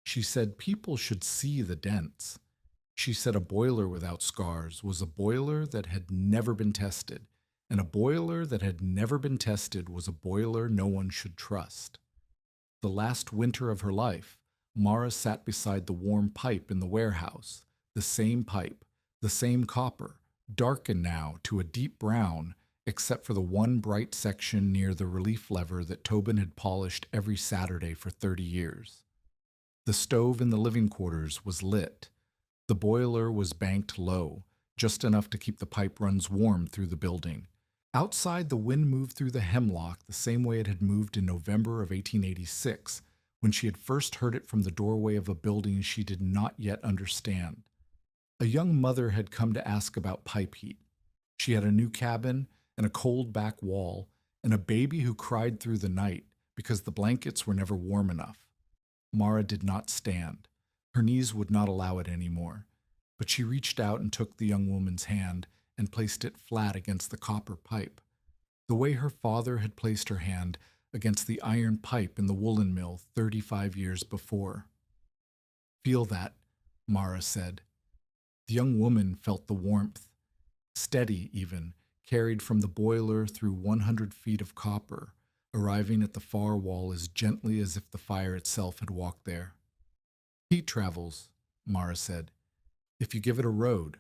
She said people should see the dents. She said a boiler without scars was a boiler that had never been tested, and a boiler that had never been tested was a boiler no one should trust. The last winter of her life, Mara sat beside the warm pipe in the warehouse, the same pipe, the same copper, darkened now to a deep brown, except for the one bright section near the relief lever that Tobin had polished every Saturday for 30 years. The stove in the living quarters was lit. The boiler was banked low, just enough to keep the pipe runs warm through the building. Outside, the wind moved through the hemlock the same way it had moved in November of 1886, when she had first heard it from the doorway of a building she did not yet understand. A young mother had come to ask about pipe heat. She had a new cabin and a cold back wall, and a baby who cried through the night because the blankets were never warm enough. Mara did not stand. Her knees would not allow it anymore, but she reached out and took the young woman's hand and placed it flat against the copper pipe, the way her father had placed her hand against the iron pipe in the woolen mill 35 years before. "Feel that," Mara said. The young woman felt the warmth, steady even, carried from the boiler through 100 feet of copper, arriving at the far wall as gently as if the fire itself had walked there. "Heat travels," Mara said, "if you give it a road."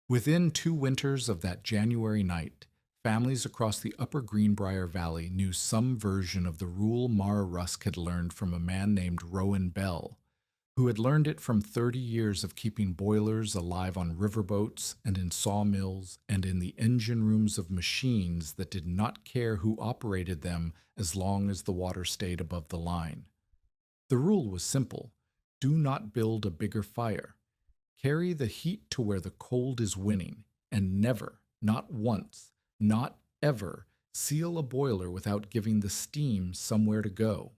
Within 2 winters of that January night, families across the upper Greenbrier Valley knew some version of the rule Mara Rusk had learned from a man named Rowan Bell, who had learned it from 30 years of keeping boilers alive on riverboats and in sawmills and in the engine rooms of machines that did not care who operated them as long as the water stayed above the line. The rule was simple: do not build a bigger fire. Carry the heat to where the cold is winning, and never, not once, not ever, seal a boiler without giving the steam somewhere to go.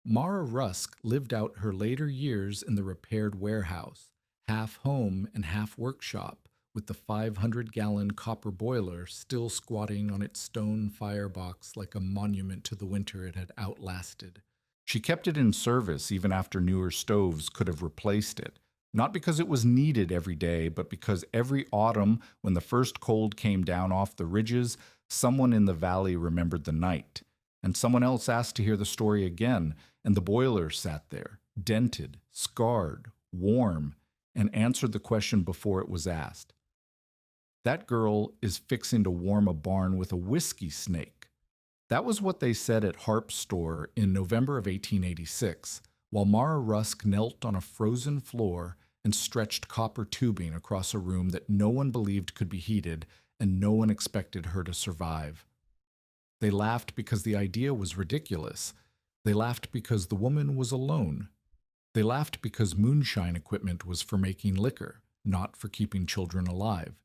Mara Rusk lived out her later years in the repaired warehouse, half home and half workshop, with the 500-gallon copper boiler still squatting on its stone firebox like a monument to the winter it had outlasted. She kept it in service even after newer stoves could have replaced it, not because it was needed every day, but because every autumn, when the first cold came down off the ridges, someone in the valley remembered the night, and someone else asked to hear the story again, and the boiler sat there, dented, scarred, warm, and answered the question before it was asked. "That girl is fixing to warm a barn with a whiskey snake." That was what they said at Harp's store in November of 1886, while Mara Rusk knelt on a frozen floor and stretched copper tubing across a room that no one believed could be heated and no one expected her to survive. They laughed because the idea was ridiculous. They laughed because the woman was alone. They laughed because moonshine equipment was for making liquor, not for keeping children alive.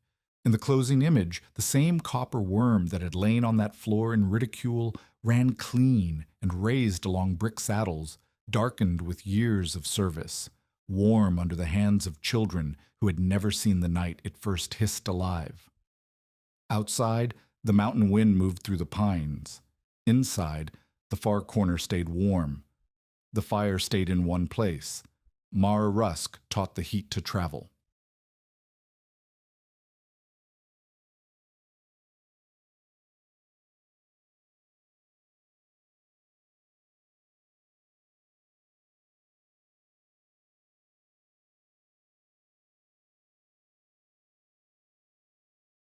In the closing image, the same copper worm that had lain on that floor in ridicule ran clean and raised along brick saddles, darkened with years of service, warm under the hands of children who had never seen the night it first hissed alive. Outside, the mountain wind moved through the pines. Inside, the far corner stayed warm. The fire stayed in one place. Mara Rusk taught the heat to travel.